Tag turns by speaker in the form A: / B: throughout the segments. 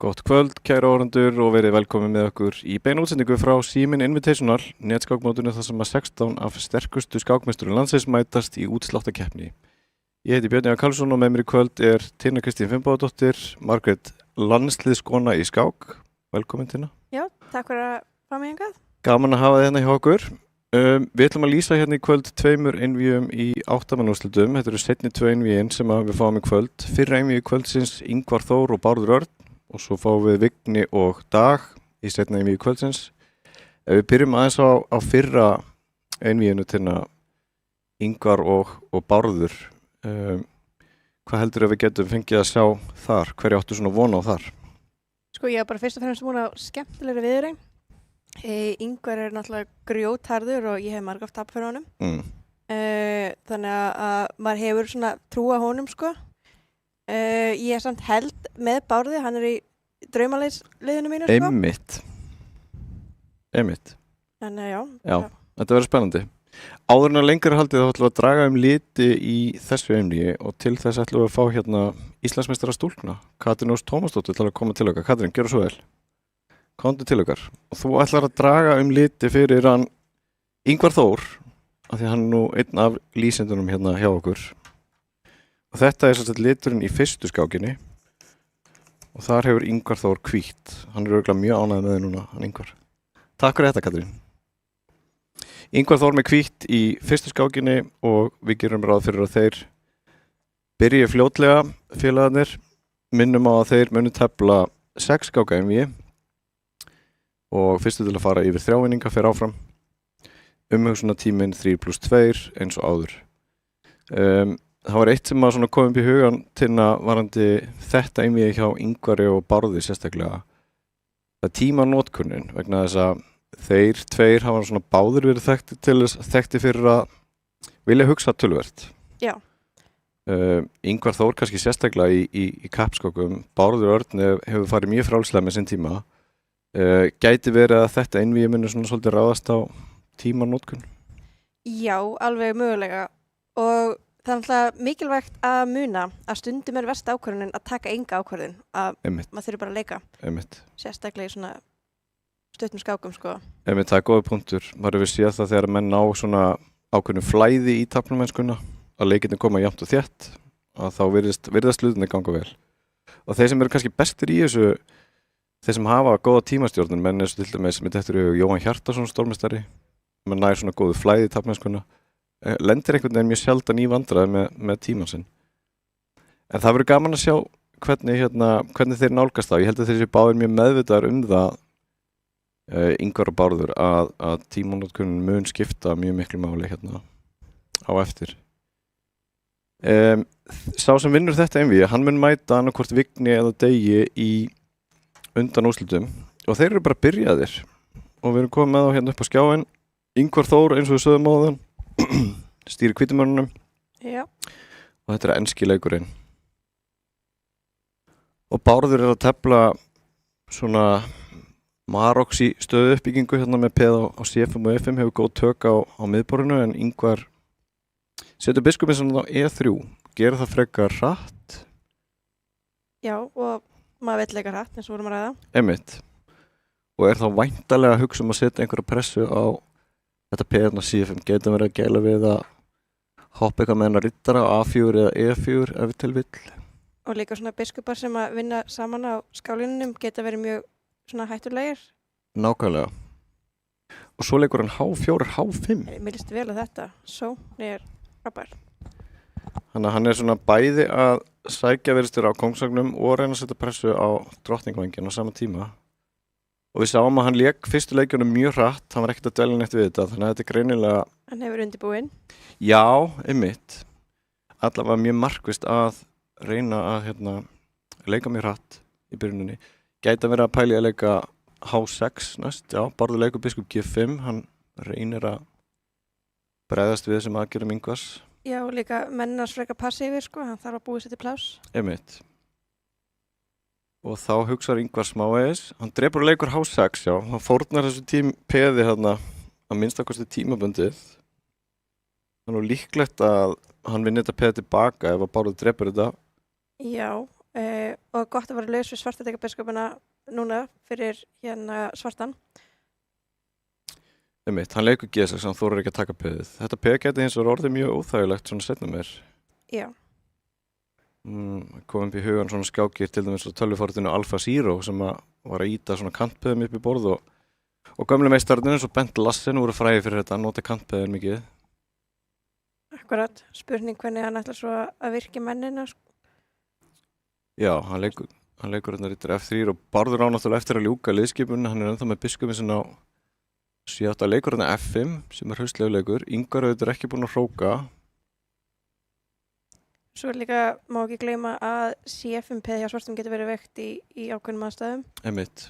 A: Gott kvöld, kæra áhorfendur og verið velkomin með okkur í beina útsendingu frá Síminn Invitational, netskákmótinu þar sem að 16 af sterkustu skákmeisturum landsins mætast í útsláttarkeppni. Ég heiti Björn Eva Karlsson og með mér í kvöld er Tinna Kristín Finnbogadóttir, Margrét landsliðskona í skák. Velkomin Tinna.
B: Já, takk fyrir að fá mig hingað.
A: Gaman að hafa þið hérna hjá okkur. Við ætlum að lýsa hérna í kvöld tveimur einvíum í 8-manna-úrslitum. Þetta eru seinni 2 einvíin sem við fáum í kvöld. Fyrra einvíi kvöldsins Ingvar Þór og Bárður Örn. Og svo fáum við Vigni og Dag í seinna einvíi kvöldsins. Ef við byrjum aðeins á fyrra einvíinu til Ingvar og Bárður, hvað heldur við getum fengið að sjá þar? Hverju áttu svona vona á þar?
B: Sko ég var bara fyrst og fremst vona á skemmtilegri viðureign. Ingvar er náttúrulega grjótharður og ég hef margoft tap fyrir honum. Þannig að maður hefur svona trú á honum sko. Ég er samt held með Bárði, hann er í draumaliðinu mínu sko.
A: Einmitt.
B: Þannig já.
A: Þetta verður spennandi. Áður en að lengur haldið þá ætlum við að draga liti í þessu einvíi og til þess ætlum við að fá hérna Íslandsmeistara stúlkna, Katrín Ósk Tómasdóttir til að koma til okkar. Katrín, gjörðu svo vel. Komdu til okkar. Og þú ætlar að draga liti fyrir hann Ingvar Þór, af því hann er nú einn af lýsendunum hérna hjá okkur. Og þetta er svolítið liturinn í fyrstu skákinni og þar hefur Ingvar Þór hvítt. Hann er örugglega mjög ánægður með þig núna, hann Ingvar. Takk fyrir þetta, Katrín. Ingvar Þór með hvítt í fyrstu skákinni og við gerum ráð fyrir að þeir byrji fljótlega félagarnir. Minnum á að þeir munu tefla 6 skáka einvíi og fyrstu til að fara yfir 3 vinninga fer áfram. Umhugsunartíminn 3+2 eins og áður. Það var eitt sem að svona kom upp í hugan til varandi þetta einvíi hjá Ingvari og Bárði sérstaklega. Það er tímanotkunin vegna þess að þeir tveir hafa svona báðir verið þekkti fyrir að vilja hugsa töluvert.
B: Já.
A: Ingvar Þór kannski sérstaklega í kappskákum. Bárður Örn hefur farið mjög frálslega með sinn tíma. Gæti verið að þetta einvíi muni svona svolítið ráðast á tímanotkun?
B: Já, alveg mögulega og það er alltaf mikilvægt að muna að stundum er versta ákvörðunin að taka enga ákvörðun, að maður þurfi bara að leika. Sérstaklega í svona stuttum skákum sko.
A: Það er góður punktur. Maður hefur séð það þegar menn ná svona ákveðnu flæði í taflmennskuna, að leikirnir koma jafnt og þétt, að þá virðast hlutirnir ganga vel. Og þeir sem eru kannski bestir í þessu, þeir sem hafa góða tímastjórnun, menn eins og til dæmis með þetta eru Jóhann Hjartarson stórmeistari, menn nær svona góðu flæði í taflmennskuna. Lendir einhvern veginn mjög sjaldan í vandræði með tíman sinn. En það verður gaman að sjá hvernig þeir nálgast það. Ég held að þeir séu báðir mjög meðvitaðir það, Ingvar og Bárður, að tímanotkunin mun skipta mjög miklu máli hérna á eftir. Sá sem vinnur þetta einvíi, hann mun mæta annarkvort Vigni eða Degi í undan úrslitum og þeir eru bara byrjaðir og við erum komið með þá hérna upp á skjáin. Ingvar Þór eins og við sögðum áðan stýri hvítumörnunum.
B: Já.
A: Og þetta er enski leikurinn. Og Bárður er að tefla svona Maroksi stöðu uppbyggingu hérna með peð á C5 og F5, hefur góð tök á miðborðinu en Ingvar setur biskupinn svona á E3, gerir það frekar hratt.
B: Já, og maður vill leika hratt eins og vorum að ræða.
A: Einmitt. Og er þá væntanlega að hugsa að setja einhverja pressu á þetta peðna C5, getur verið að gæla við að hoppa eitthvað með hennar rittara á A4 eða E4 ef við til vill.
B: Og líka svona biskupar sem að vinna saman á skálinunum geta verið mjög svona hættulegir.
A: Nákvæmlega. Og svo leikur hann H4, H5.
B: Mér líst vel á þetta. Svo er frábær.
A: Þannig að hann er svona bæði að sækja virðistur á kóngsagnum og reyna að setja pressu á drottningvængin á sama tíma. Og við sáum að hann lék fyrstu leikjunum mjög hratt, hann var ekkert að dvelja neitt við þetta, þannig að þetta er greinilega...
B: Hann hefur undirbúinn.
A: Já, einmitt. Allavega mjög markvisst að reyna að leika mjög hratt í byrjuninni. Gæti að vera að pæli að leika H6 næst, já, Bárður leikur biskup G5, hann reynir að bregðast við þessum aðgerðum Ingvars.
B: Já, og líka mennars frekar passífir sko, hann þarf að búið sér til pláss.
A: Einmitt. Og þá hugsar Ingvar smávegis. Hann drepur og leikur H6, já. Hann fórnar þessu peði hérna að minnstakosti tímabundið. Það er nú líklegt að hann vinni þetta peði tilbaka ef að Bárður drepur þetta.
B: Já, og gott að vera laus við Svartadekabiskupina núna fyrir hérna svartan.
A: Einmitt, hann leikur G6, hann þorir ekki að taka peðið. Þetta peð geti hins vegar orðið mjög óþægilegt svona seinna meir.
B: Já.
A: Kom upp í hugan svona skákir til dæmis á tölvuforritinu Alpha Zero sem var að íta svona kantpeðum upp í borð og gömlu meistararnir eins og Bent Lassen voru frægir fyrir þetta, nota kantpeðin mikið.
B: Akkurat, spurning hvernig hann ætlar svo að virki mennina.
A: Já, hann leikur hérna rittar F3 og Bárður á náttúrulega eftir að ljúka liðskipun, hann ennþá með biskupin sinna á 7. leikur hérna F5 sem haustlegur leikur, Ingvar auðvitað ekki búinn að hróka.
B: Svo líka má ekki gleyma að C5 peð hjá svartum getur verið veikt í ákveðnum aðstæðum.
A: Einmitt.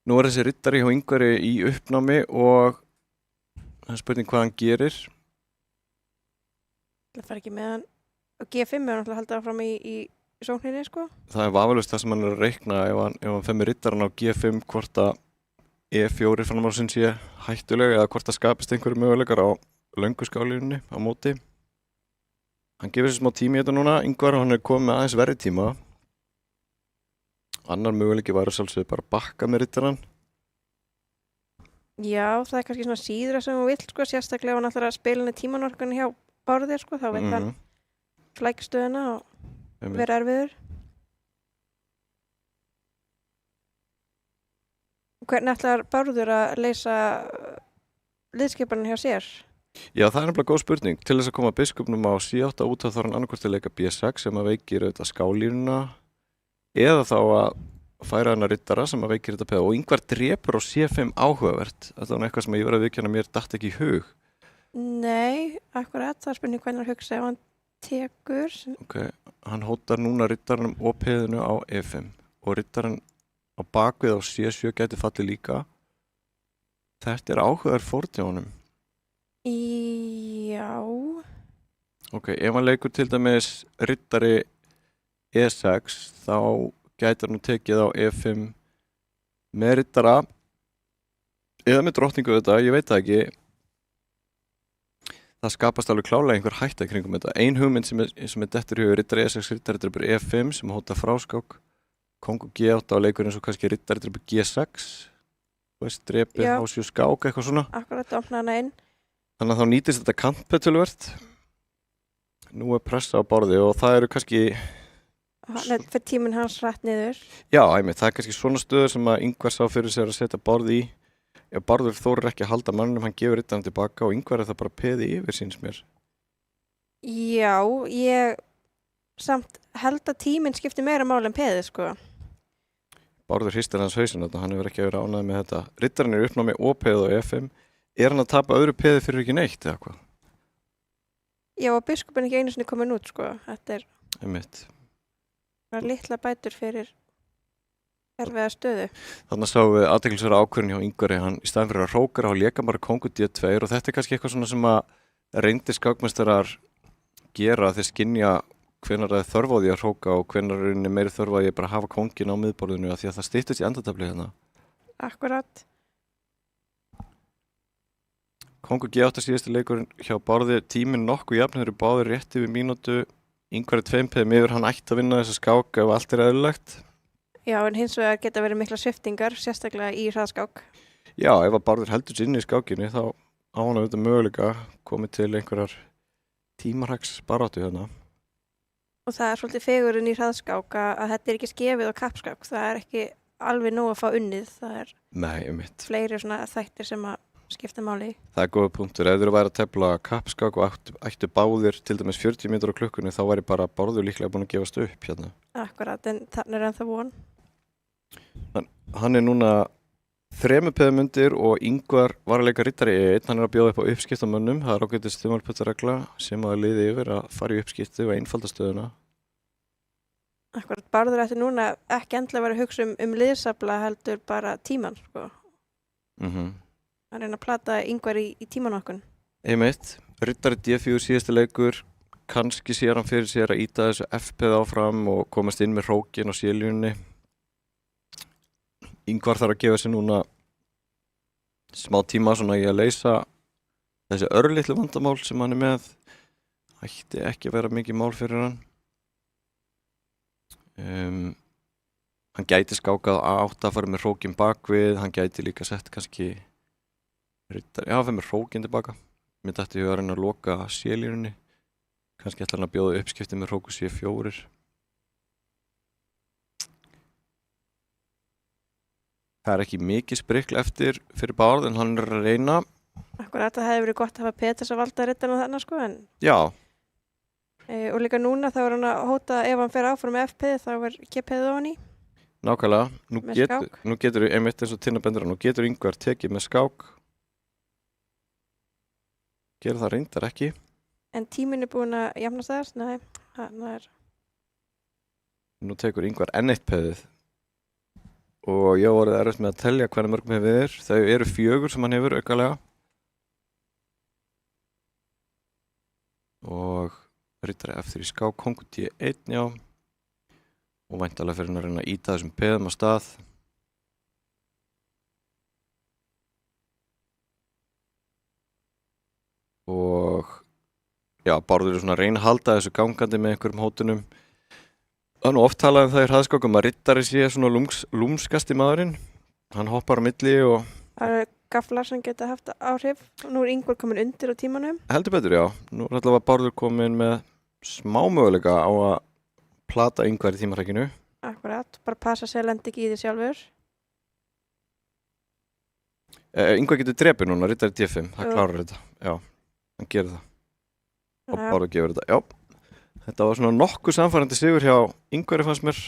A: Nú þessi rittari hjá Ingvari í uppnámi og það spurning hvað hann gerir.
B: Það fara ekki með hann. Og G5 er náttúrulega haldið áfram í sókninni, sko.
A: Það er vafalaust það sem hann er að reikna ef hann fer með rittaran á G5 hvort að E4 framálsinn sé hættulega eða hvort að skapist einhverju möguleikar á löngu skálínunni á móti. Hann gefur sér smá tími í þetta núna, Ingvar, hann er komið með aðeins verri tíma. Annar möguleiki var sjálfsögðu bara að bakka með rittaran.
B: Já, það er kannski svona síðra sem hún vill, sko, sérstaklega ef hann ætlar að spila henni tímanorkunni hjá Bárði, sko, þá veit hann flækstöðuna og vera erfiður. Hvernig ætlar Bárður að leysa liðskipaninn hjá sér?
A: Já, það er nefnilega góð spurning. Til þess að koma biskupnum á C8 út af þá er hann annarkvort að leika B6 sem að veikir auðvitað skálínuna eða þá að færa hann að rittara sem að veikir þetta peð og Ingvar drepur á C5 áhugavert. Þetta var eitthvað sem ég verið að viðkjanna mér datt ekki í hug.
B: Nei, akkurat. Það er spurning hvernig hann hugsa ef hann tekur.
A: Ok, hann hótar núna rittaranum og peðinu á E5 og rittaran á bakvið á C7 gæti fallið líka. Þetta er áhugaður fórn hjá honum.
B: Já.
A: Ok, ef hann leikur til dæmis rittari E6 þá gæti hann tekið á E5 með rittara eða með drottningu þetta, ég veit það ekki. Það skapast alveg klálega einhver hætta kringum þetta. Ein hugmynd sem er dettur í huga rittari E6, rittari drepur E5 sem hóta fráskák, kongur G8 á leikur eins og kannski rittari drepur G6, drepi H7 skák, eitthvað svona.
B: Akkurat, opna hana inn.
A: Þannig að þá nýtist þetta kantpeð töluvert. Nú er pressa á Bárði og það eru kannski...
B: Fyrir tíminn hans rætt niður.
A: Já, einmitt, það er kannski svona stöður sem að Ingvar sá fyrir sér að setja Bárði í. Ef Bárður þorir ekki að halda mannum, hann gefur rittan tilbaka og Ingvar er það bara peði yfir síns mér.
B: Já, ég samt held að tíminn skiptir meira máli en peði, sko.
A: Bárður hristir hans hausinn þetta, hann hefur ekki verið ánægð með þetta. Rittarinn er uppnámi og peði á E5. Er hann að tapa öðru peði fyrir ekki neitt eða hvað?
B: Já, og biskupin ekki einu sinni komin út, sko. Þetta er
A: einmitt.
B: Bara litla bætur fyrir erfiða stöðu.
A: Þannig sáum við athyglisverða ákvörðun hjá Ingvari, hann í staðinn fyrir að hróka þá léka bara kongur D2 og þetta er kannski eitthvað svona sem að reyndir skákmeistarar gera þeir skynja hvenær það er þörf á því að hróka og hvenær er meiri þörf á því að bara hafa kongin á miðborðinu því að það styttist í endatabli hérna.
B: Akkurat.
A: Kongur G8 síðasti leikurinn hjá Bárði, tíminn nokkuð jafn, þeir eru báðir rétt yfir mínútu, Ingvar er 2 peðum yfir, hann ætti að vinna þessa skák ef allt er eðlilegt.
B: Já, en hins vegar geta verið mikla sviftingar, sérstaklega í hraðskák.
A: Já, ef að Bárður heldur sér inn í skákinni þá á hann að þetta möguleika komið til einhverjar tímarhæks baráttu hérna.
B: Og það er svolítið fegurinn í hraðskák að þetta er ekki skefið á kappskák, það er ekki alveg nóg að fá unnið, það er fleiri svona þættir sem að skipta máli. Það
A: er góða punktur. Ef þeir væri að tefla kappskák og ættu báðir til dæmis 40 mínútur á klukkunni þá væri bara Bárður líklega búin að gefast upp hérna.
B: Akkurat, en þannig er ennþá von.
A: Hann er núna 3 peðum undir og Ingvar var að leika rittari E1, hann er að bjóða upp á uppskiptamönnum, það er ágætis þumalputtaregla sem að liði yfir að fara í uppskipti og einfalda stöðuna.
B: Akkurat, Bárður ætti núna ekki endilega verið að hugsa um liðsafla heldur bara tíman, sko. Að reyna að plata Ingvar í tímanokkun.
A: Einmitt, rittari D4 síðasti leikur, kannski sér hann fyrir sér að íta þessu F-peð áfram og komast inn með hrókin og síðlínunni. Ingvar þarf að gefa sér núna smá tíma svona í að leysa þessi örlitlu vandamál sem hann er með. Ætti ekki að vera mikið mál fyrir hann. Hann gæti skákað A8 að fara með hrókin bakvið, hann gæti líka sett kannski riddari, já, fyrir með hrókin tilbaka. Mér dætti ég að reyna að loka C-línunni, kannski ætla hann að bjóða uppskipti með hróku C4. Það er ekki mikið sprikl eftir fyrir Bárð en hann er að reyna.
B: Akkurat, það hefði verið gott að hafa Peters að valda riddarinn og þarna sko, en
A: Já,
B: og líka núna þá er hann að hóta ef hann fer áfram með FP þá er G-P-ið ofan í.
A: nákvæmlega.
B: Með skák.
A: Nú getur einmitt eins og Tinna bendur á, nú getur Ingvar tekið með skák. Gerir það reyndar ekki.
B: En tíminn er búinn að jafna þess, nei, hann er...
A: Nú tekur Ingvar enn eitt peðið. Og ég voruð erfitt með að telja hvernig mörgum hefur er. Þau eru 4 sem hann hefur aukalega. Og riddari eftir í skák, kongur D1, já. Og væntanlega fyrir hann að reyna að ýta þessum peðum á stað. Og já, Bárður er svona að reyna að halda þessu gangandi með einhverjum hótunum. Það er nú oft talað það í hraðskákum að riddari sé svona lúmskasti maðurinn. Hann hoppar á milli og...
B: Það eru gaflar sem geta haft áhrif. Nú er Ingvar komin undir á tímanum.
A: Heldur betur, já. Nú er allavega Bárður komin með smá möguleika á að plata Ingvar í tímarækinu.
B: Akkurat, bara passa sér lendi ekki í því sjálfur.
A: Ingvar getur drepið núna, riddari D5. Það
B: Jú.
A: klárar þetta. Já, hann gerir það. Og
B: Já.
A: Bárður gefur þetta. Já. Þetta var svona nokkuð samfærandi sigur hjá Ingvari fannst mér.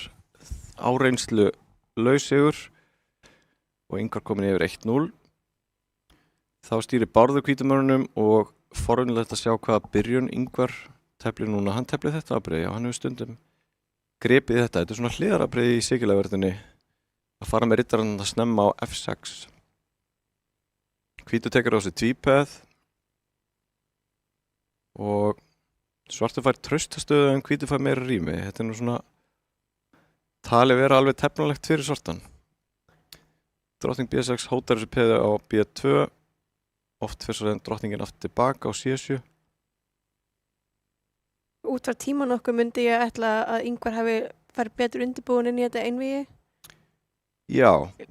A: Áreynslu laus sigur. Og Ingvar komin yfir 1-0. Þá stýrir Bárður hvítumörunum og forvunilegt að sjá hvaða byrjun Ingvar teflir núna. Hann teflir þetta afbrigði, já, hann hefur stundum grepið þetta. Þetta er svona hliðarafbrigði í sigurlegaverðinni að fara með riddarann að snemma á F6. Hvítur tekur á sig tvípeð og svartur fær traustastöðu en hvítur fær meira rými. Þetta er nú svona talið vera alveg tefnalegt fyrir svartan. Drottning B6 hótar þessu peðu á B2. Oft fyrir svo drottningin aftur tilbaka á C7.
B: Út frá tíman okkur myndi ég ætla að Ingvar hafi farið betur undirbúin inn í þetta einvígi.
A: Já,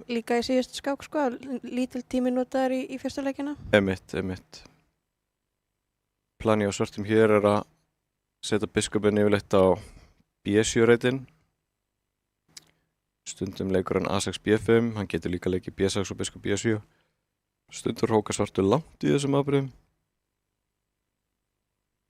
B: Líka í síðustu skák sko, lítil tími notaður í fyrsta leikina.
A: Einmitt. Plani á svörtum hér er að setja biskupinn yfirleitt á B7-reitin. Stundum leikur hann A6 B5, hann getur líka leikið B6 og biskup B7. Stundum hrókar svartur langt í þessum afbrigðum.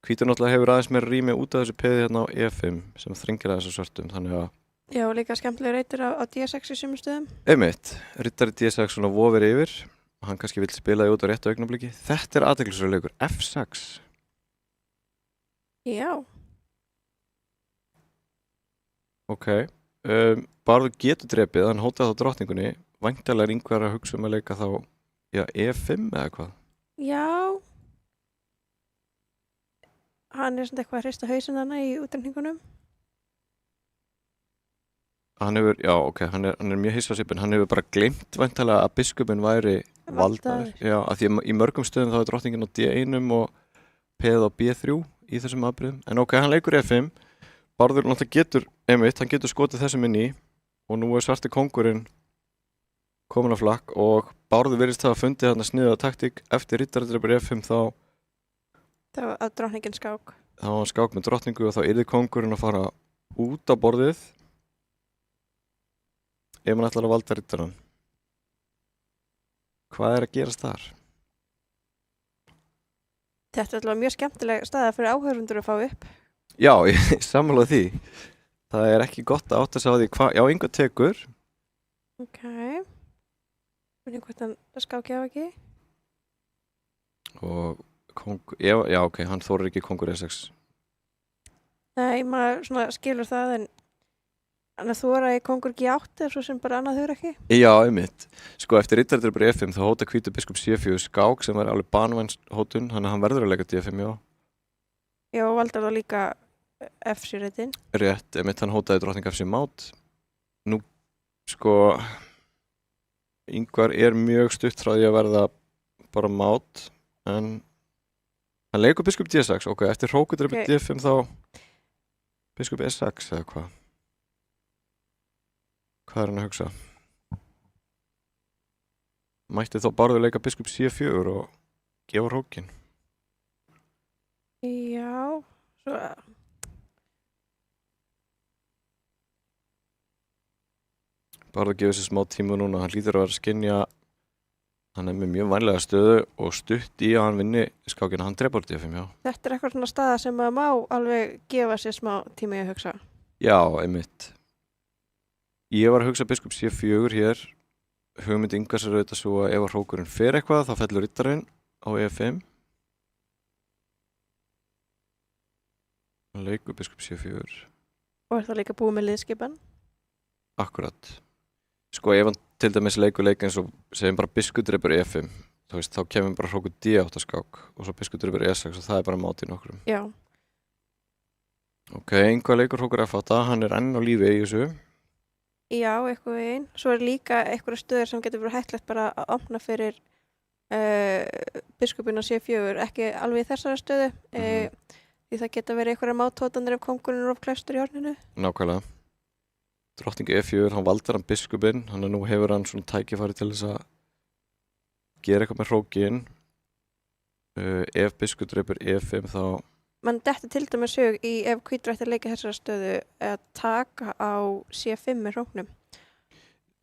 A: Hvítur náttúrulega hefur aðeins meira rými út af þessu peði hérna á E5 sem þrengir að þessu svörtum, þannig að
B: Já, líka skemmtilega reytir á D6 í sumum stöðum.
A: einmitt, riddari D6 svona vofir yfir og hann kannski vill spila því út á réttu augnabliki. Þetta er athyglisverður leikur, F6.
B: Já,
A: Ok, Bárður getur drepið, hann hótaði þá drottningunni. Væntanlega er Ingvar að hugsa að leika þá já, E5 eða hvað?
B: já. Hann er svona eitthvað að hrista hausinn þarna í útrenningunum.
A: Hann hefur, já ok, hann er mjög hissa á svipinn. Hann hefur bara gleymt væntanlega að biskupinn væri valdaður. Já, af því að í mörgum stöðum þá er drottningin á D1 og peð á B3 í þessum afbrigðum. En ok, hann leikur E5. Bárður náttúrulega getur, einmitt, hann getur skotið þessum inn í og nú er svarti kóngurinn komin á flakk og Bárður virðist hafa fundið þarna sniðuga taktík eftir riddaradrepur F5 þá
B: Það var að drottningin skák.
A: var hann skák með drottningu og þá yrði kóngurinn að fara út á borðið ef hann ætlar að valda riddarann. Hvað er að gerast þar?
B: Þetta er alltaf mjög skemmtileg staða fyrir áhörfundur að fá upp.
A: Já, ég sammála því. Það er ekki gott að átta sig á því hvað, já, Ingvar tekur.
B: Ok. Hvernig hvort hann skákja á ekki?
A: Og já, ok, hann þorir ekki kongur E6.
B: Nei, maður svona skilur það en að þóra í kongur G8 er svo sem bara annað þau ekki.
A: Já, einmitt. Sko, eftir riddaradrepur F5 þá hóta hvítur biskup C4 skák sem er alveg banvæns hótun, þannig að hann verður að leika D5, já.
B: Já, og valdar þá líka F7-reitin.
A: Rétt, einmitt, hann hótaði drottning F7 mát. Nú, sko, Ingvar er mjög stutt frá því að verða bara mát, en hann leikur biskup D6, ok, eftir hrókudrepur
B: Ok.
A: D5 þá biskup E6 eða hvað. Hvað er hann að hugsa? Mætti þá Bárður leika biskup C4 og gefa hrókin?
B: Já, svo...
A: Bárður gefur sér smá tíma núna, hann hlýtur að vera að skynja, hann er með mjög vænlega stöðu og stutt í að hann vinni skákina, hann drepur D5, já.
B: Þetta er eitthvað svona staða sem maður má alveg gefa sér smá tíma í að hugsa.
A: Já, einmitt. Ég var að hugsa biskup C4 hér, hugmynd Ingvars er auðvitað svo að ef að hrókurinn fer eitthvað, þá fellur riddarinn á E5. Hann leikur biskup C4.
B: Og er það líka búið með liðskipan?
A: Akkurat. Sko ef hann til dæmis leikur leik eins og segjum bara biskup drepur E5, þá kemur bara hrókur D8 skák og svo biskup drepur E6 og það er bara máti nokkrum.
B: Já.
A: Ok, Ingvar leikur hrókur F8, hann er enn á lífi í þessu.
B: Já, eitthvað einn. Svo er líka eitthvað stöður sem getur verið hættlegt bara að opna fyrir biskupinn á C4, ekki alveg í þessari stöðu. Því það geta verið eitthvað mátótanir ef kóngurinn er ofklæstur í horninu.
A: Nákvæmlega. Drottning E4, hann valdar hann biskupinn, hann nú hefur hann svona tækifæri til þess að gera eitthvað með hrókin. Ef biskup drepur E5 þá...
B: Man dettur til dæmis hug í ef hvítur ætti að leika þessara stöðu að taka á C5 með hróknum.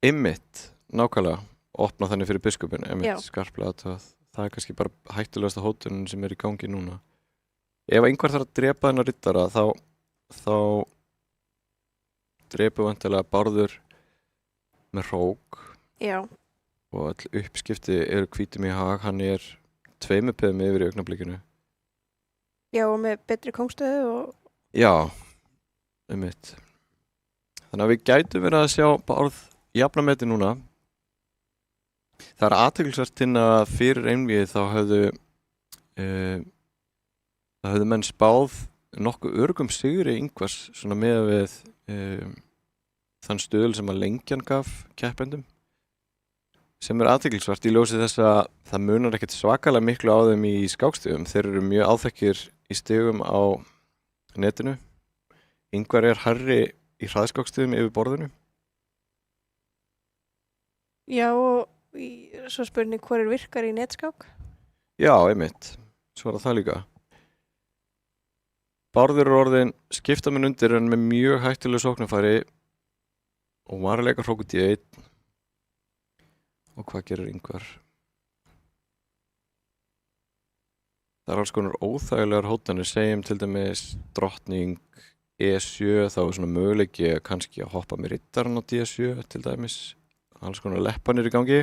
A: Einmitt, nákvæmlega, opna þannig fyrir biskupinn, einmitt skarplega. Það er kannski bara hættulegasta hótunin sem er í gangi núna. Ef einhver þarf að drepa þennan riddara þá drepu vantilega Bárður með hrók.
B: Já.
A: Og all uppskipti eru hvítum í hag, hann er 2 peðum yfir í augnablikinu.
B: Já, og með betri kóngstöðu og...
A: Já, einmitt. Þannig að við gætum verið að sjá Bárð jafnameti núna. Það er athyglisvert inn að fyrir einvíð þá höfðu menn spáð nokkuð örugum sigri Ingvars svona með við þann stöðul sem að lengjan gaf keppendum, sem er athyglisvert í ljósi þess að það munar ekkert svakalega miklu á þeim í skákstigum. Þeir eru mjög áþekkir í stigum á netinu. Ingvar er hærri í hraðskákstigum yfir borðinu.
B: Já, og svo spurning hvor er virkar í netskák?
A: Já, einmitt. Svo er það líka. Bárður er orðin skiptamenn undir en með mjög hættuleg sóknarfæri og var að leika hróku D1. Og hvað gerir Ingvar? Það er alls konar óþægilegar hótanir, segjum til dæmis drottning E7, þá er svona möguleiki kannski að hoppa með riddarann á D7 til dæmis. Alls konar leppanir í gangi.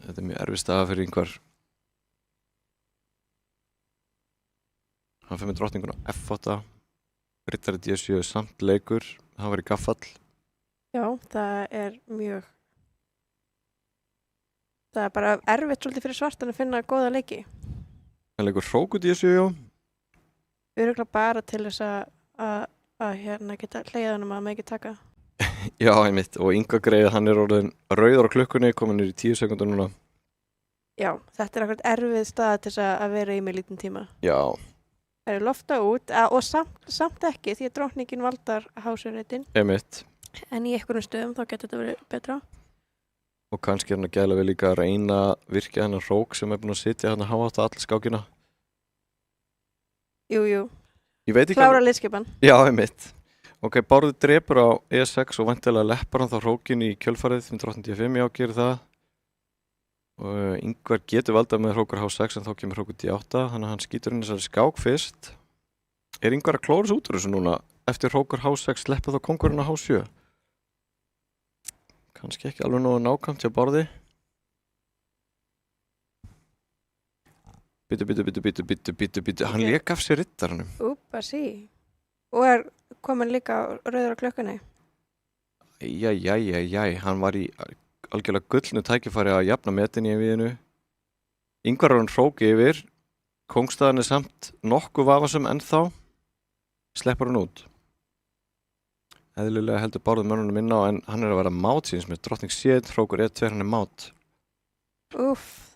A: Þetta er mjög erfið staða fyrir Ingvar. Hann fyrir með drottningun á F8, riddari D7 samt leikur, hann var í gaffall.
B: Já, það er mjög... Það er bara erfitt svolítið fyrir svartan að finna góða leiki.
A: Hann leikur hróku D7, já.
B: Örugglega bara til þess að geta hleiðanum að maður ekki taka.
A: Já, einmitt, og Ingvar greið, hann er orðin rauður á klukkunni, komin í 10 sekúndur núna.
B: Já, þetta er akkurat erfið stað til þess að vera í með lítinn tíma.
A: Já.
B: Það er lofta út og samt ekki því að drottningin valdar hásurreitin.
A: Einmitt.
B: En í einhverjum stöðum þá getur þetta verið betra.
A: Og kannski er hann að gæla við líka að reyna að virkja hennar hrók sem er búin að sitja hann að háa átt allir skákina.
B: Jú.
A: Ég veit ekki...
B: Klára liðskipan.
A: Já, einmitt. Ok, Bárður drepur á E6 og vantilega leppar hann þá hrókin í kjölfarið með drottning D5, já, gerir það. Og Ingvar getur valdað með hrókur H6 en þá kemur hrókur D8, þannig að hann skýtur inn þessari skák fyrst. Er Ingvar að klóra þessu út úr þessu núna? Eftir hrókur H6 sleppa þá kóngurinn á H7? Kannski ekki alveg nógu nákvæmt hjá Bárði. Bittu, hann lék af sér riddaranum.
B: Úpasí. Og er komin líka rauður á klukkunni?
A: Jæ, hann var í algjörlega gullnu tækifæri að jafna metin í einvíðinu. Ingvar hann hróki yfir, kóngstaðan er samt nokkuð vafasum ennþá, sleppur hann út. Eðlilega heldur Bárður mönnunum inn á en hann er að vera mát síns með drottning C1, hrókur E2, hann er mát.
B: Úff.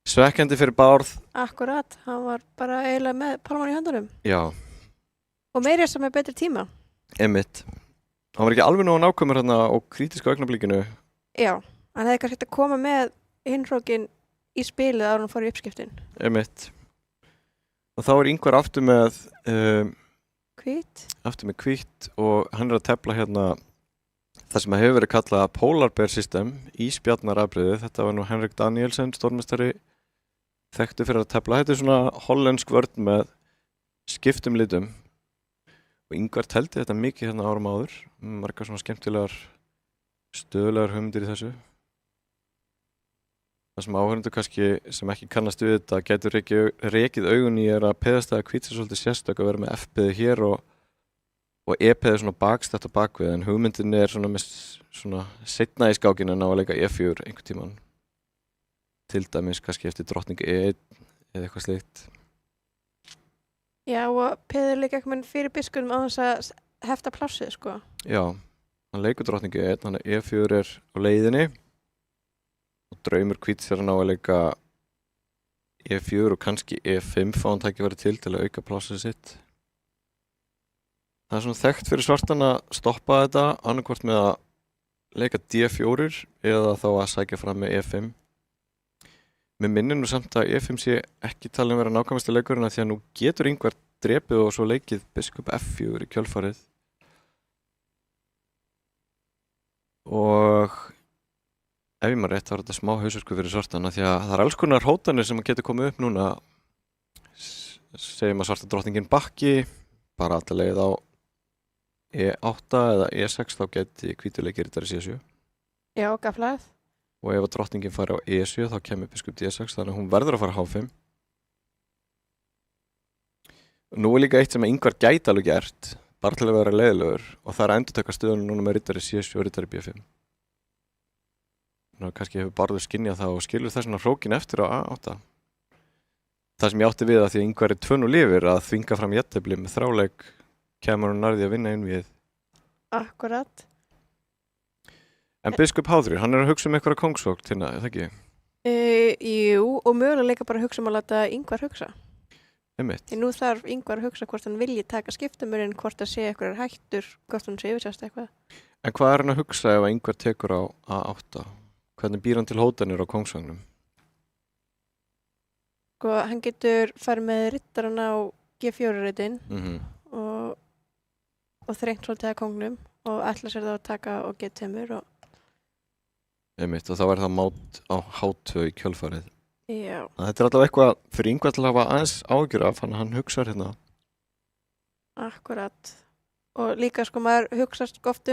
A: Svekkjandi fyrir Bárð.
B: Akkurat, hann var bara eiginlega með pálmann í höndunum.
A: Já.
B: Og meira sem er betri tíma.
A: Einmitt. Hann var ekki alveg nógu nákvæmur hérna og krítisk á augnablikinu.
B: Já, hann hefði kannski hægt að koma með hinhrókin í spilið áður en hann fór í uppskiptin.
A: Einmitt. Og þá er Ingvar aftur með hvítt og hann er að tefla hérna það sem hefur verið kallað Polar Bear System í spjarnarafbrigði. Þetta var nú Henrik Danielsen, stórmeistari, þekktu fyrir að tefla. Þetta er svona hollensk vörn með skiptum litum og Ingvar teldi þetta mikið hérna árum áður. Margar svona skemmtilegar stöðulegar hugmyndir í þessu. Það sem áhörundur kannski sem ekki kannast við þetta getur rekið augun í að peðastæða hvít er svolítið sérstök að vera með F-peði hér og E-peði svona bakstætt á bakvið, en hugmyndin er svona með svona seinna í skákinu en á að leika E4 einhvern tímann. Til dæmis kannski eftir drottning E1 eða eitthvað slíkt.
B: Já, og peður líka ekki fyrir biskunum á þess að hefta plássið, sko.
A: Já, hann leikur drottning E1, hann E4 er á leiðinni og draumur hvíts er hann á að leika E4 og kannski E5 fá hann tækifæri til að auka plássið sitt. Það er svona þekkt fyrir svartan að stoppa þetta annarkvort með að leika D4 eða þá að sækja fram með E5. Mér minnir nú samt að E5 sé ekki talin vera nákvæmasti leikurinn því að nú getur Ingvar drepið og svo leikið biskup F4 í kjölfarið. Og ef ég maður rétt var þetta smá hausverku fyrir svartana því að það er alls konar hótanir sem getur komið upp núna. Segjum að svarta drottningin bakki, bara alltaf leið á E8 eða E6 þá geti hvítuleikir riddari C7.
B: Já, gaflað.
A: Og ef að drottningin fari á E7 þá kemur biskup D6 þannig að hún verður að fara á H5. Nú er líka eitt sem Ingvar gæti alveg gert, bara til að vera leiðilegur og það er að endurtaka stöðunum núna með riddari C7 og riddari B5. Ná, kannski hefur Bárður skynjað það og skilur þessuna hrókin eftir á A8. Það sem ég átti við að því að Ingvar er 2-0 yfir að þvinga fram jafntefli með þráleik kemur hún nærði að vinna einvíð.
B: Akkurat.
A: En biskup H3, hann er að hugsa einhverja kóngsvókt hérna, er það ekki?
B: Jú, og mögulega bara hugsa að láta Ingvar hugsa.
A: Einmitt.
B: Því nú þarf Ingvar að hugsa hvort hann vilji taka skiptumurinn, hvort að sé eitthvað hættur, hvort hann sé yfirsast eitthvað.
A: En hvað er hann að hugsa ef Ingvar tekur á A8? Hvernig býr hann til hótanir á kóngsvagnum?
B: Sko, hann getur farið með riddaran á G4-ritin og þrengt svolítið að kongnum og ætla sér þá að taka og G-temur og...
A: Einmitt, og þá er það mát á H2 í kjölfarið.
B: Já.
A: Þetta er allavega eitthvað fyrir Ingvar til að hafa aðeins ágjur af, hann hugsar hérna.
B: Akkurat. Og líka sko maður hugsast oft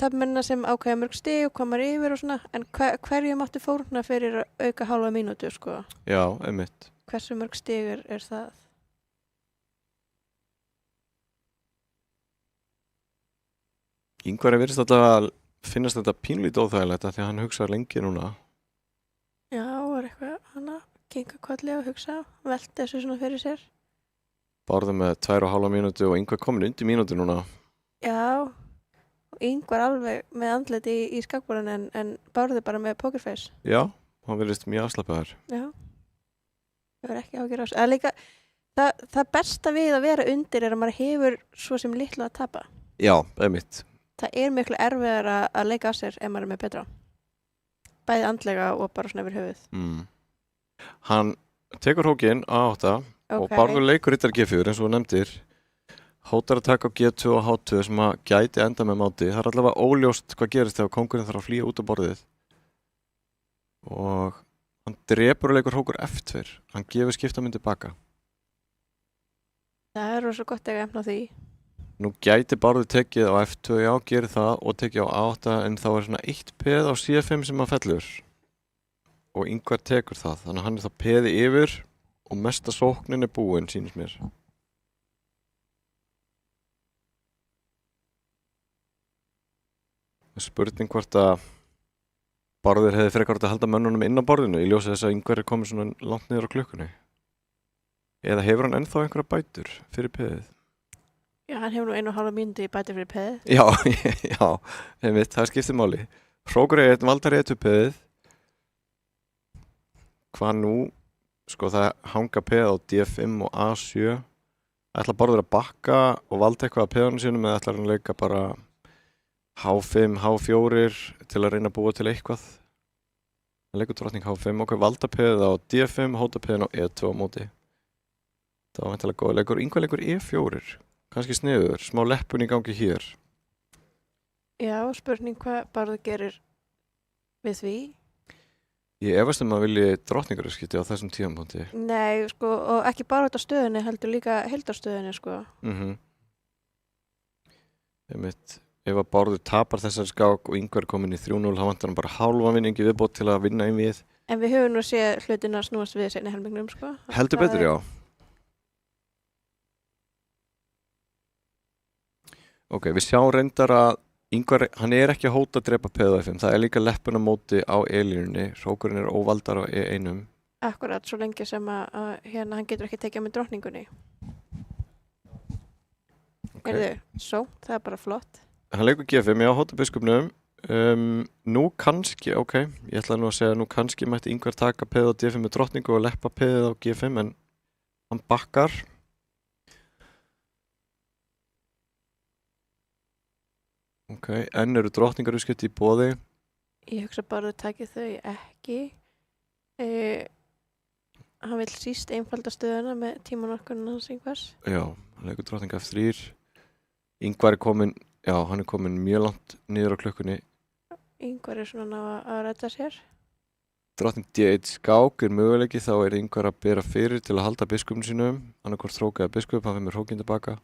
B: tapmennina sem ákveða mörg stig og hvað maður yfir og svona, en hverju máttu fórna fyrir að auka hálfa mínútu, sko?
A: Já, einmitt.
B: Hversu mörg stig er það?
A: Ingvar er virðist alltaf að finnast þetta pínlítið óþægilegt því að hann hugsa lengi núna.
B: Já, er eitthvað hann að kinka kolli og hugsa, velta þessu svona fyrir sér.
A: Bárður með 2,5 mínútu og Ingvar komin undir mínútu núna.
B: Já, og Ingvar alveg með andliti í skakborðin en Bárður bara með pokerface.
A: Já, hann virðist mjög afslappaður.
B: Já, það verður ekki ágjör á þessu. Líka, það besta við að vera undir er að maður hefur svo sem litlu að tapa.
A: Já, einmitt.
B: Það er miklu erfiðar að leika af sér ef maður er með betra. Bæði andlega og bara svona yfir höfuð.
A: Hann tekur hókinn á A8 og Bárður leikur riddari G4 eins og þú nefndir. Hótar að taka á G2 og H2 sem að gæti enda með máti. Það er allavega óljóst hvað gerist þegar kóngurinn þarf að flýja út á borðið. Og hann drepur og leikur hókur F2. Hann gefur skiptamynd tilbaka.
B: Það er rosa gott að efna því.
A: Nú gæti Bárður tekið á F2, já, gerir það og tekið á A8 en þá er svona 1 peð á C5 sem að fellur. Og Ingvar tekur það, þannig að hann er þá peði yfir og mesta sóknin er búin, sýnist mér. Spurning hvort að Bárður hefði frekar að halda mönnunum inn á borðinu í ljósi þess að Ingvar er komið svona langt niður á klukkunni. Eða hefur hann ennþá einhverja bætur fyrir peðið?
B: Já, hann hefur nú 1,5 mínútu í bæti fyrir peðið.
A: Já, já, einmitt, það skiptir máli. Hrókur E1, Valdar E2 peðið. Hvað nú? Sko það hanga peð á D5 og A7 Ætla Bárður að bakka og valda eitthvað að peðanum sínum eða ætlar hann að leika bara H5, H4 til að reyna að búa til eitthvað? Hann leikur drottning H5, ok, valda peðið á D5, hóta peðin á E2 á móti. Það var væntanlega góð leikur. Ingvar leikur E4, kannski sniður, smá leppun í gangi hér.
B: Já, spurning hvað Bárður gerir við því.
A: Ég efast að vilji drottningarskipti á þessum tímapunkti.
B: Nei, sko, og ekki bara út á stöðunni, heldur líka heildarstöðunni, sko.
A: Einmitt, ef að Bárður tapar þessari skák og Ingvar komin í 3-0, þá vantar hann bara hálfa vinningi viðbót til að vinna einvið.
B: En við höfum nú séð hlutina snúast við seinni helmingnum, sko.
A: Heldur betur, já. Ok, við sjáum reyndar að Ingvar, hann ekki að hóta að drepa peð á F5, það líka leppun á móti á E-línunni, hrókurinn óvaldar á E1.
B: Akkurat, svo lengi sem að hérna hann getur ekki tekið með drottningunni. Okay. Svo, það bara flott.
A: Hann leikur G5, já, hóta biskupnum. Nú kannski, ok, ég ætla nú að segja, nú kannski mætti Ingvar taka peð á D5 með drottningu og leppa peðið á G5, en hann bakkar. Ok, enn eru drottningarúrskipti í boði.
B: Ég hugsa bara að taki þau ekki. Hann vil síst einfalda stöðuna með tímanokkunum hans Ingvars.
A: Já, hann leikur drottning F3. Ingvar komin, já, hann komin mjög langt niður á klukkunni.
B: Ingvar svona að redda sér.
A: Drottning D1 skák möguleiki, þá Ingvar að bera fyrir til að halda biskupnum sínum. Annarkvort hrókaði biskup, hann fyrir hrókinn tilbaka.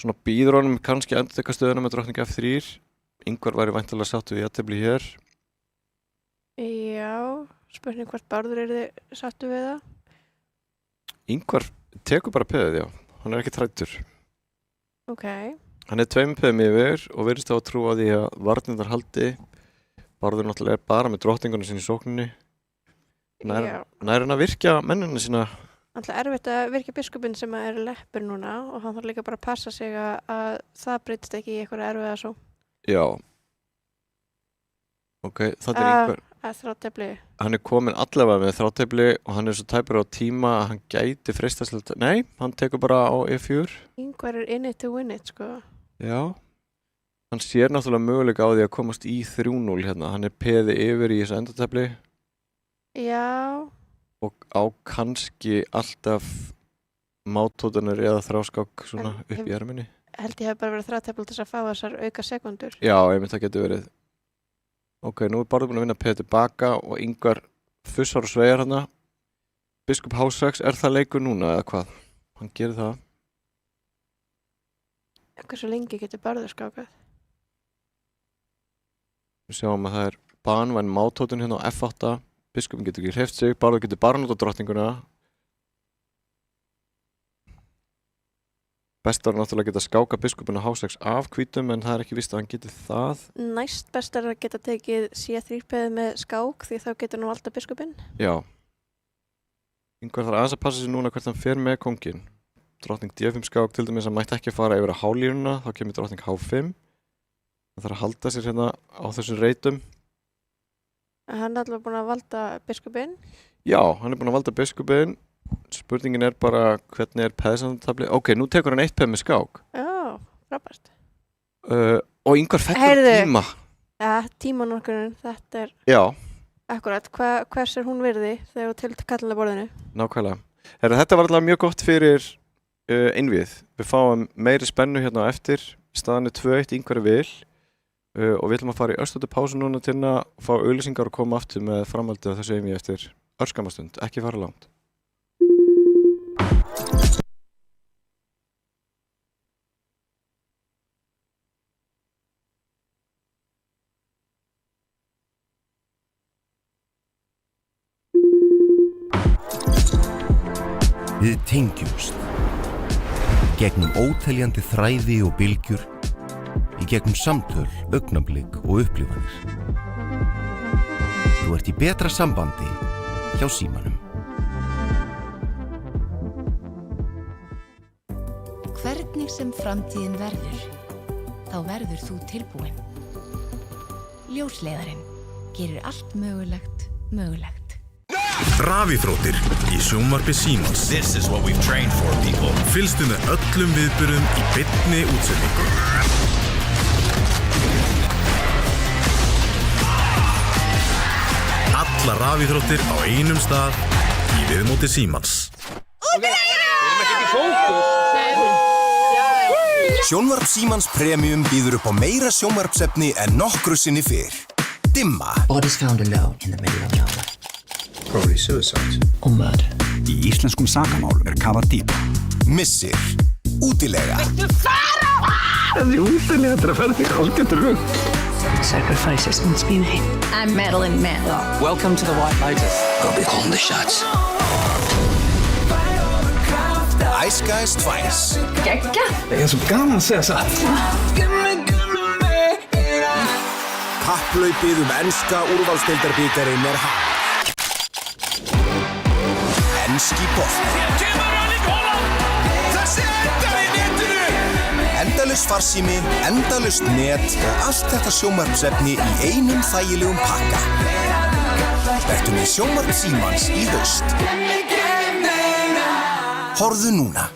A: Svona býður honum kannski endurtaka stöðuna með drottning F3. Ingvar væri væntanlega sáttur við jafntefli hér.
B: Já, spurning hvort Bárður þið sáttur við það?
A: Ingvar tekur bara peðið, já. Hann ekki træddur.
B: Ok.
A: Hann 2 peðum yfir og virðist þá að trúa því að varnirnar haldi. Bárður náttúrulega bara með drottningunum sinni í sókninni. Nær hann að virkja mennina sína.
B: Alltaf erfitt að virka biskupinn sem leppur núna og hann þarf líka bara að passa sig að það breytist ekki í eitthvað erfiða svo.
A: Já. Ok, þetta Ingvar.
B: Þrátefli.
A: Hann komin allavega með þrátefli og hann svo tæpur á tíma að hann gæti freistast. Nei, hann tekur bara á E4.
B: Ingvar in it to win it, sko.
A: Já. Hann sér náttúrulega möguleika á því að komast í 3-0 hérna. Hann peði yfir í þessu endatefli.
B: Já.
A: Og á kannski alltaf mátótanir eða þráskák svona upp í erminni.
B: Held ég hef bara verið þrátefli til þess að fá þessar auka sekundur.
A: Já, einmitt það getur verið. Ok, nú Bárður búin að vinna peð tilbaka og Ingvar fussar og svegar hana. Biskup H6, það leikur núna eða hvað? Hann gerir það.
B: Hversu lengi getur Bárður skákað?
A: Við sjáum að það banvæn mátótin hérna á F8. Biskupin getur ekki hreyft sig, Bárður getur bara nota drottninguna. Best var náttúrulega að geta skáka biskupin á H6 af hvítum en það ekki víst að hann geti það.
B: Næst best að geta tekið C3-peðið með skák því þá getur nú alltaf biskupin.
A: Já. Ingvar þarf aðeins að passa sig núna hvert hann fer með kóngin. Drottning D5 skák til dæmis að mætti ekki fara yfir að H-línuna, þá kemur drottning H5. Það þarf að halda sér hérna á þessum reytum.
B: Hann alltaf búin að valda biskupinn?
A: Já, hann búin að valda biskupinn. Spurningin bara hvernig peðsandatabli. Ok, nú tekur hann 1 peð með skák.
B: Já, frábært.
A: Og Ingvar fellur tíma.
B: Ja, tímanokkurinn, þetta
A: Já.
B: Akkurat, hvers hún virði þegar til kallandaborðinu?
A: Nákvæmlega. Þetta var alltaf mjög gott fyrir einvið. Við fáum meiri spennu hérna á eftir. Staðan 2-1, Ingvar vil. Og við ætlum að fara í örstutu pásu núna til að fá auglýsingar og koma aftur með framhaldið á þessu einvíi eftir örskamastund, ekki fara langt.
C: Við tengjumst gegnum óteljandi þræði og bylgjur í gegnum samtöl, augnablik og upplifanir. Þú ert í betra sambandi hjá Símanum.
D: Hvernig sem framtíðin verður, þá verður þú tilbúin. Ljósleiðarinn gerir allt mögulegt mögulegt.
E: Rafíþróttir í sjónvarpi Símans.
F: This is what we've trained for, people.
E: Fylgstu með öllum viðburðum í beinni útsendingu. Alla rafíþróttir á einum stað í viðmóti Símans.
G: Sjónvarp Símans Premium býður upp á meira sjónvarpsefni en nokkru sinni fyrr. Dimma.
H: Bodies found alone in the middle of nowhere.
I: Probably suicide.
H: Or murder.
I: Í íslenskum sakamál kafað dýpa.
G: Missir. Útilega.
I: Viltu fara? Þessi útilega að fara því algjörður rugg.
H: Sacrifices must be made.
J: I'm Madeline Manlow.
H: Welcome to the White Lotus.
I: I'll be calling the shots.
G: Ice Guys Twice.
J: Gekka.
I: Það svo gaman að segja satt.
G: Kapphlaupið enska úrvalsdeildarbikarinn hafið. Enski bolti. Endalaus farsími, endalaust net og allt þetta sjónvarpsefni í einum þægilegum pakka. Vertu með sjónvarp Símans í haust. Horfðu núna.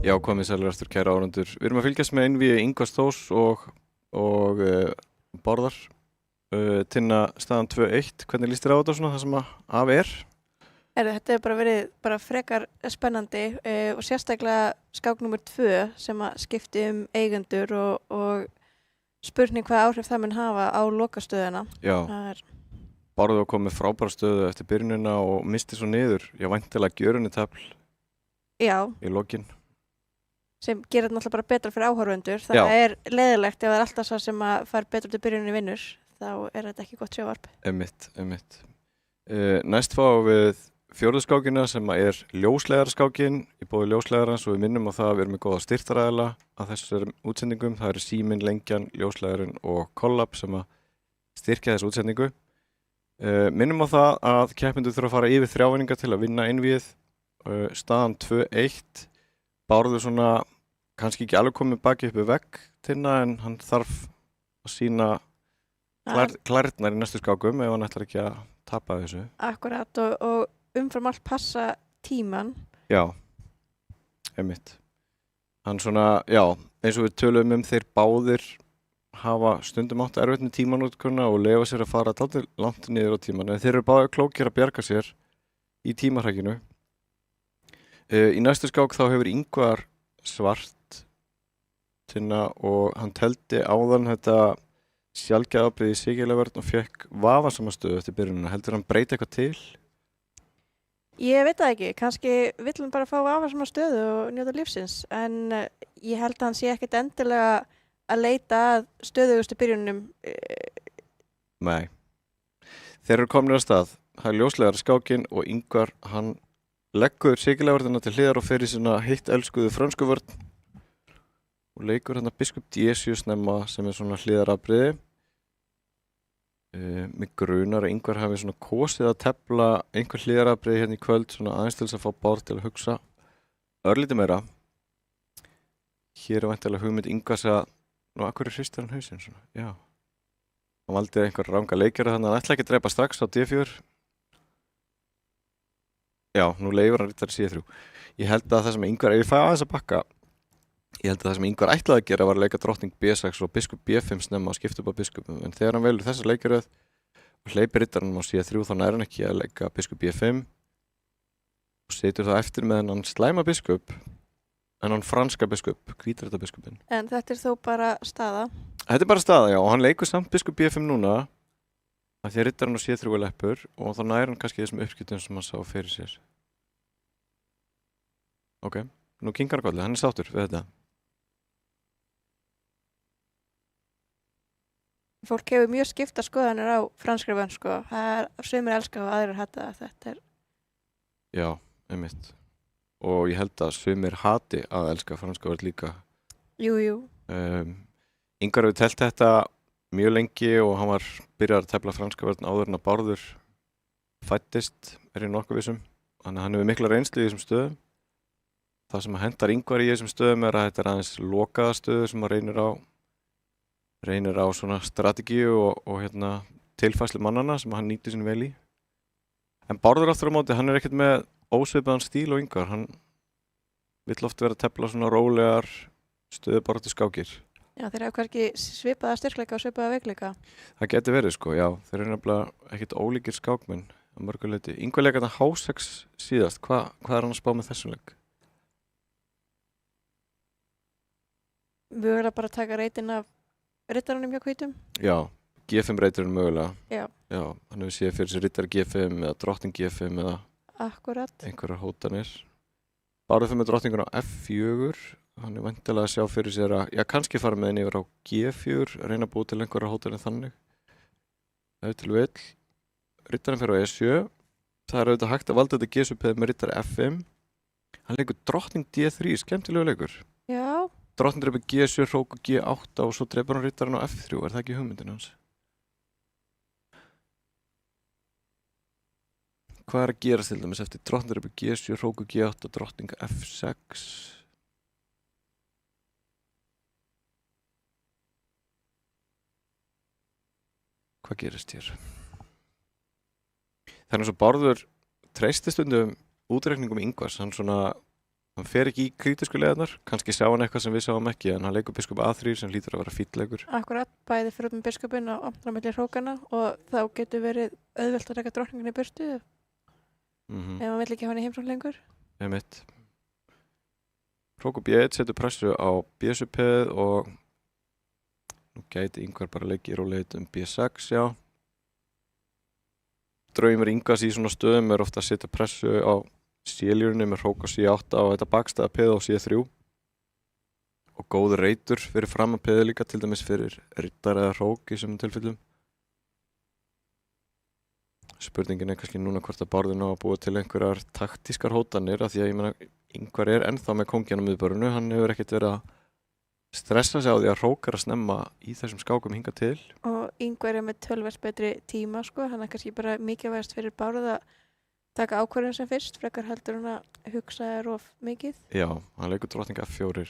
A: Já, komið sælir aftur kæra áhorfendur. Við erum að fylgjast með einvígi Ingvars Þórs og Bárðar. Tinna staðan 2-1. Hvernig líst þér á þetta svona það sem af er?
B: Þetta hefur bara verið frekar spennandi og sérstaklega skák númer 2 sem að skipti eigendur og spurning hvað áhrif það mun hafa á lokastöðuna.
A: Já, Bárður kom með frábæra stöðu eftir byrjunina og misti svo niður. Já, væntanlega gjörunni-tafl í lokin.
B: Sem gerir þetta náttúrulega bara betra fyrir áhorfendur. Það er leiðilegt ef það er alltaf svo sem að fara betur til byrjuninni vinnur. Þá er þetta ekki gott sjónvarp.
A: Einmitt. Næst fáum við fjórðu skákina sem er ljósleiðaraskákin í boði ljósleiðarans og við minnum á það að við erum með góða styrktaraðila að þessum útsendingum. Það eru Síminn, Lengjan, ljósleiðarinn og Collab sem að styrkja þessu útsendingu. Minnum á það að keppendur þurfa að fara yfir 3 einingar til að vinna einvígið. Staðan 2-1. Bárður svona kannski ekki alveg komið baki upp við vegg Tinna en hann þarf að sína klærnar í næstu skákum ef hann ætlar ekki að tapa þessu.
B: Akkurat og umfram allt passa tíman.
A: Já, einmitt. Hann svona, eins og við tölum þeir báðir hafa stundum átt erfitt með tímanótkuna og leyfa sér að fara dálítið langt niður á tíman. En þeir eru báðir klókir að bjarga sér í tímahrækinu. Í næstu skák þá hefur Ingvar svart Tinna og hann teldi áðan þetta sjaldgæðabrið í sigurlegarvörn og fekk vafasama stöðu eftir byrjunina. Heldur hann breyta eitthvað til?
B: Ég veit það ekki. Kannski vill hann bara fá vafasama stöðu og njóta lífsins. En ég held að hann sé ekkert endilega að leita að stöðugustu byrjunum.
A: Nei. Þeir eru komnir að stað. Það er ljóslegar skákin og Ingvar hann leggur sigurlegarvörnina til hliðar og fer í svona hitt elskuðu frönsku vörn og leikur hérna biskup D7 snemma sem er svona hliðarabriði. Mig grunar að Ingvar hafi svona kosið að tefla einhver hliðarabriði hérna í kvöld svona aðeins til þess að fá Bárð til að hugsa örlítið meira. Hér er væntanlega hugmynd Ingvars að akkur hristir hann hausinn svona, já. Hann valdi einhver ranga leikjara þannig að hann ætla ekki að drepa strax á D4. Já, nú leifur hann rittar C3. Ég held að það sem Ingvar, ef ég fæ aðeins að bakka, Ég held að það sem Ingvar ætlaði að gera var að leika drottning B6 og biskup B5 snemma og skipta upp á biskupum, en þegar hann velur þessa leikjaröð og hleypir riddaranum á C3 þá nær hann ekki að leika biskup B5 og situr það eftir með hennan slæma biskup en hann franska biskup, hvítariddabiskupinn.
B: En þetta er þó bara staða.
A: Þetta er bara staða, já, og hann leikur samt biskup B5 núna af því að riddarann á C3 er leppur og þá nær hann kannski þessum uppskiptum sem hann sá fyrir sér. Ok, nú kingar hann kolli, hann er sáttur við þetta.
B: Fólk hefur mjög skipta skoðanir á franskri vönn, sko. Það er sumir elska og aðrir hata þetta er.
A: Já, einmitt. Og ég held að sumir hati að elska franska vörn líka.
B: Jú, jú.
A: Ingvar hefur telt þetta mjög lengi og hann var byrjað að tefla franska vörn áður en að Bárður fættist, er ég nokkuð vissum. Þannig að hann hefur mikla reynslu í þessum stöðum. Það sem hendar Ingvar í þessum stöðum er að þetta er aðeins lokaða stöðu sem hann reynir á svona strategíu og tilfærslu mannana sem hann nýtir sín vel í. En Bárður aftur á móti, hann er ekkert með ósvipaðan stíl og Ingvar. Hann vill oft vera að tefla svona rólegar stöðubaráttu skákir.
B: Já, þeir hafa kannski svipaða styrkleika og svipaða veikleika.
A: Það geti verið, sko, já. Þeir eru nefnilega ekkert ólíkir skákmenn að mörgu leyti. Ingvar leik þarna H6 síðast. Hvað er hann að spá með þessum leik?
B: Við verðum bara að taka reytin af riddaranum hjá hvítum.
A: Já, G5 reyturinn mögulega.
B: Já.
A: Já, hann hefur séð fyrir sér riddar G5 eða drottning G5 eða
B: Akkurat.
A: einhverjar hótanir. Bárður fyrir með drottningun á F4. Hann er væntanlega að sjá fyrir sér að, já, kannski fara með henni yfir á G4, reyna að búa til einhverjar hótanir þannig. Ef til vill. Riddarinn fyrir á E7. Það er auðvitað hægt að valda þetta G7 með riddar F5. Hann leikur drottning D3, skemmtilegu leikur.
B: Já.
A: Drottning dreipur G7, hrók og G8 og svo dreipur hann riddarinn á F3, er það ekki hugmyndin hans? Hvað er að gerast til dæmis eftir drottning dreipur G7, hrók og G8, drottning F6? Hvað gerist hér? Það er eins og Bárður treysti stundum útreikningum Ingvars, hann fer ekki í kritísku leiðarnar, kannski sjá hann eitthvað sem við sáum ekki, en hann leikur biskup A3 sem hlýtur að vera fínn leikur.
B: Akkurat, bæði fyrir með biskupinn og opna milli hrókana og þá getur verið auðvelt að reka drottningin í burtu ef hann vill ekki hafa hann í heimsókn lengur.
A: Einmitt. Hrók og B1 setur pressu á B7 og nú gæti Ingvar bara leikið róleit B6, já. Draumur Ingvars í svona stöðum er ofta að setja pressu á C-línunni með hrók á C8 og þetta bakstæða peð á C3 og góður reytur fyrir fram að peði líka, til dæmis fyrir riddar eða hrók í þessum tilfellum. Spurningin er kannski núna hvort að Bárður ná að búa til einhverjar taktískar hótanir, af því að ég meina Ingvar er ennþá með kónginn á miðbörunu, hann hefur ekkert verið að stressa sig á því að hrókar að snemma í þessum skákum hinga til.
B: Og Ingvar er með tölvert betri tíma, sko, hann er kannski bara mikilvægast fyrir Bárð að taka ákvörðun sem fyrst, frekar heldur hann að hugsa of mikið.
A: Já, hann leikur drottning F4.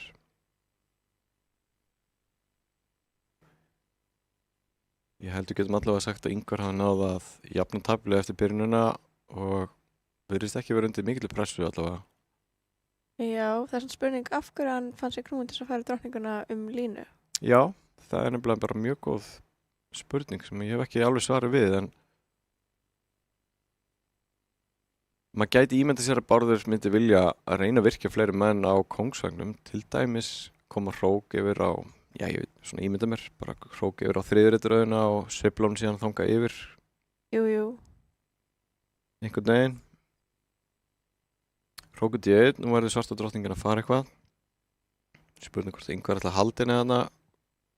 A: Ég heldur getum allavega sagt að Ingvar hafa náð að jafna tablu eftir byrjununa og virðist ekki verið undir mikilli pressu allavega.
B: Já, það er svona spurning af hverju hann fann sér knúin til að fara drottninguna línu.
A: Já, það er nefnilega bara mjög góð spurning sem ég hef ekki alveg svarið við, en maður gæti ímynda sér að Bárður myndi vilja að reyna að virkja fleiri menn á kóngsvagnum, til dæmis koma hrók yfir á, já ég veit, svona ímynda mér, bara hrók yfir á þriðritaröðina og sveifla hún síðan þanga yfir.
B: Jú.
A: Einhvern veginn. Hróku D1, nú verður svarta drottningin að fara eitthvað. Spurning hvort Ingvar ætla að halda henni þarna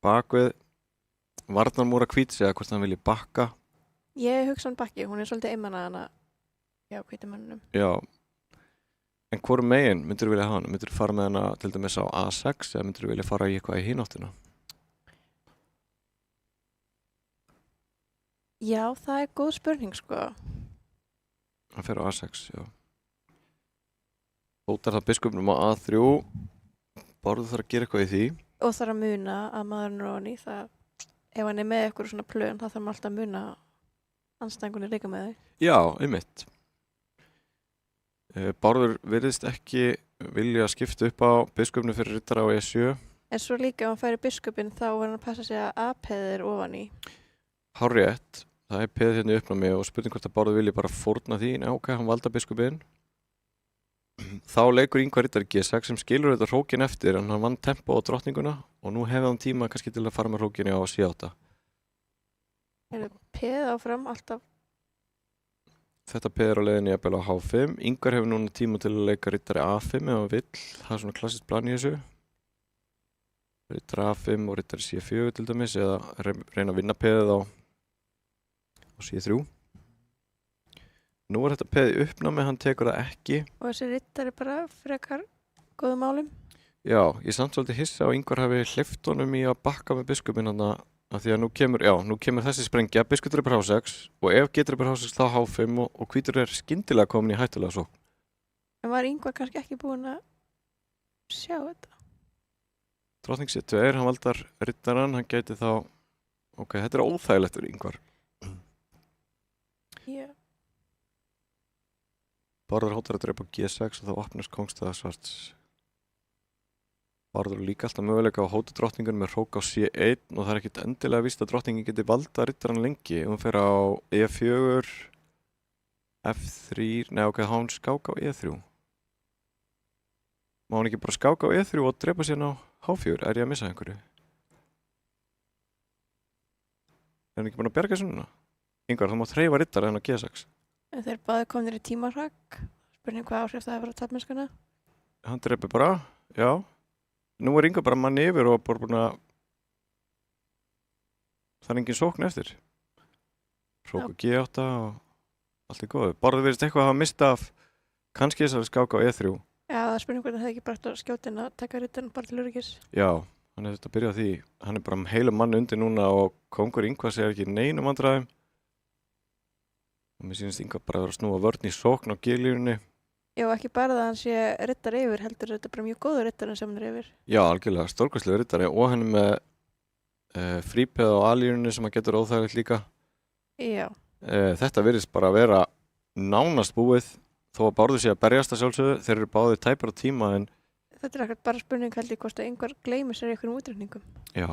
A: bakvið varnarmúra hvíts eða hvort hann vilji bakka.
B: Ég hugsa hann bakki, hún er svolítið einmann að hana. Já, hvítumönnum.
A: Já, en hvorum megin myndir þú vilja hafa hana? Myndir þú fara með hana til dæmis á A6 eða myndir þú vilja fara í eitthvað í hináttina?
B: Já, það er góð spurning, sko.
A: Hann fer á A6, já. Hótar það biskupnum á A3, Bárður þarf að gera eitthvað í því.
B: Og þarf að muna að maðurinn er ofan í það. Ef hann er með eitthvað svona plön, þá þarf hann alltaf að muna anstæðingunni líka með þau.
A: Já, einmitt. Bárður virðist ekki vilja skipta upp á biskupnu fyrir rittara á E7.
B: En svo líka ef hann færi biskupinn þá var hann að passa sig að A-peðið er ofan í.
A: Hárrétt, það peðið hérna í uppnámi og spurning hvort að Bárður vilji bara fórna því. Nei, ok, hann valda biskupinn. Þá leikur Ingvar rittari G6 sem skilur þetta hrókin eftir en hann vann tempo á drottninguna og nú hefði hann tíma kannski til að fara með hrókinni á C8.
B: Peðið áfram alltaf.
A: Þetta peðir á leiðinni jafnvel á H5. Ingvar hefur núna tíma til að leika rittari A5 ef hann vill. Það svona klassiskt plan í þessu. Rittari A5 og rittari C4 til dæmis eða reyna að vinna peðið á C3. Nú þetta peðið uppnámi, hann tekur það ekki.
B: Og þessi rittari bara frekar góðum málum.
A: Já, ég samt svolítið hissa á Ingvar hafi hleypt honum í að bakka með biskupinn hann að því að nú kemur þessi sprengja, biskup drepur H6 og ef G drepur H6 þá H5 og hvítur skyndilega komin í hættulega sókn.
B: En var Ingvar kannski ekki búinn að sjá þetta?
A: Drottning C2, hann valdar rittaran, hann gæti þá, ok, þetta óþægilegt fyrir Ingvar.
B: Já.
A: Bárður hótar að drepa G6 og þá opnast kóngstaða svarts. Bárður líka alltaf möguleika á hóta drottningun með hrók á C1 og það er ekkert endilega víst að drottningin geti valda rittaran lengi. Hún fer á E4, F3, nei ok, hann skák á E3. Má hann ekki bara skáka á E3 og drepa síðan á H4? Er ég að missa einhverju? Er hann ekki bara að bjarga svona? Ingvar, það má þreifa rittara en á G6.
B: En þeir báði komnir í tímarhag. Spurning hvað áhrif það hefur á tapmennskuna?
A: Hann drepi bara, já. Nú er Ingvar bara mann yfir og bara búin að það er engin sókn eftir. Hrók á G8 og allt er góð. Bárður virðist eitthvað að hafa mista af kannski þessari skáka á E3.
B: Já, það er spurning hvernig það hefði ekki bara skjótin að taka rittan bara til öryggis.
A: Já, hann hefði þetta að byrja á því. Hann er bara heila mann undir núna og kóngur Ingvar segir ekki neinum vandræðum. Og mér sýnist Ingvar bara að vera að snúa vörn í sókn á G-línunni.
B: Já, ekki bara það hann sé rittar yfir, heldur þetta bara mjög góður rittarinn sem hann er yfir.
A: Já, algjörlega, stórkvæslega rittari og hann er með frípeð á A-línunni sem hann getur óþægilegt líka.
B: Já.
A: Þetta virðist bara að vera nánast búið þó að Bárður sé að berjast að sjálfsögðu. Þeir eru báðir tæpar á tíma en
B: þetta er ekkert bara spurning held ég hvort að Ingvar gleymi sér í einhverjum útreikningum.
A: já,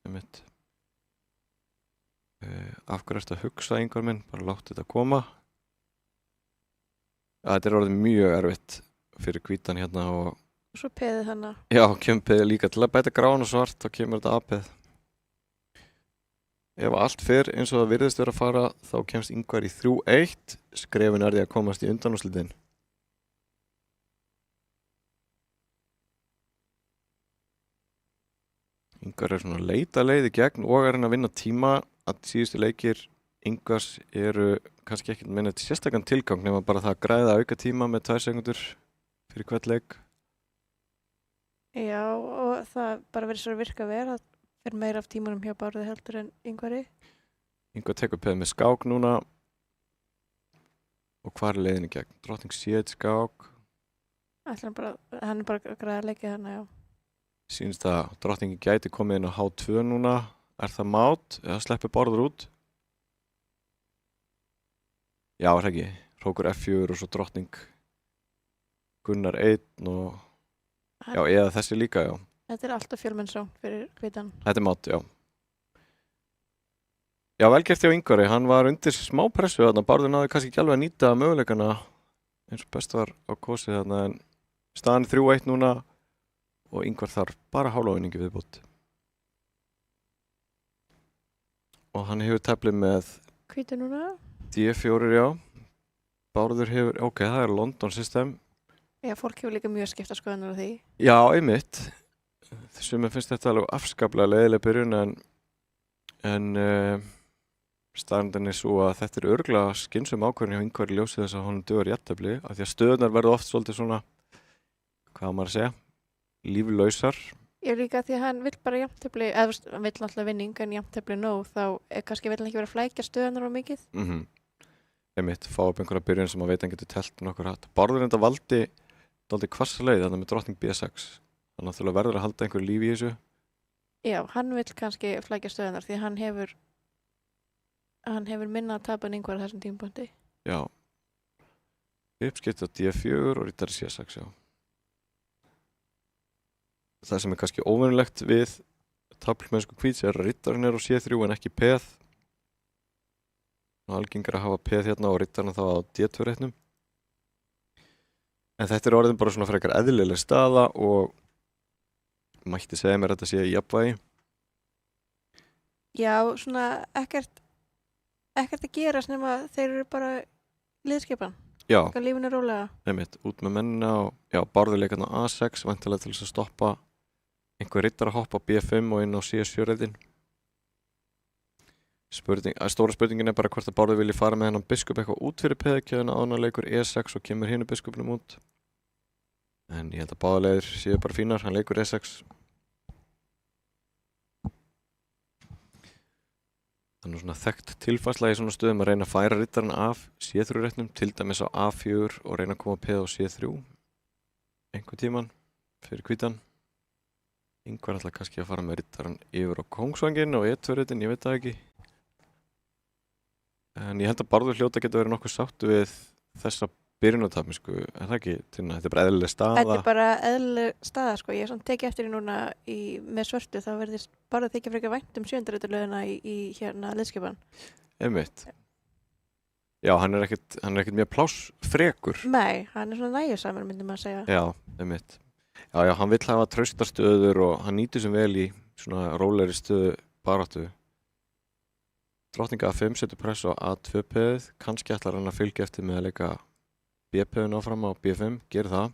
A: einmitt. Af hverju ertu að hugsa Ingvar minn? Bara látt þetta koma. Þetta er orðið mjög erfitt fyrir hvítan hérna og
B: svo peðið hana.
A: já, kemur peðið líka til að bæta grán og svart og kemur þetta A-peð. Ef allt fer eins og það virðist vera að fara þá kemst Ingvar í 3-1. Skrefin er því að komast í undanúrslitin. Ingvar er svona að leita leið í gegn og er hann að vinna tíma. Að síðustu leikir Ingvars eru kannski ekkert með neitt sérstakann tilgang nema bara það að græða auka tíma með 2 sekundur fyrir hvert leik.
B: Já, og það bara verið svo að virka vel að fyrir meira af tímanum hjá Bárði heldur en Ingvari.
A: Ingvar tekur peð með skák núna og hvar er leiðin í gegn? Drottning C1 skák.
B: Hann er bara að græða leikið hana, já.
A: Sýnist að drottningin gæti komið inn á H2 núna. Er það mát eða sleppur Bárður út? Já, er það ekki. Hrókur F4 og svo drottning Gunnar 1 og já, eða þessi líka, já.
B: Þetta er alltaf fjölmennsá fyrir hvítan.
A: Þetta er mát, já. Já, vel gert hjá Ingvari. Hann var undir smá pressu þarna. Bárður náði kannski ekki alveg að nýta möguleikana eins og best var á kosið þarna en staðan 3-1 núna og Ingvar þarf bara hálfávinningi viðbót. Og hann hefur teflið með
B: hvítu núna.
A: D4, já. Bárður hefur, ok, það er London system.
B: Já, fólk hefur líka mjög skipta skoðanir á því.
A: Já, einmitt. Sumir finnst þetta alveg afskaplega leiðileg byrjun en staðreyndin er svo að þetta er örugglega skynsöm ákvörðun hjá Ingvari í ljósi þess að honum dugar jafntefli af því að stöðunar verða oft svolítið svona, hvað á maður að segja, líflausar.
B: Ég líka því að hann vill bara jafntefli, eða hann vill náttúrulega vinning en jafntefli nóg, þá kannski vill hann ekki vera að flækja stöðunar á mikið.
A: Einmitt, fá upp einhverja byrjun sem að veit hann getur telt nokkur hatt. Bárður enda valdi dálítið hvassa leið þannig með drottning B6. Þannig að það verður að halda einhverju lífi í þessu.
B: Já, hann vill kannski flækja stöðunar því hann hefur minna að tapa en Ingvar á þessum tímapunkti.
A: Já. Uppskipt á D4 og rittari C6, já. það sem kannski óvenjulegt við taflmennsku hvíts að riddarinn á C3 en ekki peð. Algengar að hafa peð hérna og riddarinn þá á D2-reitnum. En þetta orðin bara svona frekar eðlileg staða og mætti segja mér að þetta sé í jafnvægi.
B: Já, svona ekkert að gerast nema þeir eru bara liðskipan.
A: Já,
B: Lífinu rólega.
A: einmitt, út með mennina og bárðuleikarna A6 væntanlega til þess að stoppa einhver riddar að hoppa B5 og inn á C7-reitin. Stóra spurningin bara hvort að bárður vilji fara með hennan biskup eitthvað út fyrir peðakjöðuna áður en leikur E6 og kemur hinu biskupnum út. En ég held að báðarleiðir séu bara fínar, hann leikur E6. Þannig svona þekkt tilfærsla í svona stöðum að reyna að færa riddarinn af C3-reitnum, til dæmis á A4 og reyna að koma peð á C3 einhver tíman fyrir hvítan. Yngvar ætla kannski að fara með riddarinn yfir á kóngsvanginn og E2-reitin, ég veit það ekki. En ég held að Bárður hljóta geta verið nokkuð sáttu við þessa byrjunartafmisku, en það ekki, Tinna, þetta er bara eðlileg staða.
B: Þetta er bara eðlileg staða, sko. Ég er samt tekið eftir því núna með svörtu, þá verðist bara þykja frekar vænt 7. reiturlöðina í hérna liðskipan.
A: Einmitt. Já, hann er ekkert mjög plássfrekur.
B: Nei, hann er svona nægjusamur, myndi maður segja.
A: Já, einmitt. Já, hann vill hafa traustastöður og hann nýtur sem vel í svona rólegri stöðu baráttu. Drottning A5 setur press á A2-peðið, kannski ætlar hann að fylgja eftir með að leika B-peðinu áfram á B5, gerir það.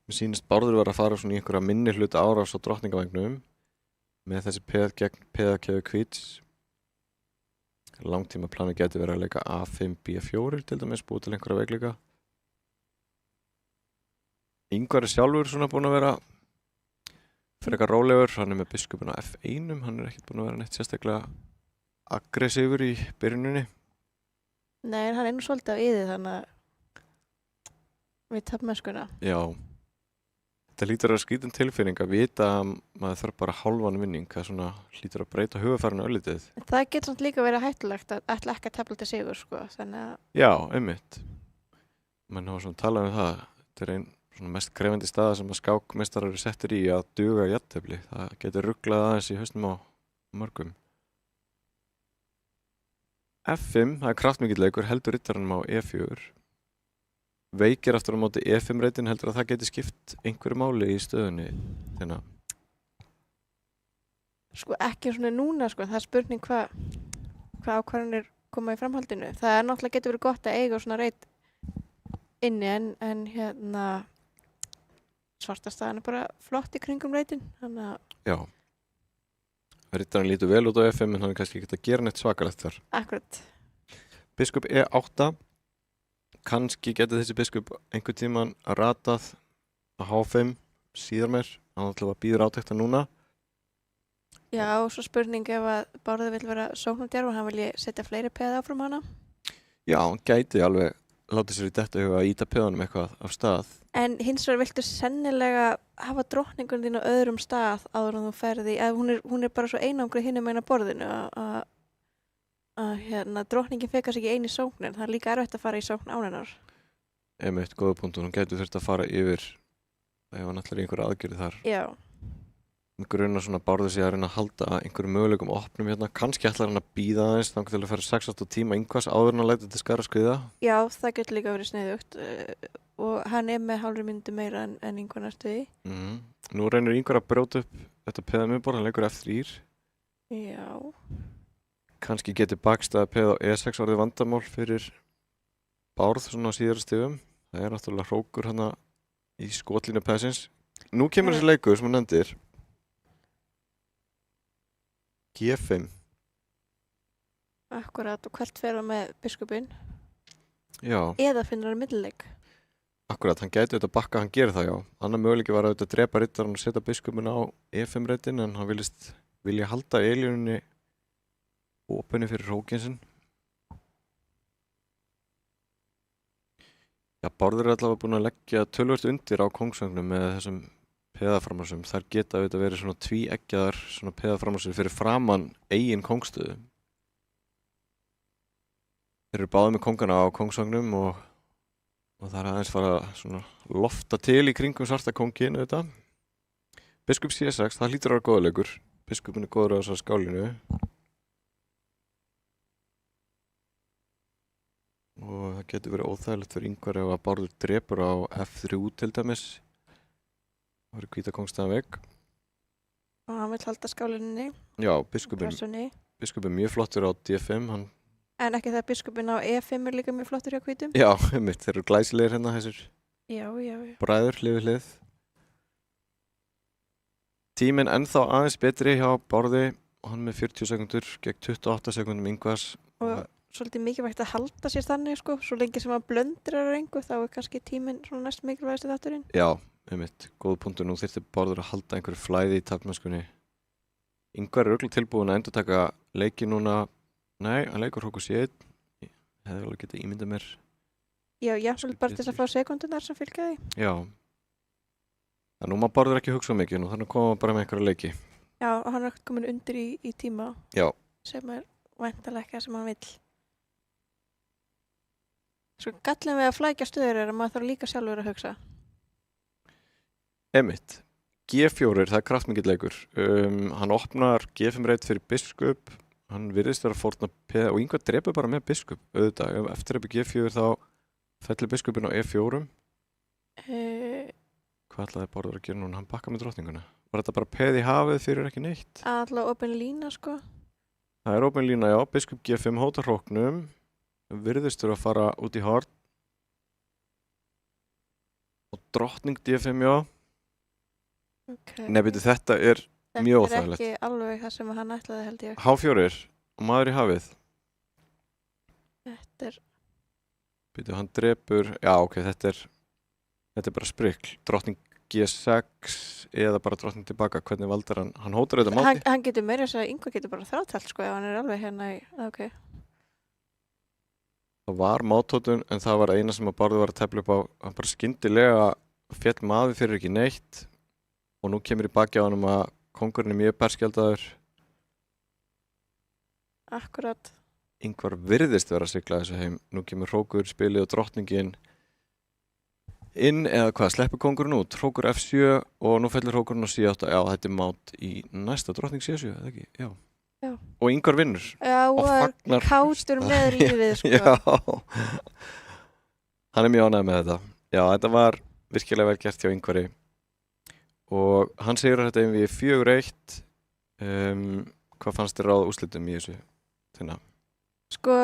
A: Mér sýnist Bárður vera að fara svona í einhverja minni hluta árás á drottningavægnum með þessi peð gegn peðakjöfu hvíts. Langtíma plani geti verið að leika A5, B4 til dæmis, búið til einhverja veikleika. Yngvar er sjálfur svona búinn að vera frekar rólegur, hann er með biskupin á F1, hann er ekkert búinn að vera neitt sérstaklega aggressífur í byrjuninni.
B: Nei, en hann er nú svolítið á yði þannig að við tafnmennskuna.
A: Já. Þetta hlýtur að skrítin tilfinning að vita að maður þarf bara hálfan vinning, það svona hlýtur að breyta hugafærinu öllítið.
B: Það getur samt líka verið hættulegt að ætla ekki að tefla til sigur, sko, þannig að...
A: Já, einmitt. Menn hafa svona talað um það, þetta er ein svona mest krefandi staða sem að skákmeistarar eru settir í að duga jafntefli. Það getur ruglað aðeins í hausnum á mörgum. F5, það er kraftmikill leikur, heldur riddarinn á E4. Veikir aftur á móti E5-reitin, heldur að það geti skipt einhverju máli í stöðunni. Þeirna.
B: Sko ekki svona núna, sko, það er spurning hvað ákvarðanir koma í framhaldinu. Það er náttúrulega getur verið gott að eiga svona reit inni en hérna svarta staðan er bara flott í kringum reitin, þannig að...
A: Já. Riddarinn lítur vel út á F5 en hann er kannski ekki að gera neitt svakalegt þar.
B: Akkurat.
A: Biskup E8. Kannski getur þessi biskup einhver tíman ratað á H5 síðar meir. Hann ætla að býður átekta núna.
B: Já, og svo spurning ef að Bárður vill vera sóknardjarf og hann vilji setja fleiri peða áfram hana.
A: Já, hann gæti alveg látið sér í þetta huga að íta peðanum eitthvað af stað.
B: En hins vegar viltu sennilega hafa drottningun þín á öðrum stað áður en þú ferði, hún er bara svo einangri hinum megin á borðinu að hérna, drottningin fekar sig ekki einu sóknin, það er líka erfitt að fara í sókn án hennar.
A: Einmitt, góða punktur, hún gæti þurft að fara yfir ef hann ætlar í einhverja aðgerði þar.
B: Já.
A: Grunnar svona Bárður sig að reyna að halda einhverjum möguleikum opnum hérna, kannski ætlar hann að bíða aðeins þannig til að fara 6 tíma Ingvars áður en að læta til skara skriða. Já,
B: það getur líka verið sniðugt og hann er með hálfri mínútu meira en Ingvar næstu í.
A: Nú reynir Ingvar að brjóta upp þetta peða miðborð, hann leikur F3.
B: Já.
A: Kannski getur bakstæða peð á E6 orðið vandamál fyrir Bárð svona á síðara stigum. Það er náttúrulega hrókur hérna í skotlínu peðsins. Nú kemur þessi leikur sem hann nefndir. G5.
B: Akkurat, og hvert fer hann með biskupinn?
A: Já.
B: Eða finnur hann millileik?
A: Akkurat, hann gæti auðvitað bakka, hann gerir það, já. Annar möguleiki var auðvitað að drepa riddarann og setja biskupinn á E5-reitin en hann vilja halda Elíunni opinni fyrir hrókinsinn. Já, Bárður er allavega búinn að leggja tölvört undir á kóngsvögnum með þessum peðaframásum. Þar geta auðvitað verið svona tvíeggjaðar svona peðaframásum fyrir framan eigin kóngstöðu. Þeir eru báðið með kóngana á kóngsvagnum og það er aðeins fara svona lofta til í kringum svarta kóngin auðvitað. Biskup C6, það hlýtur að vera góða leikur. Biskupin er góður á þessar skálinu. Og það getur verið óþægilegt fyrir Ingvar ef að Bárður drepur á F3 til dæmis. Það verður hvíta kóngstæðan veg.
B: Og hann vill halda skálinni.
A: Já, biskupin er mjög flottur á D5.
B: En ekki það biskupin á E5 er líka mjög flottur hjá hvítum?
A: Já, þeir eru glæsilegir hérna þessir.
B: Já.
A: Bræður, hlið við hlið. Tíminn ennþá aðeins betri hjá Bárði og hann með 40 sekundur gegn 28 sekundum Ingvars.
B: Og svolítið mikilvægt að halda sér þannig sko, svo lengi sem að blöndir er engu þá er kannski tíminn svona næst mikilvægasti þátturinn.
A: Já, góð punktur, nú þyrfti Bárður að halda einhverju flæði í taflmennskunni. Ingvar er örugglega tilbúin að endurtaka leiki núna. Nei, hann leikur hókus í einn. Ég hefði alveg getað ímyndað mér.
B: Já, svolítið bara til þess að fá sekundunar sem fylgja því.
A: Já. En nú má Bárður ekki hugsa mikið nú, þannig að koma bara með einhverja leiki.
B: Já, og hann er ekkert komin undir í tíma.
A: Já.
B: Sem er væntanlega ekki það sem hann vill. Svo gallin við að flækja stöður er að maður þarf líka sjálfur að hugsa.
A: Einmitt. G4, það er kraftmikill leikur. Hann opnar G5 reit fyrir biskup. Hann virðist vera að fórna peða og Ingvar drepur bara með biskup, auðvitað. Eftir drepur G4 þá fellir biskupin á E4. Hvað ætlaði Bárður að gera núna? Hann bakka með drottninguna. Var þetta bara peð í hafið fyrir ekki neitt?
B: Alltaf opin lína sko.
A: Það er opin lína, já. Biskup G5 hótar hróknum. Virðist vera að fara út í horn. Og drottning D5, já.
B: Okay.
A: Nei, byrju, þetta er mjög óþægilegt.
B: Þetta er ekki alveg það sem hann ætlaði held ég.
A: H4 og maður í hafið.
B: Þetta er...
A: Byrju, hann drepur... Já, ok, þetta er bara sprikl. Drottning G6 eða bara drottning tilbaka. Hvernig valdur hann? Hann hótar auðvitað máti.
B: Hann getur meira þess að Ingvar getur bara þrátalt sko ef hann er alveg hérna í... Ok.
A: Það var mátótun en það var eina sem að Bárður var að tefla upp á. Hann bara skyndilega féll maður fyrir ekki neitt. Og nú kemur í baki á hann að kóngurinn er mjög berskjaldaður.
B: Akkurat.
A: Ingvar virðist vera að sigla þessu heim. Nú kemur hrókur, spilið og drottningin inn eða hvað, sleppur kóngurinn út. Hrókur F7 og nú fellur hrókurinn á C8. Já, þetta er mát í næsta drottning C7, eða ekki? Já. Og Ingvar vinnur.
B: Já, og
A: fagnar.
B: Kátur með lífið sko.
A: Já. Hann er mjög ánægður með þetta. Já, þetta var virkilega vel gert hjá Ingvari. Og hann segir þetta við 4-1. Hvað fannst þér ráð úrslitum í þessu? Þinna?
B: Sko,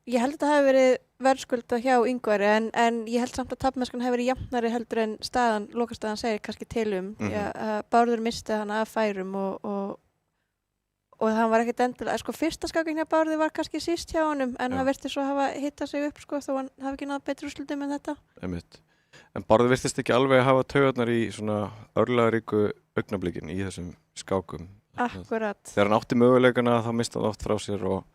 B: ég held að það hefði verið verðskulda hjá Ingvari en ég held samt að tapmennskan hefði verið jafnari heldur en lokastaðan segir kannski til Bárður misti hann af færum og hann var ekkert endilega, sko fyrsta skákin hjá Bárði var kannski síst hjá honum en hann virti svo hafa hittað sig upp sko þó hann hafi ekki náð betri úrslitum en þetta.
A: Einmitt. En Bárður virtist ekki alveg að hafa taugarnar í svona örlagaríku augnablikin í þessum skákum.
B: Akkurat.
A: Þegar hann átti möguleikana þá misti hann oft frá sér og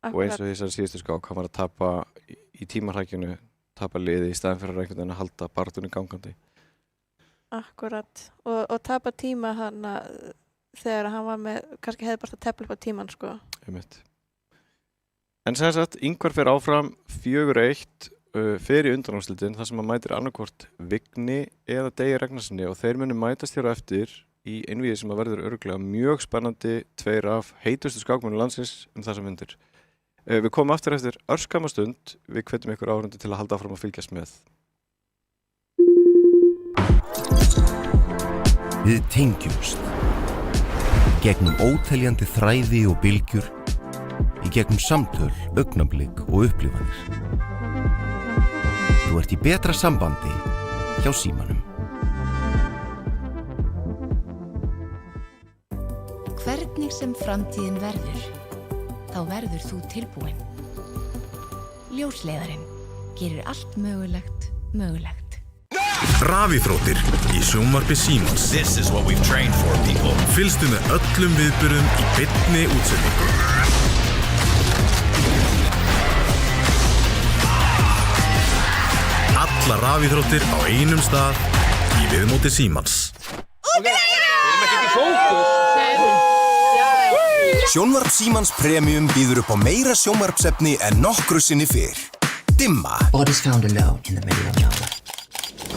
A: eins og þessari síðustu skák, hann var að tapa í tímarhækjunu, tapa liði í staðin fyrir einhvern veginn að halda baráttunni gangandi.
B: Akkurat. Og tapa tíma hann þegar hann var með, kannski hefði bara að tefla upp á tíman sko.
A: Einmitt. En sem sagt, Ingvar fer áfram 4-1 fyrir undanúrslitin þar sem hann mætir annarkvort Vigni eða Degi Ragnarssoni og þeir munu mætast hér á eftir í einvíði sem að verður örugglega mjög spennandi, 2 af heitustu skákmönnum landsins þessa myndir. Við komum aftur eftir örskamma stund, við hvetjum ykkur áhorfendur til að halda áfram að fylgjast með.
C: Við tengjumst gegnum óteljandi þræði og bylgjur í gegnum samtöl, augnablik og upplifanir. Þú ert í betra sambandi hjá Símanum.
D: Hvernig sem framtíðin verður, þá verður þú tilbúin. Ljósleiðarinn gerir allt mögulegt mögulegt.
E: Rafíþróttir í sjónvarpi Símans.
F: This is what we've trained for, people.
E: Fylgstu með öllum viðburðum í beinni útsendingu. Alla rafíþróttir á einum stað í viðmóti Símans.
G: Sjónvarp Símans Premium býður upp á meira sjónvarpsefni en nokkru sinni fyrr. Dimma.
H: Bodies found alone in the middle of nowhere.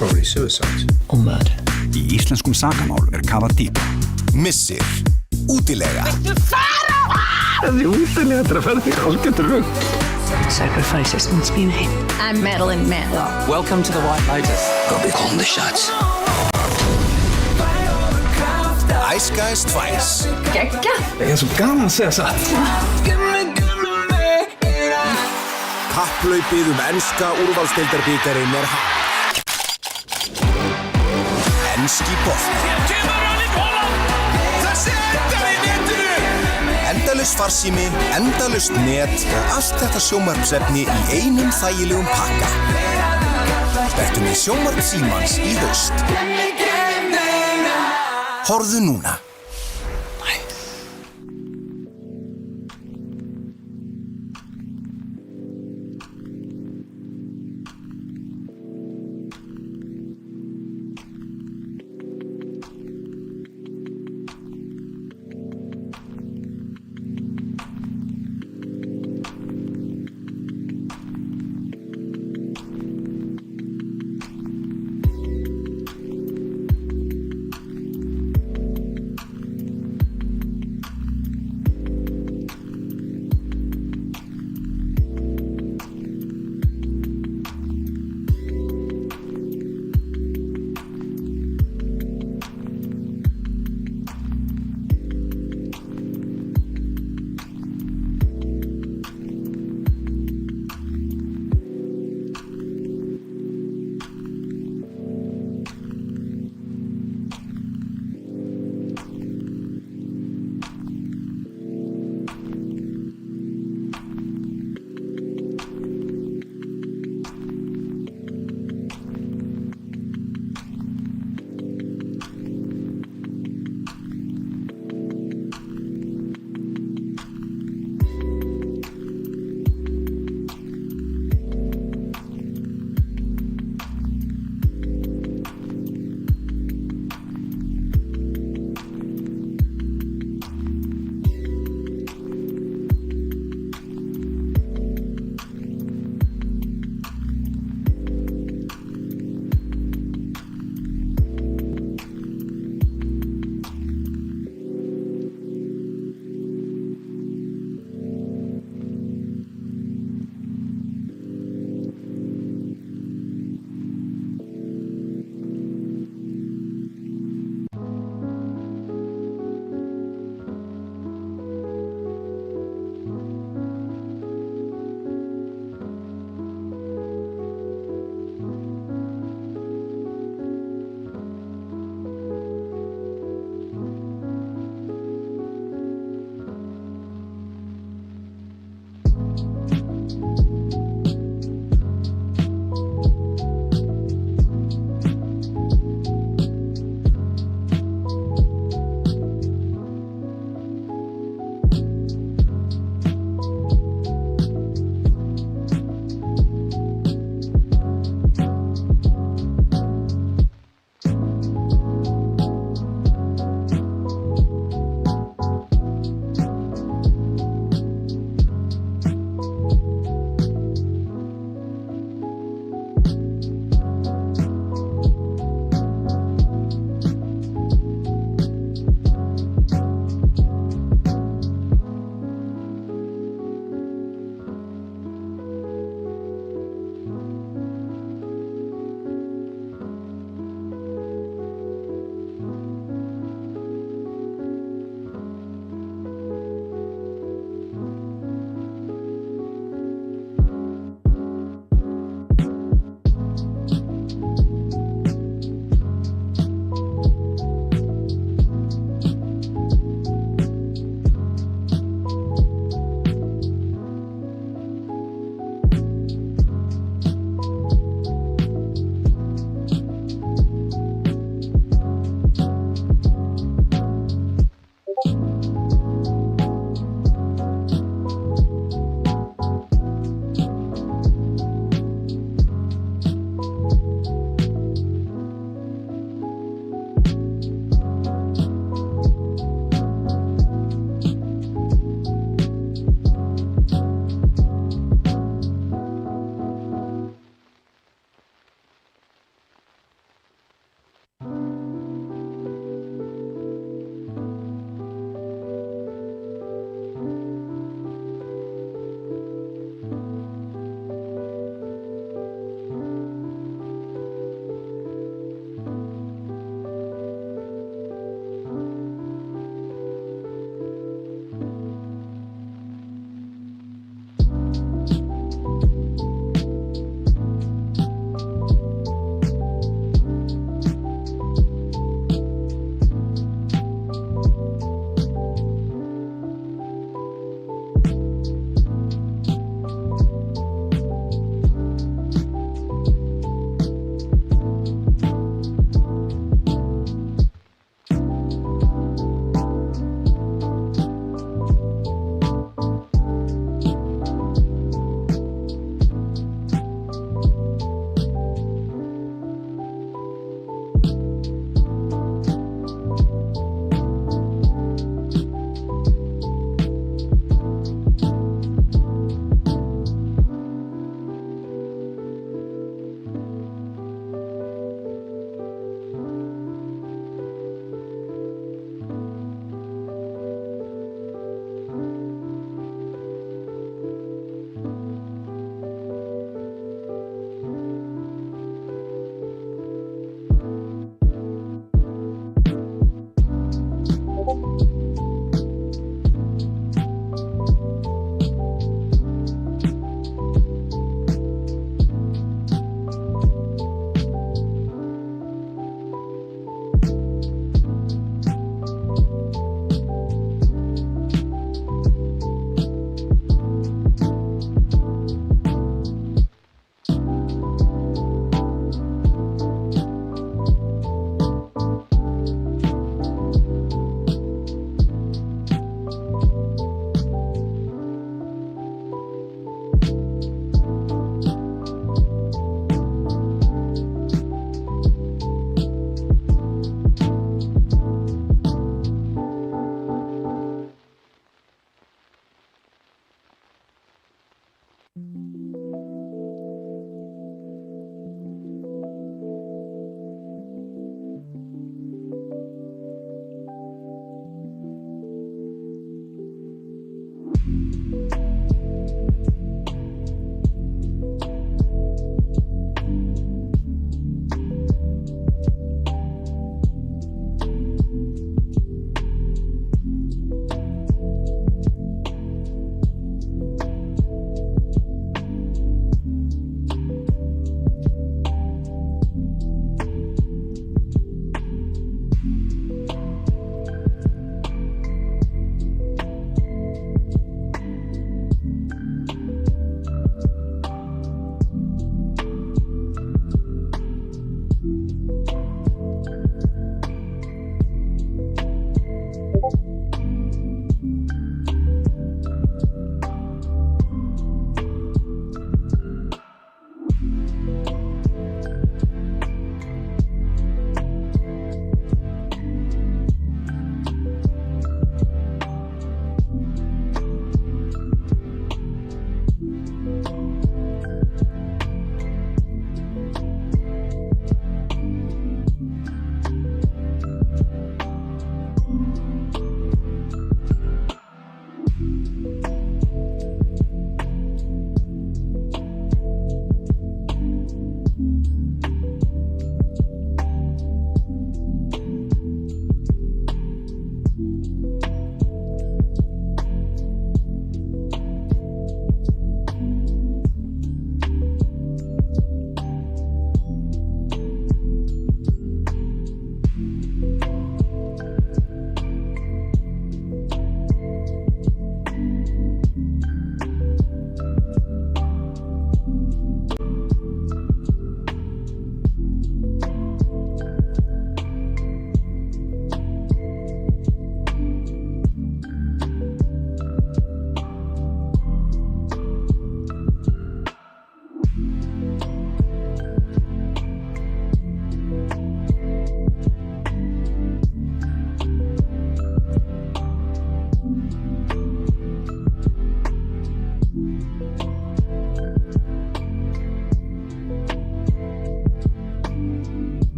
J: Probably suicide.
H: Or murder.
K: Í íslenskum sakamál kafað dýpra.
G: Missir. Útilega.
I: Þessi útilega þetta ferð því algjörður rugg.
H: Sacrifices must be made.
D: I'm Madeline Manlow.
H: Welcome to the White Lotus.
J: I'll be calling the shots.
G: Ice Guys 2.
D: Gekka.
I: Ég svo gaman að segja satt.
G: Kapphlaupið enska úrvalsdeildarbikarinn hafið. Enski bolti. Endalaus farsími, endalaust net og allt þetta sjónvarpsefni í einum þægilegum pakka. Vertu með sjónvarp Símans í haust. Horfðu núna.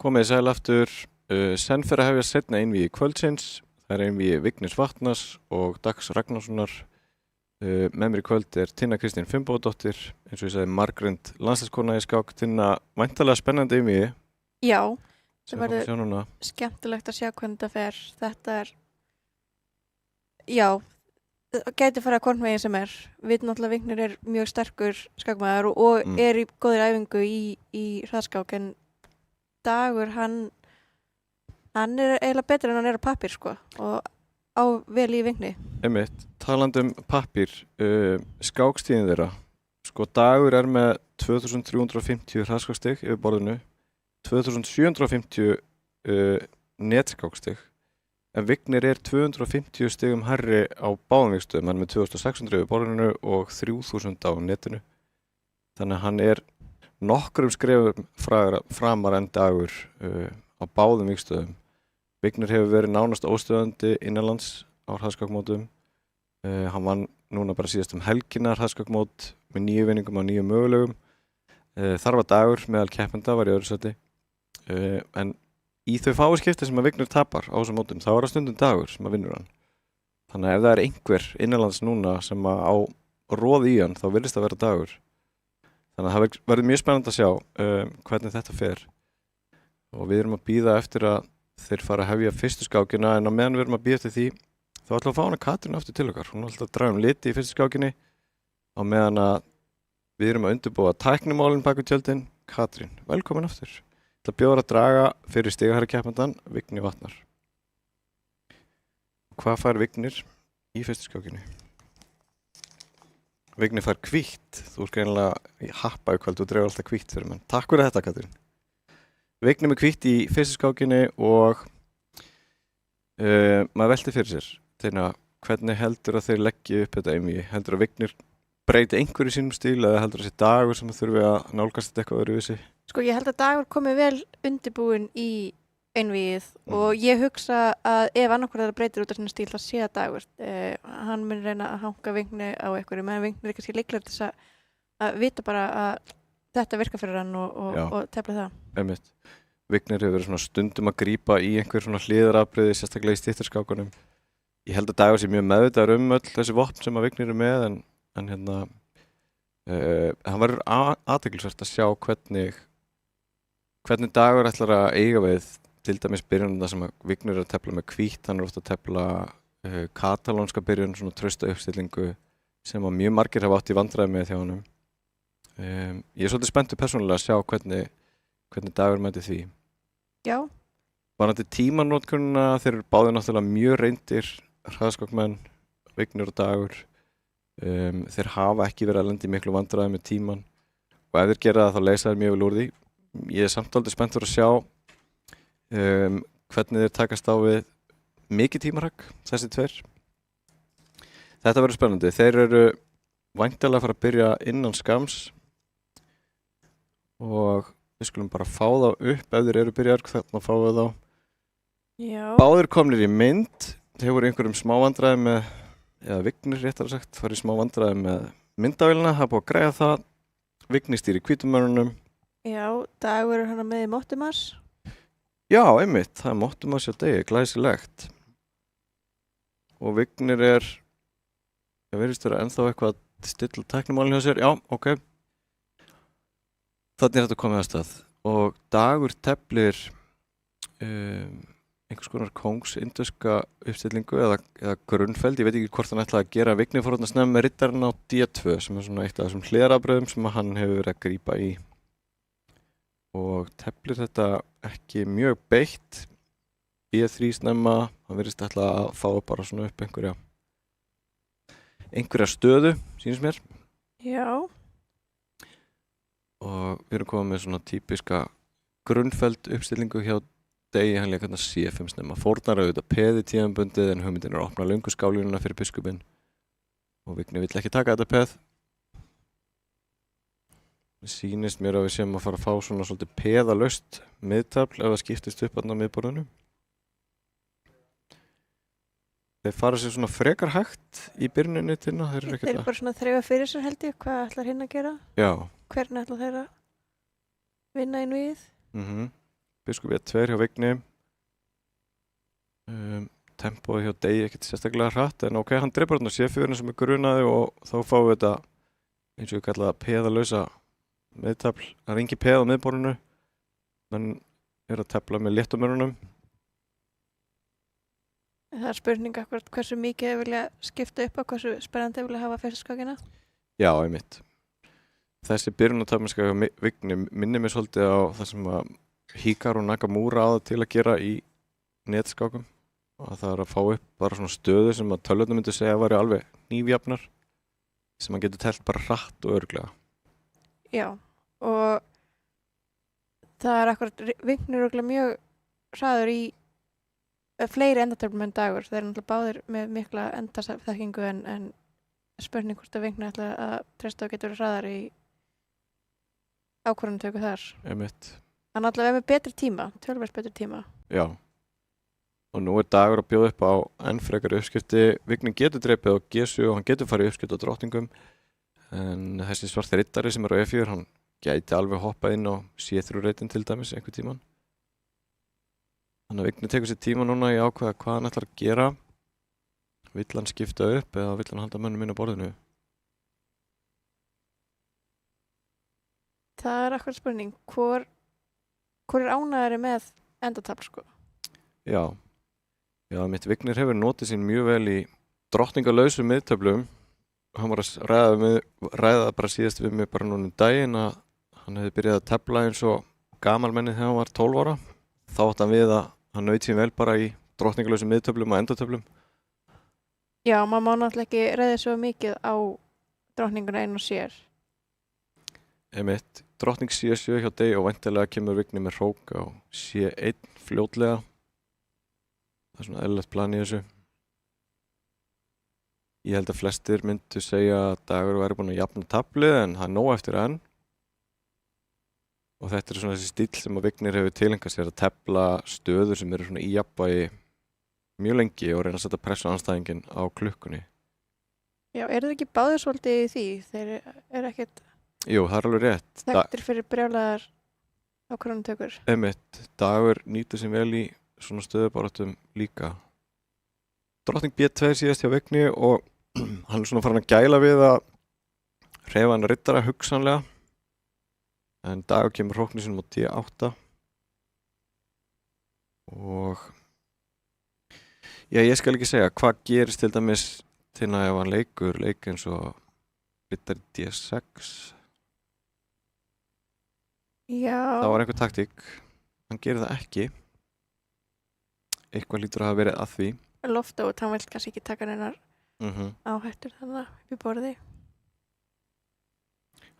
A: Komið sæl aftur. Senn fyrir að hefja seinna einvígi kvöldsins. Það einvígi Vignis Vatnars og Dags Ragnarssonar. Með mér í kvöld Tinna Kristín Finnbogadóttir, eins og ég sagði Margrind landsliðskona í skák. Tinna, væntanlega spennandi einvígi.
B: Já, það verður skemmtilegt að sjá hvernig þetta fer. Þetta já, gæti fara hvort meginn sem Við náttúrulega Vignir mjög sterkur skákmaður og í góðri æfingu í hraðskák, en Dagur, hann eiginlega betur en hann á pappír, sko, og á vel í Vigni.
A: Einmitt, talandi pappír, skákstíðin þeirra. Sko, Dagur með 2350 hraðskákstig yfir borðinu, 2750 netskákstig. En Vignir 250 stigum hærri á báðum vígstöðum. Hann með 2600 yfir borðinu og 3000 á netinu. Þannig að hann nokkrum skrefum framar en Dagur á báðum vígstöðum. Vignir hefur verið nánast óstöðandi innanlands á hraðskákmótum. Hann vann núna bara síðast helgina hraðskákmót með 9 vinningum á 9 mögulegum. Þar var Dagur meðal keppenda, var í öðru sæti. En í þau fáu skipti sem að Vignir tapar á þessum mótum, þá það stundum Dagur sem að vinnur hann. Þannig að ef það einhver innanlands núna sem að á roð í hann, þá virðist það vera Dagur. Þannig að það verður mjög spennandi að sjá hvernig þetta fer. Og við erum að bíða eftir að þeir fara að hefja fyrstu skákina, en á meðan við erum að bíða eftir því, þá ætlum að fá hana Katrín aftur til okkar. Hún ætla að draga liti í fyrstu skákinni, á meðan að við erum að undirbúa tæknimálinn bak við tjöldin. Katrín, velkomin aftur. Það bjóður að draga fyrir stigahærikeppandan Vigni Vatnar. Hvað fær Vignir í fyrstu skákinni? Vignir fær hvítt. Þú greinilega happa í kvöld, þú dregur alltaf hvítt fyrir menn. Takk fyrir þetta, Katrín. Vignir með hvítt í fyrstu skákinni og maður velti fyrir sér. Þeirna, hvernig heldur að þeir leggja upp þetta einvígi? Heldur að Vignir breyti einhverju í sínum stíl eða heldur að þessi Dagur sem þurfi að nálgast þetta eitthvað öðruvísi?
B: Sko, ég held að Dagur komi vel undirbúinn í einvígið og ég hugsa að ef annarkur þeirra breytir út af sinni stíl þá sé að Dagur. Hann mun reyna að hanga Vigni á einhverju, meðan Vignir kannski líklegur til að vita bara að þetta virkar fyrir hann og tefla það.
A: Einmitt. Vignir hefur verið svona stundum að grípa í einhver svona hliðaratriði, sérstaklega í stytturskákunum. Ég held að Dagur sé mjög meðvitaður öll þessi vopn sem að Vignir með, en hérna hann verður athyglisvert að sjá hvernig Dagur ætlar að eiga við til dæmis byrjunum sem að Vignir að tefla með hvítt. Hann ofta að tefla katalónska byrjun, svona trausta uppstillingu sem að mjög margir hafa átt í vandræði með hjá honum. Ég svolítið spenntur persónulega að sjá hvernig Dagur mæti því.
B: Já.
A: Varðandi tímanótkunna, þeir báðir náttúrulega mjög reyndir hraðskákmenn, Vignir og Dagur. Þeir hafa ekki verið að lenda í miklu vandræði með tíman og ef þeir gera það þá leysa þeir mjög vel úr því. Ég samt aldrei spenntur að sjá hvernig þeir takast á við mikið tímarhagg, þessi tveir. Þetta verður spennandi. Þeir eru væntanlega að fara að byrja innan skams og við skulum bara fá þá upp ef þeir eru byrjar, þannig að fá við þá.
B: Já.
A: Báðir komnir í mynd. Þeir voru einhverjum smá vandræði með, eða Vignir réttar að sagt, farið smá vandræði með myndavélina, það er búið að græja það. Vignir stýri hvítumörunum.
B: Já, Dagur hann með í Mottumars.
A: Já, einmitt, það er Mottumars hjá degi, glæsilegt. Og Vignir ég verðist vera ennþá eitthvað að stilla tæknimálinn hjá sér. Já, ok. Þannig þetta komið að stað. Og Dagur teflir einhvers konar kóngsindverska uppstillingu eða grunnfeld. Ég veit ekki hvort hann ætlaði að gera. Vignir fór hann að snemma með riddarinn á D2 sem er svona eitt af þessum hliðarabröðum sem hann hefur verið að grípa í. Og teflir þetta ekki mjög beitt. B3 snemma, hann virðist ætla að fá bara svona upp einhverja stöðu, sýnist mér.
B: Já.
A: Og við erum komið með svona típiska grunnfeld uppstillingu hjá degi, hann leik C5 snemma. Fórnar auðvitað peði tíðanbundið en hugmyndin að opna löngu skálínuna fyrir biskupinn. Og Vignir vill ekki taka þetta peð. Það sýnist mér að við séum að fara að fá svona svolítið peðalaust miðtafl ef það skiptist upp þarna á miðborðinu. Þeir fara sér svona frekar hægt í byrjuninni Tinna. Þeir
B: eru bara svona að þreifa fyrir sér held ég. Hvað ætlar hinn að gera?
A: Já.
B: Hvernig ætlar þeir að vinna inn við?
A: biskup E2 hjá Vigni. Tempóið hjá Degi ekkert sérstaklega hratt, en ok, hann dreipur hérna C4 sem grunaði og þá fáum við þetta eins og við kalla það peðalausa miðtafl. Það er engin peð á miðborðinu, menn að tefla með léttumörunum.
B: Það er spurning akkurat hversu mikið þið vilja skipta upp og hversu spennandi þið vilja hafa fyrsta skakina?
A: Já, einmitt. Þessi byrjunartaflmennska hjá Vigni minnir mig svolítið á það sem að Hikaru Nakamura á það til að gera í netskákum. Og það er að fá upp bara svona stöðu sem að tölvöldum myndi segja að væri alveg nýfjafnar sem að getur telt bara hratt og örugglega.
B: Já, og það er akkurat Vignir örugglega mjög hraður í fleiri endatöflum en Dagur. Þeir eru náttúrulega báðir með mikla endaþekkingu en spurning hvort að Vignir ætla að treysta og getur hraðar í ákvörðunartöku þar.
A: Einmitt.
B: Hann allavega með betri tíma, töluvert betri tíma.
A: Já. Og nú er Dagur að bjóða upp á enn frekari uppskipti. Vignir getur dreipið á G7 og hann getur farið uppskipti á drottningum. En þessi svarti riddari sem er á E4, hann gæti alveg hoppað inn á C3-reitin til dæmis einhver tíman. Þannig að Vignir tekur sér tíma núna í ákveða hvað hann ætlar að gera. Vill hann skipta upp eða vill hann halda mönnum inn á borðinu?
B: Það er akkurat spurning. Hvor er ánægari með endatafl, sko?
A: Já. Já, mitt Vignir hefur notið sín mjög vel í drottningalausu miðtöflum. Hann var að ræða bara síðast við mig bara núna daginn að hann hefði byrjað að tefla eins og gamalmennið þegar hann var 12 ára. Þá átti hann við að hann naut sín vel bara í drottningalausu miðtöflum og endatöflum.
B: Já, maður má náttúrulega ekki ræða svo mikið á drottninguna einu og sér.
A: Einmitt, drottning C7 hjá Degi og væntanlega kemur Vignir með hrók á C1 fljótlega. Það er svona eðlilegt plan í þessu. Ég held að flestir myndu segja að Dagur væri búinn að jafna taflið en það er nóg eftir enn. Og þetta er svona þessi stíll sem að Vignir hefur tileinkað sér að tefla stöður sem eru svona í jafnvægi mjög lengi og reyna að setja pressu á andstæðinginn á klukkunni.
B: Já, eru þið ekki báðir svolítið í því? Þeir eru ekkert...
A: Jú, það er alveg rétt.
B: Þekktir fyrir brjálæðar ákvörðunartökur.
A: Einmitt, Dagur nýtur sín vel í svona stöðubaráttum líka. Drottning B2 síðast hjá Vigni og hann er svona farin að gæla við að hreyfa hann riddara hugsanlega. En Dagur kemur hróknu sinum á D8. Og já, ég skal ekki segja hvað gerist til dæmis til að ef hann leikur leik eins og riddari D6.
B: Já.
A: Það var einhver taktík. Hann gerir það ekki. Eitthvað lítur að hafa verið að því.
B: Loftót, hann vill kannski ekki taka neinar áhættur þannig upp í borði.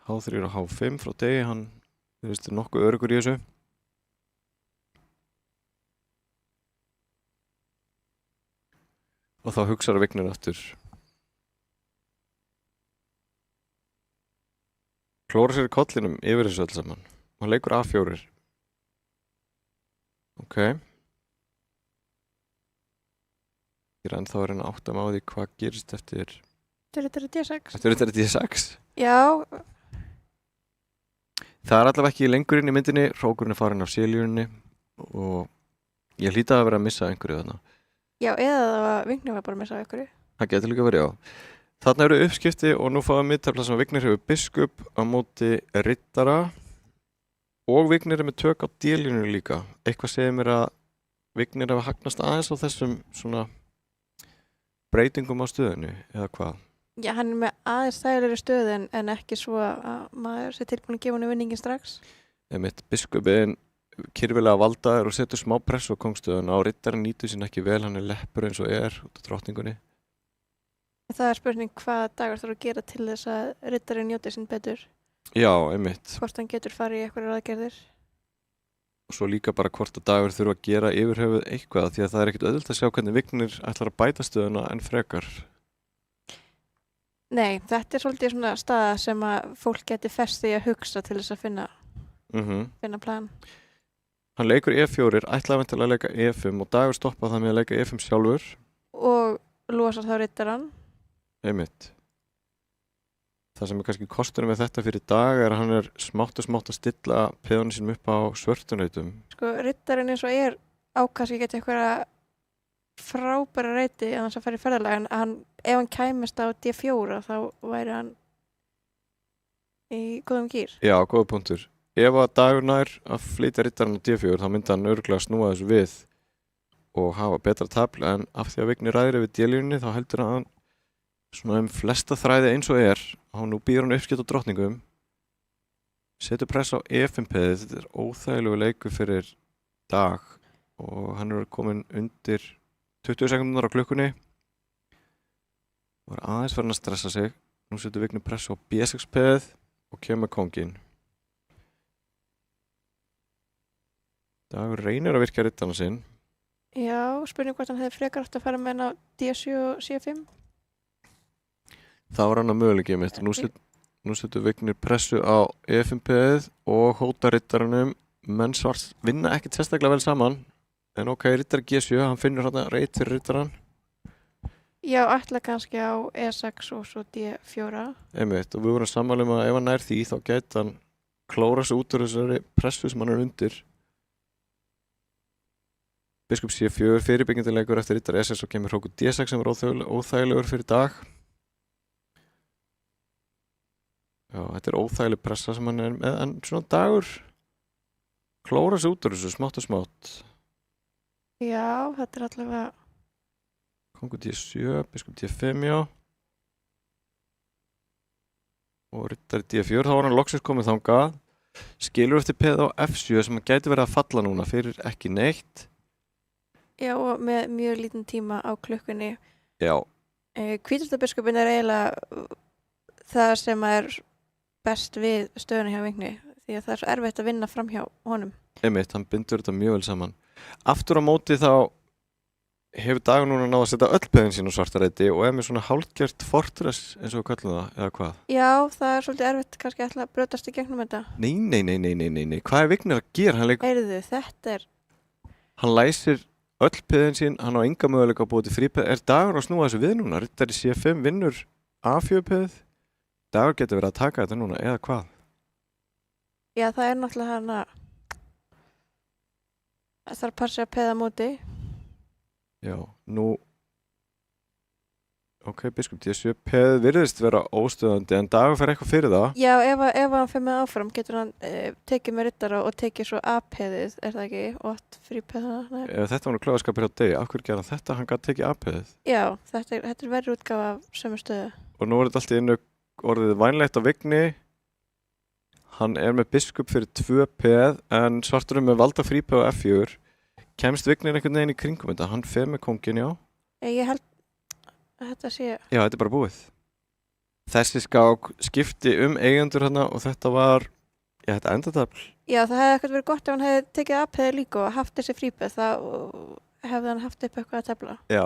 A: H3 og H5 frá Degi, hann er nokkuð öruggur í þessu. Og þá hugsar Vignir aftur. Klóra sér í kollinum yfir þessu öll saman. Hann leikur A4. Ok. En þá er hann áttam á því hvað gerist eftir...
B: Riddari D6.
A: Eftir riddari D6?
B: Já.
A: Það er allavega ekki lengur inn í myndinni, hrókurinn er farin af C-línunni og ég hlýta að vera að missa einhverju þarna.
B: Já, eða það var Vignir var bara að missa einhverju.
A: Það getur líka verið, já. Þarna eru uppskipti og nú fáum við miðtafla sem Vignir hefur biskup á móti riddara og Vignir er með tök á D-línunni líka. Eitthvað segir mér að Vignir hafa hagnast aðeins á þessum svona breytingum á stöðinu, eða hvað?
B: Já, hann er með aðeins þægilegri stöðu en ekki svo að maður sé tilbúin að gefa henni vinningin strax.
A: Einmitt, biskupinn kyrfilega valdaður og setur smá press á kongstöðuna og riddarinn nýtur sín ekki vel, hann er leppur eins og er út af drottningunni.
B: Það er spurning hvað Dagur þarf að gera til þess að riddarinn njóti sín betur.
A: Já, einmitt.
B: Hvort hann getur farið í einhverjar aðgerðir.
A: Og svo líka bara hvort að Dagur þurfa að gera yfirhöfuð eitthvað því að það er ekkert auðvelt að sjá hvernig Vignir ætlar að bæta stöðuna en frekar.
B: Nei, þetta er svolítið svona staða sem að fólk geti fest í að hugsa til þess að finna plan.
A: Hann leikur E4, ætlaði að leika E5 og Dagur stoppa það með að leika E5 sjálfur.
B: Og losar þá riddarann.
A: Einmitt. það sem er kannski kosturinn við þetta fyrir dag er að hann er smátt að stilla peðunum sínum upp á svörtunautum.
B: Sko, riddarinn eins og kannski geta eitthvað frábæra reyti að hans að fara í ferðalag, en ef hann kæmist á D4 þá væri hann í góðum gýr.
A: Já, góða punktur. Ef að Dagur nær að flytja riddarinn á D4 þá myndi hann örugglega snúa þessu við og hafa betra tafl, en af því að Vignir ræðir yfir D-línunni þá heldur hann svona flesta þræði eins og og nú býður hann uppskipt á drottningum, setur press á F5-peðið. Þetta er óþægilegu leikur fyrir Dag og hann er komin undir 20 sekúndur á klukkunni. Var aðeins farin að stressa sig. Nú setur Vignir press á B6-peðið og kemur kóngin. Dagur reynir að virkja riddarna sinn.
B: Já, spurning hvort hann hefði frekar átt að fara með hann á D7 og C5.
A: Það var hann að möguleikið mitt. Nú setur Vignir pressu á F5-peðið og hóta riddaranum. Menn Svart vinna ekkert sérstaklega vel saman. En ok, riddar G7, hann finnur hann reit fyrir riddaran.
B: Já, ætla kannski á E6 og svo D4.
A: Einmitt, og við vorum sammála að ef hann nær því þá gæti hann klóra sig út úr þessari pressu sem hann er undir. Biskup C4 fyrirbyggindilegur eftir riddar E6 og kemur hrókur D6 sem er óþægilegur fyrir Dag. Já, þetta er óþægileg pressa sem hann er með, en svona Dagur klóra sig út úr þessu smátt og smátt.
B: Já, þetta er allavega...
A: Kongur D7, biskup D5, já. Og riddari D4, þá var hann loksins komið þangað. Skilur eftir peð á F7 sem hann gæti verið að falla núna fyrir ekki neitt.
B: Já, og með mjög lítinn tíma á klukkunni.
A: Já.
B: Hvítastabiskupin er eiginlega það sem er best við stöðuna hjá Vigni, því að það er svo erfitt að vinna fram hjá honum.
A: Einmitt, hann bindur þetta mjög vel saman. Aftur á móti þá hefur Dagur núna náð að setja öll peðin sín á svartareiti og er með svona hálfgjört fortress eins og við köllum það, eða hvað?
B: Já, það er svolítið erfitt kannski að brjótast í gegnum þetta.
A: Nei. Hvað er Vignir að gera?
B: Heyrðu, þetta er...
A: Hann læsir öll peðin sín, hann á enga möguleika að búa til frípeð. Er Dagur að snúa þessu við núna? Riddari C5 vinnur A4-peð. Dagur getur verið að taka þetta núna, eða hvað?
B: Já, það er náttúrulega hann að... Það þarf að passa að peða móti.
A: Já, nú... Ok, biskup D7 peð virðist vera óstöðandi, en Dagur fer eitthvað fyrir það.
B: Já, ef hann fer með áfram getur hann tekið með riddara og tekið svo A-peðið, er það ekki? Og allt frípeða?
A: Þetta var nú klóðaskapir á degi. Af hverju gerði hann þetta? Hann gæti tekið A-peðið.
B: Já, þetta er verri útgáfa af sömu stöðu.
A: Og nú er þetta allt í einu orðið vænlegt á Vigni. Hann er með biskup fyrir 2 peð, en Svartur með valda frípeð á F4. Kemst Vignir einhvern veginn í kringum þetta? Hann fer með kóngin, já.
B: Ég held að þetta sé...
A: Já, þetta er bara búið. Þessi skák skipti eigendur hérna og þetta var, já, þetta endatafl.
B: Já, það hefði ekkert verið gott ef hann hefði tekið A-peðið líka og haft þessi frípeð, þá hefði hann haft upp eitthvað að tefla.
A: Já,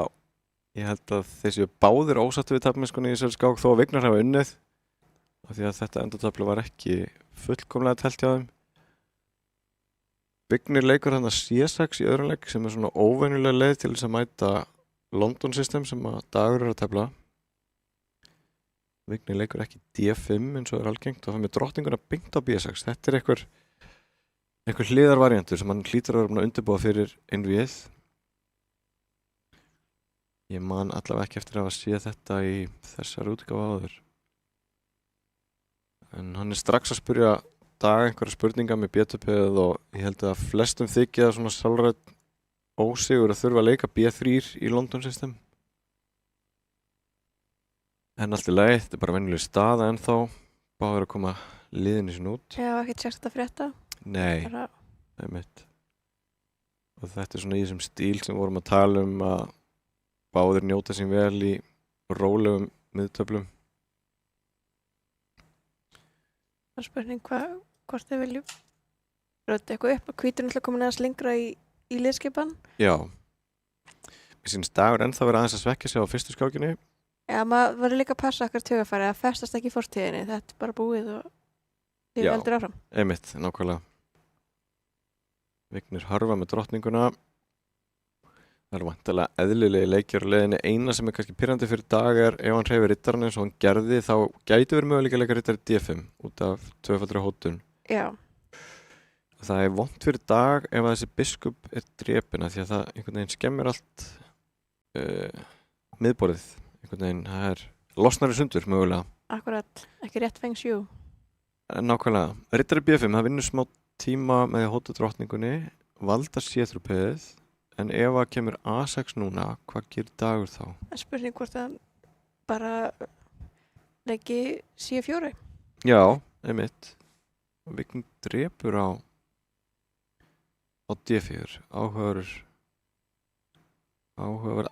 A: ég held að þessi báðir ósattu við taflmennskunni í þessari skák þó að Vignir hafa unnið. Af því að þetta endatafl var ekki fullkomlega telt hjá þeim. Vignir leikur hann að C6 í öðrum leik sem er svona óvenjulega leið til þess að mæta London System sem að Dagur er að tefla. Vignir leikur ekki D5 eins og er algengt og það með drottninguna beint á B6. Þetta er einhver hliðarvariantur sem hann hlýtur að vera undirbúa fyrir innvíð. Ég man allavega ekki eftir að hafa séð þetta í þessari útgáfu áður. En hann er strax að spyrja Dag einhverja spurningar með B2-peð og ég held að flestum þykja það svona sjálfrætt ósigur að þurfa að leika B3 í London System. En allt í lagi, þetta er bara venjuleg staða ennþá. Báður að koma liðinu sín út.
B: Já, ekkert sérst að frétta.
A: Nei, það er mitt. Og þetta er svona í þessum stíl sem vorum að tala um að báður njóta sín vel í rólegum miðtöflum.
B: Það er spurning hvort þið viljum brjóta eitthvað upp og hvítur náttúrulega komin aðeins lengra í liðskipan.
A: Já. Mér sýnist Dagur ennþá verið aðeins að svekkja sig á fyrstu skákinni.
B: Já, maður verður líka að passa okkar tugafæri að festast ekki í fortíðinni. Þetta er bara búið og þið veldur áfram.
A: Já, einmitt, nákvæmlega. Vignir harfa með drottninguna. Það er vantilega eðlilegi leikjur á leiðinni. Eina sem er kannski pirrandi fyrir Dag er ef hann hreyfir riddarann eins og hann gerði þá gæti verið möguleika að leika riddari D5 út af tvöfaldri hótun.
B: Já.
A: Það er vont fyrir Dag ef að þessi biskup er drepinn af því að það einhvern veginn skemmir allt miðborðið. Einhvern veginn, það er losnari sundur mögulega.
B: Akkurat, ekki rétt feng sjú.
A: Nákvæmlega. Riddari B5, það vinnur smá tíma með að hóta drottningunni, valda C-þrúpeðið. En ef að kemur A6 núna, hvað gerir Dagur þá?
B: Það er spurning hvort hann bara leiki C4.
A: Já, einmitt. Viking drepur á D4. Áhugaverð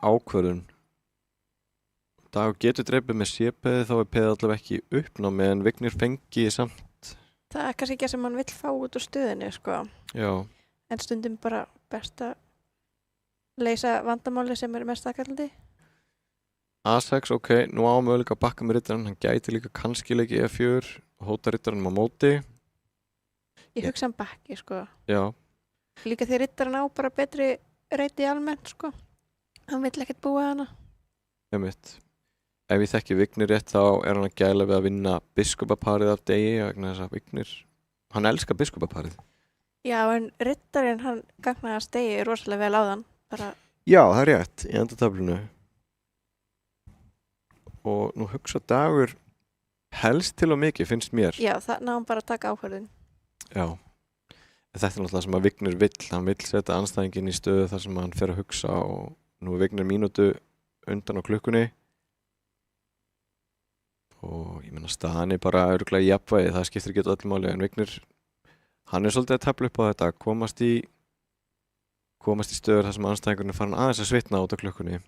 A: ákvörðun. Dagur getur drepið með C-peði þá er peðið allavega ekki í uppnámi en Vignir fengi samt.
B: Það er kannski ekki sem hann vill fá út úr stöðinu, sko.
A: Já.
B: En stundum bara best að leysa vandamáli sem er mest aðkallandi.
A: A6, ok, nú á möguleika að bakka með riddarann, hann gæti líka kannski leiki E4 og hóta riddarann á móti.
B: Ég hugsa hann bakki, sko.
A: Já.
B: Líka því riddarann á bara betri reyti almennt, sko. Hann vill ekkert búa hana.
A: Einmitt. Ef ég þekki Vignir rétt þá er hann að gæla við að vinna biskupaparið af degi vegna þess að Vignir, hann elskar biskupaparið.
B: Já, en riddarinn hann gagnaðast degi rosalega vel á þann. Bara...
A: Já, það er rétt í endatöflunu. Og nú hugsa Dagur helst til og mikið, finnst mér.
B: Já, það náðum bara að taka ákvörðun.
A: Já. En þetta er náttúrulega sem að Vignir vill. Hann vill setja andstæðinginn í stöðu þar sem hann fer að hugsa og nú er Vignir mínútu undan á klukkunni. Og ég meina staðan er bara örugglega í jafnvægi, það skiptir ekki öllu máli. En Vignir, hann er svolítið að tefla upp á þetta, komast í stöður þar sem andstæðingurinn er farin aðeins að svitna út á klukkunni.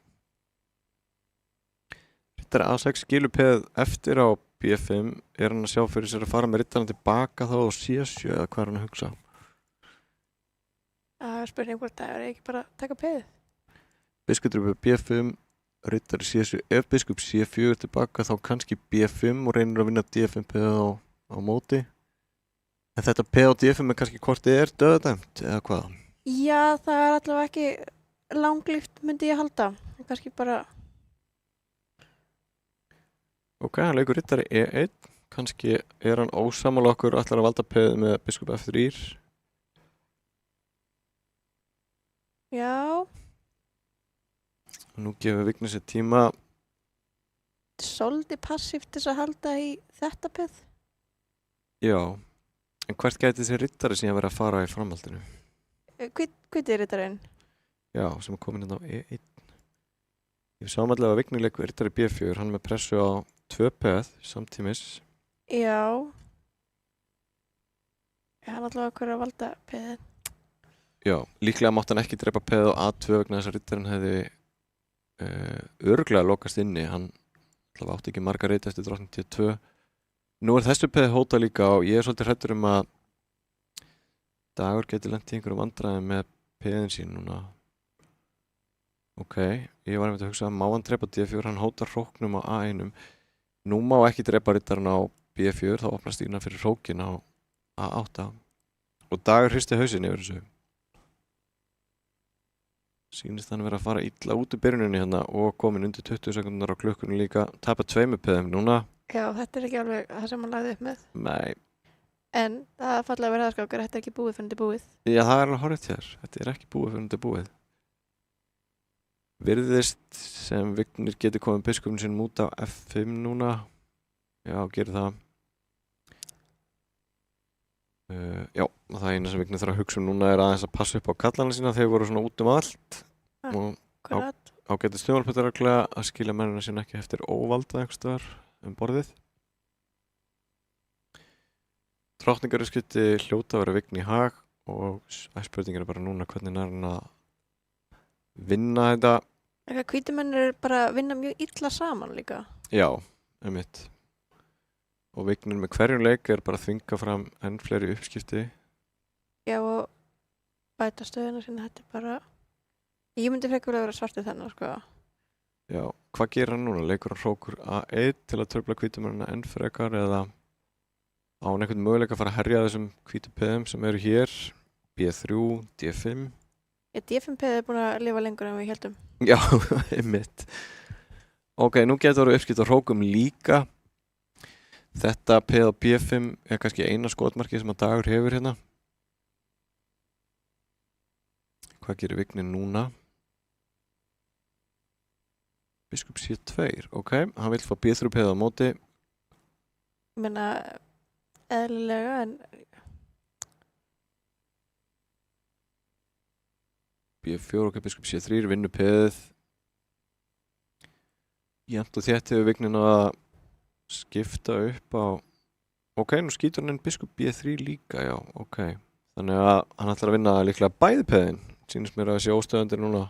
A: Riddari A6 skilur peð eftir á B5. Er hann að sjá fyrir sér að fara með riddarann tilbaka þá á C7 eða hvað er hann að hugsa?
B: Það er spurning hvort það er ekki bara að taka peðið.
A: Biskup drepur B5, riddari C7. Ef biskup C4 tilbaka þá kannski B5 og reynir að vinna D5 peð á móti. En þetta peð á D5 er kannski hvort þið er döðdæmt eða hvað?
B: Já, það er allavega ekki langlíft myndi ég halda. Kannski bara...
A: Ok, hann leikur riddari E1. Kannski er hann ósammála okkur ætlar að valda peðið með biskup F3.
B: Já.
A: Nú gefur Vignir sér tíma.
B: Svolítið passíft þess að halda í þetta peð.
A: Já. En hvert gæti þessi riddari síðan verið að fara í framhaldinu?
B: Hviti er riddarinn?
A: Já, sem er komin inn á E1. Ég sá allavega að Vignir leikur riddari B4. Hann er með pressu á 2 peð samtímis.
B: Já. Hann allavega okkur að valda peðið.
A: Já, líklega mátti hann ekki drepa peð á A2 vegna þess að riddarinn hefði örugglega lokast inni. Hann allavega átti ekki marga reyti eftir drottning T2. Nú er þessu peð hóta líka og ég er svolítið hræddur að Dagur geti lent í einhverjum vandræðum með peðin sín núna. Ok, ég var einmitt að hugsa að má hann drepa D4, hann hótar hróknum á A1. Nú má ekki drepa riddarann á B4, þá opnast ína fyrir hrókin á A8. Og Dagur hristi hausinn yfir þessu. Sýnist hann vera að fara illa út í byrjuninni hérna og komin undir 20 sekundar á klukkunni líka. Tapa 2 peðum núna.
B: Já, þetta er ekki alveg það sem hann lagði upp með.
A: Nei.
B: En það er fallega verið aðskákar, þetta er ekki búið fyrir þetta búið.
A: Já, það er alveg horrið þér. Þetta er ekki búið fyrir þetta búið. Virðist sem Vignir geti komið biskupin sínum út á F5 núna. Já, gerir það. Já, það eina sem Vignir þarf að hugsa núna er aðeins að passa upp á kallana sína. Þeir voru svona út allt. Og ágæti stjórnarpötarregla að skilja mennina sína ekki eftir óvalda einhvers staðar borðið. Drottningaruskipti hljóta að vera Vignir í hag og spurningin er bara núna hvernig er hann að vinna þetta.
B: Hvítumenn er bara að vinna mjög illa saman líka.
A: Já, einmitt. Og Vignir með hverjum leik er bara að þvinga fram enn fleiri uppskipti.
B: Já, og bæta stöðuna sinna, þetta er bara... Ég myndi frekar að vera svartið þennan, sko.
A: Já, hvað gerir hann núna? Leikur hann hrókur A1 til að tröfla hvítumennina enn frekar eða á hann einhvern möguleika að fara að herja þessum hvítu peðum sem eru hér, B3, D5?
B: D5P er búin að lifa lengur en við heldum.
A: Já, einmitt. Ok, nú getur það uppskipt á hrókum líka. Þetta P og B5 er kannski eina skotmarkið sem að Dagur hefur hérna. Hvað gerir Vignir núna? Biskup C2, ok. Hann vill fá B3 P á móti.
B: Ég meina, eðlilega, en
A: B4, ok, biskup C3, vinnur P-ið. Jæmt og þétt hefur Vignir að skipta upp á... Ok, nú skýtur hann en biskup B3 líka, já, ok. Þannig að hann ætlar að vinna líklega bæði P-inn. Sýnist mér að þessi óstöðandir núna.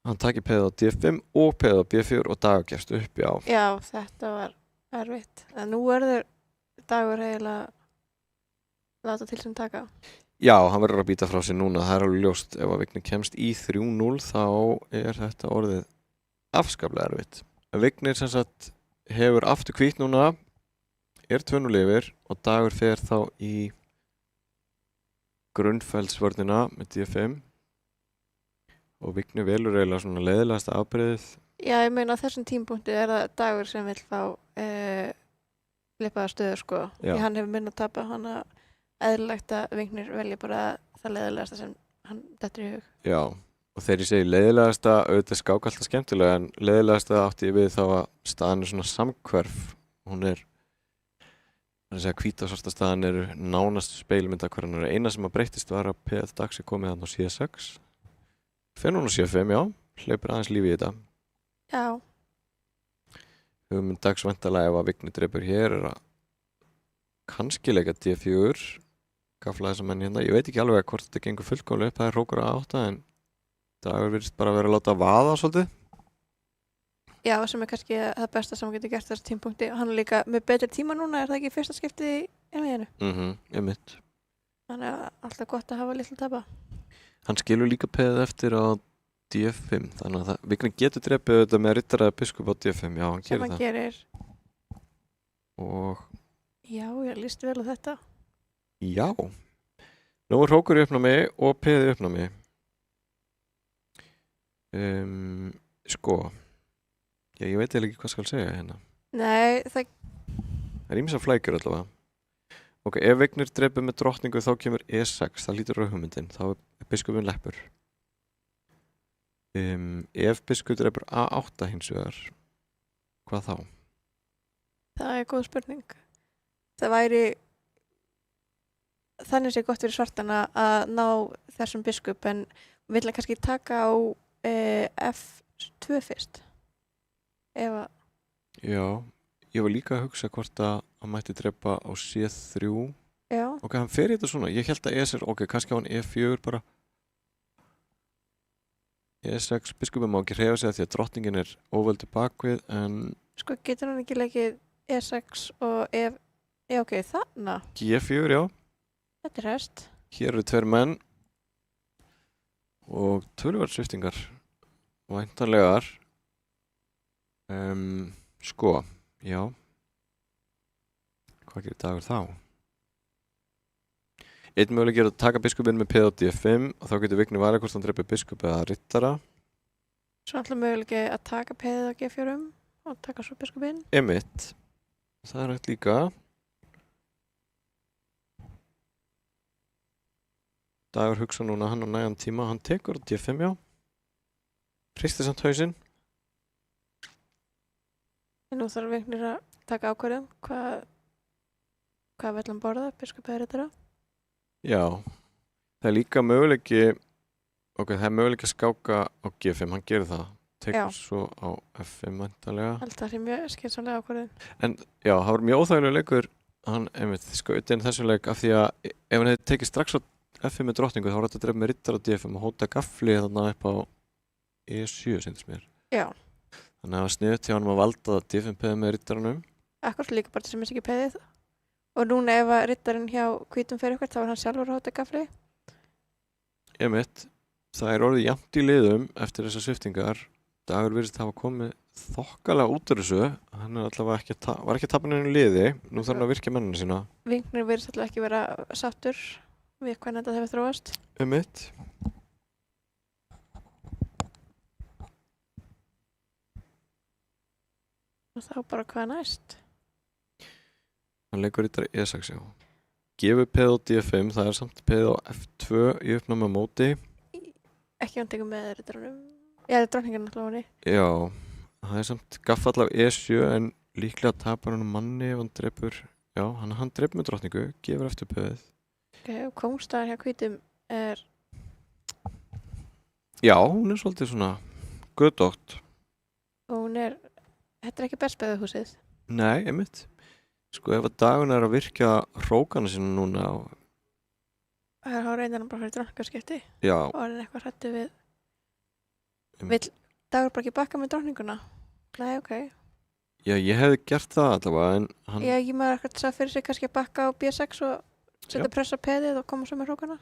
A: Hann takir P-ið á D5 og P-ið á B4 og Dagur gefst upp, já.
B: já, þetta var erfitt. En nú verður Dagur eiginlega láta til sem taka.
A: Já, hann verður að býta frá sér núna. Það er alveg ljóst. Ef að Vignir kemst í 3-0 þá er þetta orðið afskaplega erfitt. Vignir sem sagt hefur aftur hvítt núna, er 2-0 yfir og Dagur fer þá í grunnfeldsvörnina með D5 og Vignir velur eiginlega svona leiðilegasta afbrigðið.
B: Já, ég meina á þessum tímapunkti er það Dagur sem vill fá flipaða stöður, sko.
A: Já.
B: Því hann hefur minna að tapa, hann að eðlilegt að Vignir velja bara það leiðilegasta sem hann dettur í hug.
A: Já, og þegar ég segi leiðilegasta, auðvitað er skák alltaf skemmtilega, en leiðilegasta átti ég við þá að staðan er svona samhverf. Hún er, það er að segja, hvít og svarta staðan eru nánast speilmynda hvernig eina sem að breyttist var að P1 dags er komið þarna á C6. Fer núna á C5, já, hleypur aðeins lífi í þetta.
B: Já.
A: Hugmynd dags væntanlega ef að Vignir drepur hér er að kannski leika D4, gafla þessa menn hérna. Ég veit ekki alveg hvort þetta gengur fullkomlega upp, það er hrókur að 8 en Dagur virðist bara vera að láta vaða svolítið.
B: Já, sem er kannski það besta sem hann getur gert þessu tímapunkti. Hann er líka með betri tíma núna, er það ekki fyrsta skiptið í einmiðinu?
A: Einmitt.
B: Þannig að alltaf gott að hafa litla tapa.
A: Hann skilur líka P-ið eftir á D5, þannig að Vignir getur drepið þetta með rittara eða biskup á D5, já, hann gerir það.
B: Sem hann gerir.
A: Og...
B: Já, ég líst vel á þetta.
A: Já. Nú er hrókur í uppnámi og P-ið í uppnámi. Sko, já, ég veit ekki hvað skal segja hérna.
B: Nei, það
A: er ýmsar flækjur allavega. Ok, ef Vignir drepur með drottningu þá kemur E6, það lítur á hugmyndin, þá er biskupinn leppur. Ef biskup drepur A8 hins vegar, hvað þá?
B: Það er góð spurning. Það væri þannig sé gott fyrir svartana að ná þessum biskup, en vill að kannski taka á F2 fyrst. Ef að...
A: Já, ég var líka að hugsa hvort að hann mætti drepa á C3.
B: Já.
A: Ok, hann fer í þetta svona. Ég held að E6, ok, kannski á hann E4 bara. E6, biskupin má ekki hreyfa sig því að drottningin er óvöldu bakvið, en...
B: Sko, getur hann ekki leikið E6 og F... Já, ok, þarna.
A: G4, já.
B: Þetta er hest.
A: Hér eru tveir menn og töluvert sviftingar væntanlegar. Sko, já. Hvað gerir Dagur þá? Einn möguleiki er að taka biskupinn með P á D5 og þá getur Vignir valið hvort hann drepur biskup eða rittara.
B: Svo alltaf möguleiki að taka P-ið á G4 og taka svo biskupinn.
A: Einmitt. Það er hægt líka. Dagur hugsa núna hann á nægan tíma. Hann tekur á D5, já. Hristir samt hausinn.
B: En nú þarf Vignir að taka ákvörðum. Hvað vill hann borða? Biskup eða rittara? Já.
A: Það er líka möguleiki... Ok, það er möguleiki að skáka á G5. Hann gerir það. Tekur svo á F5 væntanlega.
B: Held það er mjög skynsamlega ákvörðun.
A: En já, það var mjög óþægilega leikur. Hann skaut inn þessum leik af því að ef hann hefði tekið strax á F5 með drottningu þá var þetta að drepa með rittara á D5 og hóta gafli þarna upp á E7, syndist mér.
B: Já.
A: Þannig að það var sniðugt hjá hann að valda D5 peðið með rittaranum.
B: Akkurat líka bara sem er ekki peðið. Og núna ef að rittarinn hjá hvítum fyrir ykkur þá var hann sjálfur að hóta gafli.
A: Einmitt. Það er orðið jafnt í liðum eftir þessar sviftingar. Dagur virðist hafa komið þokkalega út úr þessu. Hann er allavega var ekki að tapa neinu liði. Nú þarf hann að virkja mennina sína.
B: Vignir virðist allavega ekki vera sáttur við hvernig þetta hefur þróast.
A: Einmitt.
B: Og þá bara hvað næst?
A: Hann leikur rittari E6, já. Gefur peð á D5, það er samt peð á F2 í uppnámi á móti.
B: Ekki hann tekur með rittarunum. Já, drottningin náttúrulega hann.
A: Já, það er samt gaffall af E7 en líklega tapar hann manni ef hann drepur. Já, hann drepur með drottningu, gefur eftir peðið.
B: Ok, og kóngstæðan hjá hvítum er...
A: Já, hún er svolítið svona gödótt.
B: Og hún er... Þetta er ekki bestbeðuhúsið.
A: Nei, einmitt. Sko ef að Dagun er að virkja hrókana sína núna og...
B: Það er reyndan hann bara fyrir drottningarskipti.
A: Já.
B: Og er hann eitthvað hrættu við... Vill Dagur bara ekki bakka með drottninguna? Nei, ok.
A: Já, ég hefði gert það allavega en hann...
B: Já, ég maður eitthvað sá fyrir sig kannski að bakka á B6 og setja pressa peðið og koma svo með hrókana.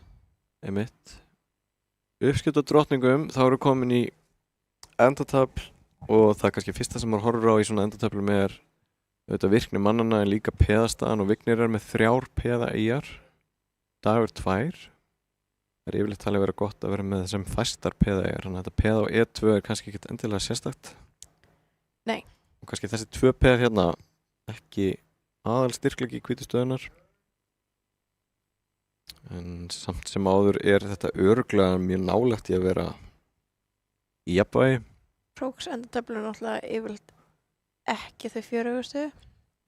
A: Einmitt. Uppskipt á drottningum, þá eru komin í endatöfl og það er kannski fyrsta sem maður horfir á í svona endatöflum er auðvitað virkni mannana en líka peðastaðan og Vignir er með 3 peða eigar. Dagur 2. Það er yfirleitt talið að vera gott að vera með þessum fæstar peða eigar. Þannig að þetta peða á E2 er kannski ekkert endilega sérstakt.
B: Nei.
A: Og kannski þessi 2 peð hérna ekki aðal styrkleiki í hvítu stöðunar. En samt sem áður er þetta örugglega mjög nálægt í að vera í jafnvægi.
B: Hróks endatöflun náttúrulega yfirleitt ekki þau 40.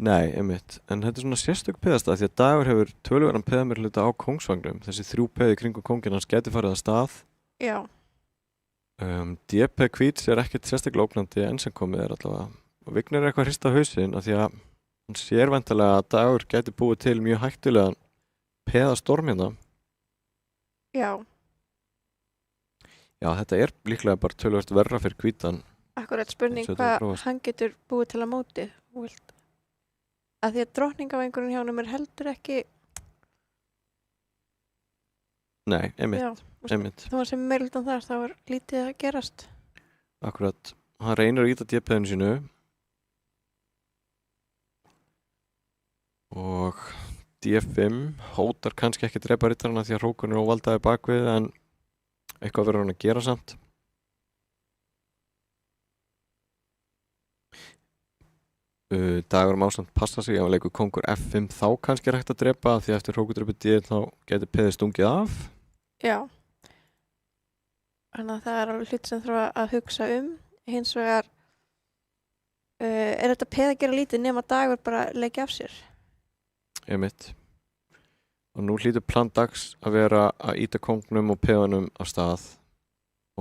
A: Nei, einmitt. En þetta er svona sérstök peðastað því að Dagur hefur töluverðan peðameirhluta á kóngsvagnum. Þessi 3 peði kringum kónginn hans gæti farið að stað.
B: Já.
A: DP hvíts er ekkert sérstaklega ógnandi enn sem komið er allavega. Og Vignir er eitthvað hrist á hausinn af því að hann sér væntanlega að Dagur gæti búið til mjög hættulegan peðastorm hérna.
B: Já.
A: Já, þetta er líklega bara töluvert verra fyrir hvítan.
B: Akkurat spurning hvað hann getur búið til að móti. Að því að drottningavengurinn hjá honum er heldur ekki...
A: Nei, einmitt.
B: Já,
A: einmitt.
B: Þá sem meirultan þar, þá er lítið að gerast.
A: Akkurat. Hann reynir að íta DP-inu sínu. Og D5 hótar kannski ekki drepa rittarana því að hrókurinn er óvaldaði bakvið en eitthvað verður hann að gera samt. Dagur má samt passa sig ef hann leikur kongur F5 þá kannski er hægt að drepa því eftir hrókudröpu D þá getur peðið stungið af.
B: Já. Þannig að það er alveg hlut sem þarf að hugsa hins vegar er þetta peð að gera lítið nema Dagur bara leikja af sér.
A: Einmitt. Og nú hlýtur plan Dags að vera að íta kongnum og peðanum af stað.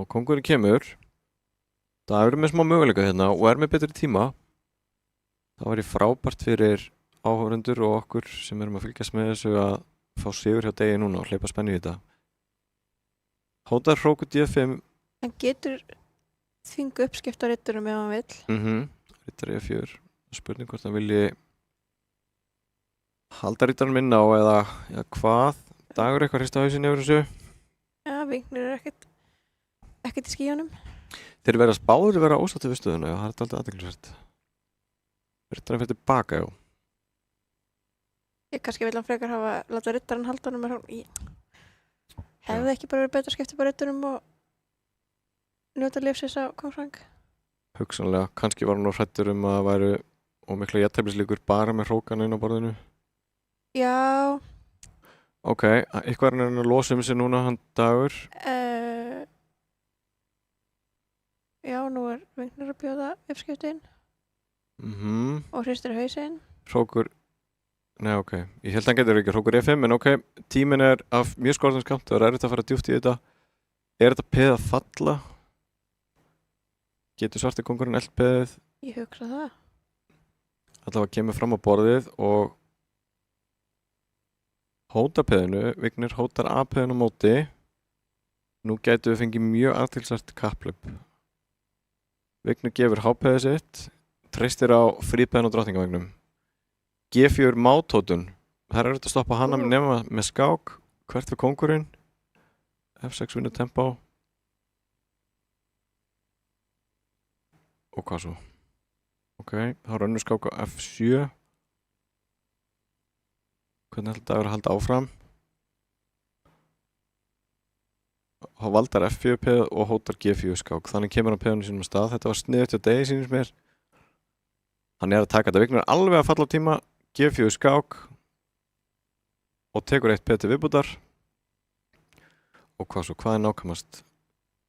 A: Og kongurinn kemur. Dagur er með smá möguleika hérna og er með betri tíma. Það var frábært fyrir áhorfendur og okkur sem erum að fylgjast með þessu að fá sigur hjá degi núna og hleypa spennu í þetta. Hótar hróku D5.
B: Hann getur þvingu uppskipt á ritturum ef hann vill.
A: Rittar E4. Spurning hvort hann vilji halda rittarinn minna á eða hvað. Dagur eitthvað hrist á hausinn yfir þessu.
B: Já, Vignir er ekkert í skíunum.
A: Þeir verðast báður vera ósáttu við stöðuna. Það er alltaf athyglisvert. Rittarinn fyrir tilbaka, já.
B: Ég kannski vil hann frekar láta rittarinn halda hann með hún. Hefði ekki bara verið betra að skipta bara ritturum og njóta lífsins á kongsvang?
A: Hugsanlega. Kannski var hann nú hræddur að það væru ómikla jafnteflislíkur bara með hrókan inn á borðinu.
B: Já.
A: Ok, eitthvað er hann að losa sig núna, hann Dagur.
B: Já, nú er Vignir að bjóða uppskiptin. Og hristir hausinn.
A: Hrókur, nei ok, ég held að hann getur ekki hrókur E5 en ok, tíminn er af mjög skorðum skamt, það er erfitt að fara djúpt í þetta. Er þetta peð að falla? Getur svarti kongurinn eld peðið?
B: Ég hugsa það.
A: Allavega kemur fram á borðið og hótar peðinu, Vignir hótar A-peðinu á móti. Nú gætu við fengið mjög aðtilsvært kapplöp. Vignir gefur H-peðið sitt. Treystir á frípeðan og drottningavegnum. G4 mátótun. Það er auðvitað að stoppa hana nema með skák. Hvert við kongurinn. F6 vinnur tempó. Og hvað svo? Ok, þá er önnur skák á F7. Hvernig heldur Dagur að halda áfram? valdar F4 peð og hótar G4 skák. Þannig kemur hann peðunum sínum að stað. Þetta var sniðugt hjá Degi sínum mér. Hann að taka þetta. Vignir alveg að falla á tíma, G4 skák og tekur eitt peð til viðbútar. Og hvað nákvæmast?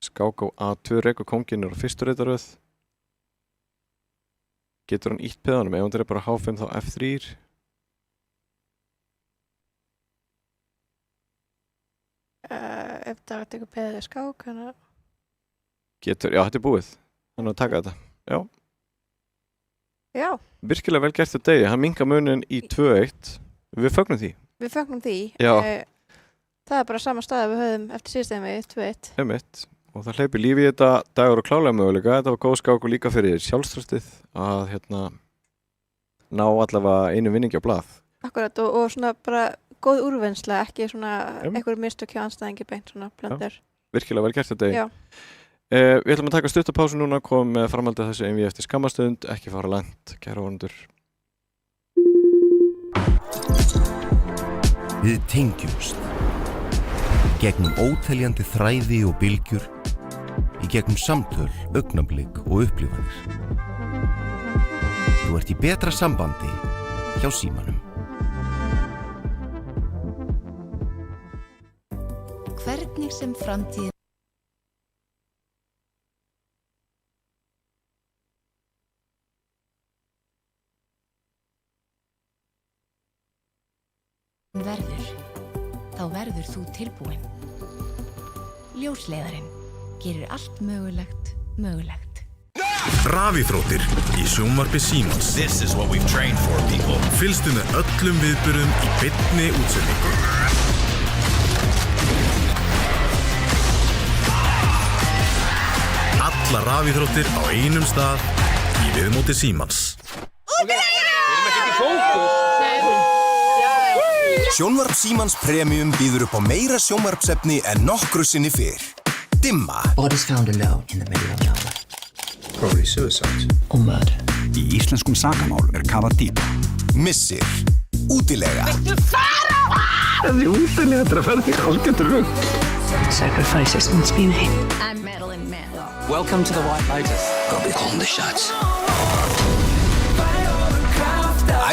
A: Skák á A2, rekur kónginn á fyrstu reitaröð. Getur hann ítt peðanum? Ef hann er bara H5 þá F3.
B: Ef það tekur peðið skák,
A: Getur, já, þetta búið. Hann að taka þetta. Já.
B: Já.
A: Virkilega vel gert til Degi. Hann minkar munin í 2-1. Við fögnum því.
B: Við fögnum því.
A: Já.
B: Það bara sama stað við höfum eftir síðstæmi 2-1.
A: Einmitt. Og það hleypir lífi í þetta. Dagur og klálega möguleika. Þetta var góð skák og líka fyrir sjálfströstið að ná allavega einu vinningi á blað.
B: Akkurat og svona bara góð úrvinnsla, ekki svona einhver mistök hjá andstæðingi beint svona blöndur.
A: Virkilega vel gert til Degi.
B: Já.
A: Við ætlum að taka stuttapásu núna, komum með framhaldið þessu einvíi eftir skammastund, ekki fara langt, kæra vonendur.
C: Við tengjumst. Gegnum óteljandi þræði og bylgjur, í gegnum samtöl, augnablik og upplifanir. Þú ert í betra sambandi hjá Símanum.
D: Hvernig sem framtíðin verður, þá verður þú tilbúin. Ljósleiðarinn gerir allt mögulegt mögulegt.
E: Rafíþróttir í sjónvarpi Símans.
F: This is what we've trained for, people.
E: Fylgstu með öllum viðburðum í beinni útsendingu. Alla rafíþróttir á einum stað í viðmóti Símans.
G: Sjónvarp Símans Premium býður upp á meira sjónvarpsefni en nokkru sinni fyrr. Dimma.
J: Bodies found alone in the middle of nowhere. Probably suicide.
H: Or murder.
K: Í íslenskum sakamál kafað dýpra.
G: Missir. Útilega.
I: Þessi útilega þetta ferði hálfgetur rugg.
H: Sacrifices must be made.
D: I'm Madeline Mann.
H: Welcome to the White Lotus.
J: I'll be calling the shots.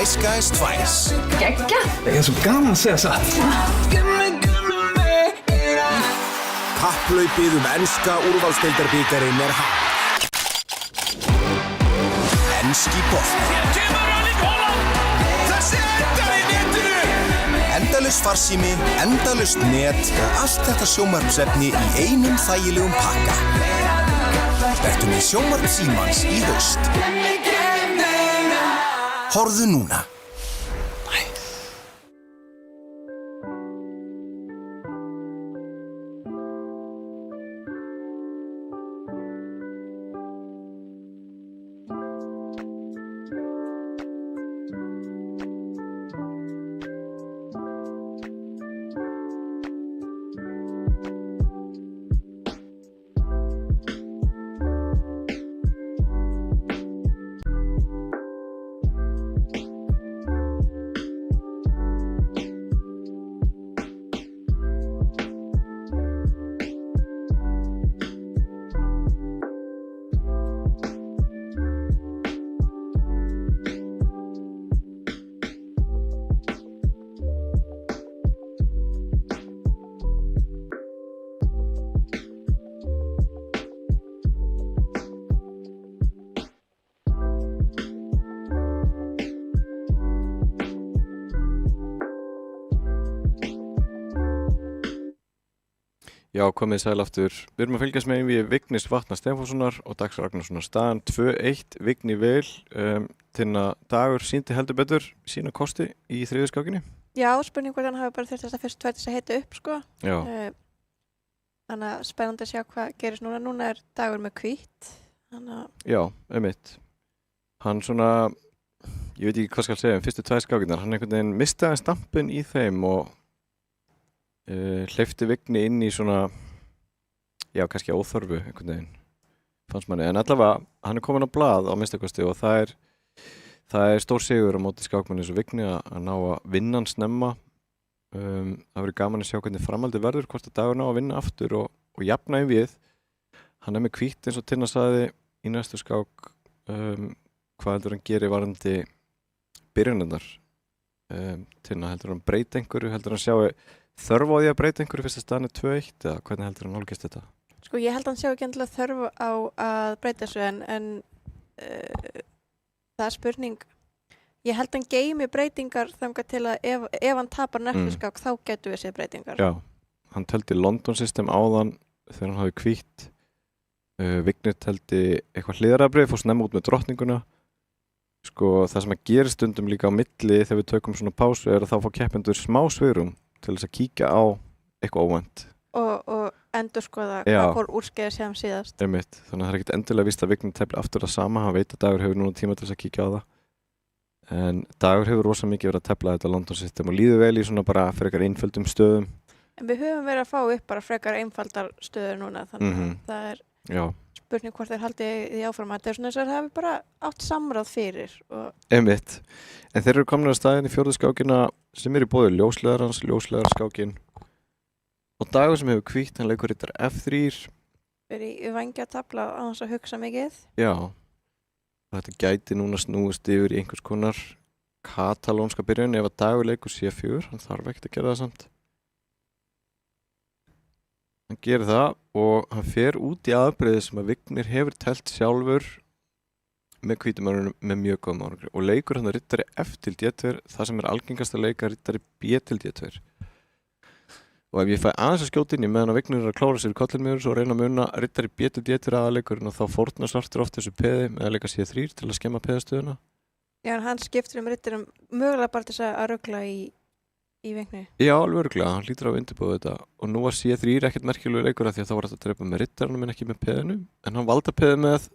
G: Ice Guys 2.
H: Gegga. Það svo gaman að segja satt.
G: Kapphlaupið enska úrvalsdeildarbikarinn hafið. Enski bolti. Endalaus farsími, endalaust net og allt þetta sjónvarpsefni í einum þægilegum pakka. Vertu með sjónvarp Símans í haust. Horfðu núna.
A: Já, komið sæl aftur. Við erum að fylgjast með einvíi Vignis Vatnar Stefánssonar og Dags Ragnarssonar. Staðan 2-1, Vigni vel. Dagur sýndi heldur betur sína kosti í þriðju skákinni.
B: Já, spurning hvort hann hafi bara þurft þess að fyrst tvættis að heita upp, sko.
A: Já.
B: Þannig að spennandi að sjá hvað gerist núna. Núna er Dagur með hvítt.
A: Já, einmitt. Hann svona, ég veit ekki hvað skal segja, fyrstu tvær skákinnar. Hann einhvern veginn mistaði stampin í þeim og hleypti Vigni inn í svona, já, kannski óþörfu einhvern veginn, fannst manni. En allavega, hann er komin á blað á minnstakosti og það er stór sigur á móti skákmanni eins og Vigni að ná að vinna hann snemma. Það verður gaman að sjá hvernig framhaldið verður, hvort að Dagur ná að vinna aftur og og jafna við. Hann með hvítt eins og Tinna sagði í næstu skák. Hvað heldur hann gerir varandi byrjunarnar? Tinna, heldur hann breyta einhverju? Heldur hann sjá þörf á því að breyta einhverju fyrst að staðan 2-1 eða hvernig heldur hann nálgast þetta?
B: Sko ég held að hann sjá ekki endilega þörf á að breyta þessu en það er spurning. Ég held að hann geymi breytingar þangað til að ef hann tapar næstu skák þá getur við séð breytingar.
A: Já, hann teldi London System áðan þegar hann hafi hvítt. Vignir teldi eitthvað hliðarabrið, fór snemma út með drottninguna. Sko það sem að gera stundum líka á milli þegar við tökum svona pásu er að þá fá keppendur smá svigrúm til þess að kíkja á eitthvað óvænt. Og
B: endurskoða hvað fór úrskeiðis hjá síðast.
A: Einmitt, þannig að það er ekkert endilega víst að Vignir tefli aftur það sama, hann veit að Dagur hefur núna tíma til þess að kíkja á það. En Dagur hefur rosa mikið verið að tefla þetta London System og líður vel í svona bara frekar einföldum stöðum.
B: En við höfum verið að fá upp bara frekar einfaldar stöður núna, þannig að það er spurning hvort þeir haldi því áfram að þetta er svona þess að það hefur bara átt samráð fyrir.
A: Einmitt, en þeir eru komin á staðinn í fjórðu skákina sem er í boði ljóslegarskákin. Og Dagur sem hefur hvítt, hann leikur riddara F3.
B: Verið í vængja tafla á þess að hugsa mikið. Já,
A: og þetta gæti núna snúist yfir í einhvers konar katalónska byrjun ef að Dagur leikur C4, hann þarf ekkert að gera það samt. Hann gerir það og hann fer út í aðbreyði sem að Vignir hefur telt sjálfur með hvítumörunum með mjög góðum árangri og leikur hann riddari F til D2, það sem er algengast að leika riddari B til D2. Og ef ég fæ aðeins að skjóta inn í meðan að Vignir er að klára sér í kollinmiður svo reyna að muna riddari B til D2 aðleikurinn og þá fórnar svartur oft þessu peði með að leika C3 til að skemma peðastöðuna.
B: Já, en hann skiptir riddarum mögulega bara til þess að rugla í Vignir.
A: Já, alveg örgulega, hann lítur á að undirbúa þetta og nú var C3 ekkert merkilegu leikur af því að þá var þetta að drepa með riddaranum en ekki með peðinu en hann valda peði með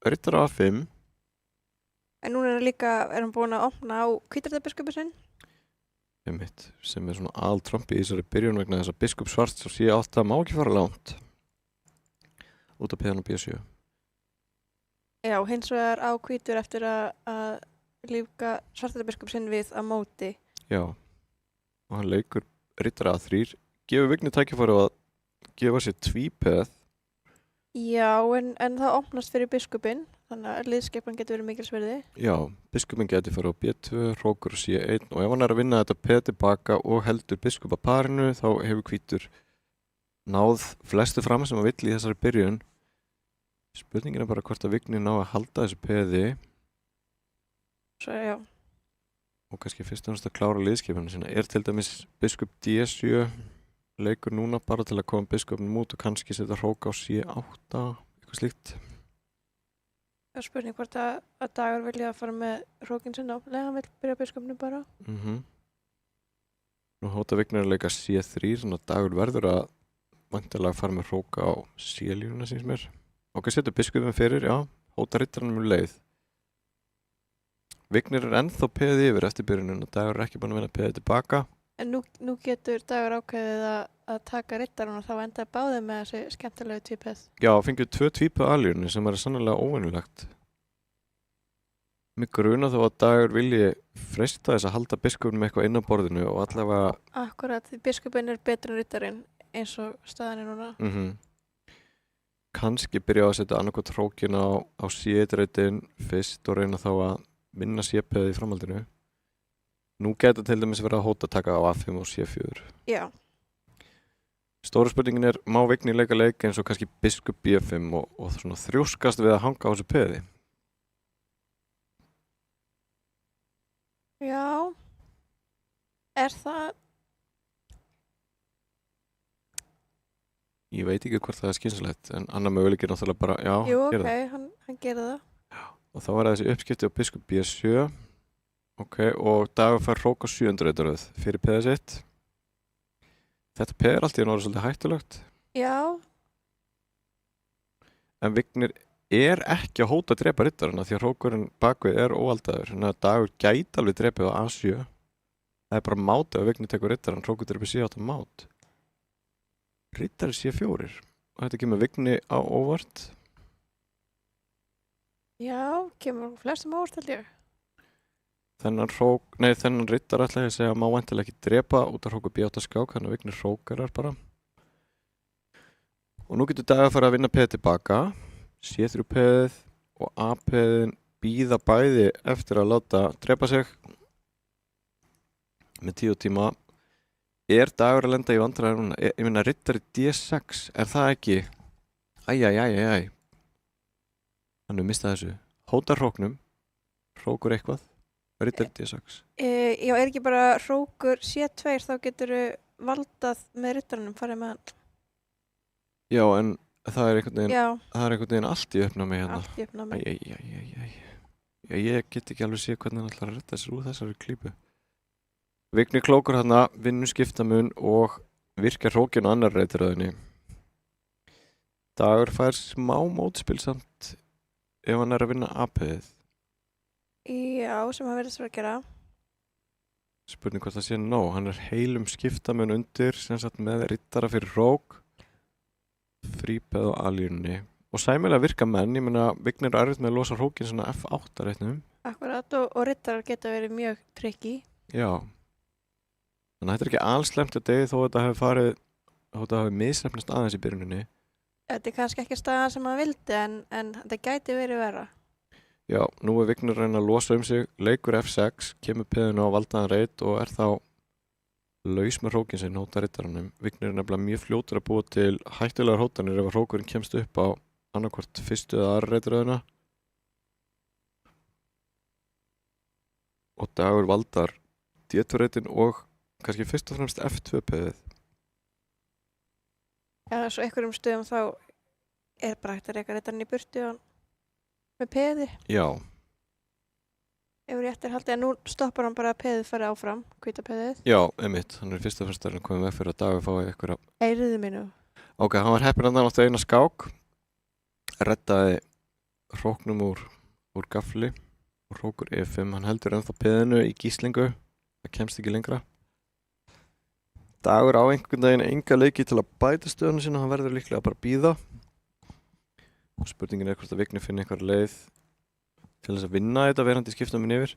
A: riddara A5.
B: En núna er hann búinn að opna á hvítarðarbiskupið sinn.
A: Einmitt, sem er svona altrompi í þessari byrjun vegna þess að biskup svarts og C8 má ekki fara langt út af peðan og B7.
B: Já, hins vegar á hvítur eftir að lífga svartarðarbiskupið sinn við að móti.
A: Já. Og hann leikur riddara A3, gefur Vignir tækifæri að gefa sér tvípeð.
B: Já, en það opnast fyrir biskupinn, þannig að liðskipan getur verið mikilsverði.
A: Já, biskupinn getur farið á B2, hrókur á C1 og ef hann er að vinna þetta peð tilbaka og heldur biskup að parinu þá hefur hvítur náð flestu fram sem að vill í þessari byrjun. Spurningin er bara hvort að Vignir ná að halda þessu peði.
B: Svo, já.
A: Og kannski fyrst og næst að klára liðskipinu sinna. Er til dæmis biskup D7 leikur núna bara til að koma biskupnum út og kannski setja hrók á C8, eitthvað slíkt.
B: Það er spurning hvort að Dagur vilja að fara með hrókinn sinna. Nei, hann vil byrja biskupnum bara.
A: Nú hóta Vignir að leika C3, þannig að Dagur verður að væntanlega fara með hrók á C-línuna síns mér. Ok, setur biskupin fyrir, já, hóta riddaranum leið. Vignir er ennþá peðið yfir eftir byrjunum og Dagur er ekki búinn að vinna peðið tilbaka.
B: En nú getur Dagur ákveðið að taka riddaran og þá endar báðið með þessi skemmtilegu tvípeð.
A: Já, fengið 2 tvípeð alíunni sem er sannlega óvenjulegt. Mig gruna þó að Dagur vilji freista þess að halda biskupnum eitthvað inn á borðinu og allavega...
B: Akkurat, því biskupin er betur en riddarinn eins og staðan er núna.
A: Kannski byrja að setja annarkot hrókin á C1-reitin fyrst og reyna þá að vinna C-peðið í framhaldinu. Nú getur til dæmis verið að hóta að taka á A5 og C4.
B: Já.
A: Stóra spurningin er, má Vignir leika leik eins og kannski biskup B5 og svona þrjóskast við að hanga á þessu peði?
B: Já. Er það...
A: Ég veit ekki hvort það er skynsalegt, en annar möguleik er náttúrulega bara, já,
B: jú,
A: gera
B: það. Jú, ok, hann gerir það.
A: Já, og þá var þessi uppskipti á biskup B7. Ok, og Dagur fær hrók á 700 fyrir peðið sitt. Þetta peð er alltaf svolítið hættulegt.
B: Já.
A: En Vignir er ekki að hóta að drepa riddarana því að hrókurinn bakvið er óaldaður. Þannig að Dagur gæti alveg drepið á A7. Það er bara mátið að Vignir tekur riddaran, hrókur drepið C8 mát. Riddari C4 og þetta kemur Vignir á óvart.
B: Já, kemur flestum óvart held ég.
A: Þennan riddar ætla ég að segja að má væntanlega ekki drepa út af hróku B8 skák, þannig að Vignir hrókarar bara. Og nú getur Dagur að fara að vinna peð tilbaka. C3 peðið og A peðin bíða bæði eftir að láta drepa sig með 10 tíma. Er Dagur að lenda í vandræðum núna? Ég meina riddari D6, er það ekki? Æ. Hann mistað þessu. Hótar hróknum. Hrókur eitthvað. Riddari D6.
B: Já, er ekki bara hrókur C2 þá getur valdað með riddaranum, farið með hann.
A: Já, en það er einhvern veginn allt í uppnámi hérna.
B: Allt í uppnámi.
A: Ég get ekki alveg séð hvernig hann ætlar að redda sér úr þessari klípu. Vignir klókur hérna, vinnur skiptamun og virkar hrókinn á annar reytiröðinni. Dagur fær smá mótspil samt ef hann er að vinna A-peðið.
B: Já, sem hann verðist að gera.
A: Spurning hvort það sé nóg. Hann er heilum skiptamun undir, sem sagt með riddara fyrir hrók, frípeð og alírunni. Og sæmilega virka menn, ég meina Vignir er erfitt með að losa hrókinn svona F8 reitnum.
B: Akkurat, og riddarar geta verið mjög tricky.
A: Já. Þannig að þetta er ekki allslemt að degi þó að þetta hafi misrefnast aðeins í byrjuninni.
B: Þetta er kannski ekki staðan sem hann vildi en þetta gæti verið verra.
A: Já, nú er Vignir að reyna að losa sig, leikur F6, kemur peðinu á valdaðan reit og er þá laus með hrókinn sinn, hóta riddaranum. Vignir er nefnilega mjög fljótur að búa til hættulegar hótanir ef hrókurinn kemst upp á annarkvort fyrstu eða aðra reitiröðina. Og Dagur valdar D2-reitin og kannski fyrst og fremst F2-peðið.
B: Já, svo einhverjum stöðum þá er bara hægt að reka riddarann í burtu með peði.
A: Já.
B: Ef rétt er haldið að nú stoppar hann bara að peðið fara áfram, hvíta peðið.
A: Já, einmitt. Hann er fyrst og fremst að koma með fyrir að Dagur fái eitthvað.
B: Eyriðu mínu.
A: Ok, hann var heppinn að hann átti eina skák. Reddaði hróknum úr gafli og hrókur E5. Hann heldur ennþá peðinu í gíslingu. Það kemst ekki lengra. Dagur á einhvern veginn enga leiki til að bæta stöðuna sína. Hann verður líklega bara að bíða. Og spurningin er hvort að Vignir finna einhver leið til þess að vinna þetta verandi skiptamun yfir.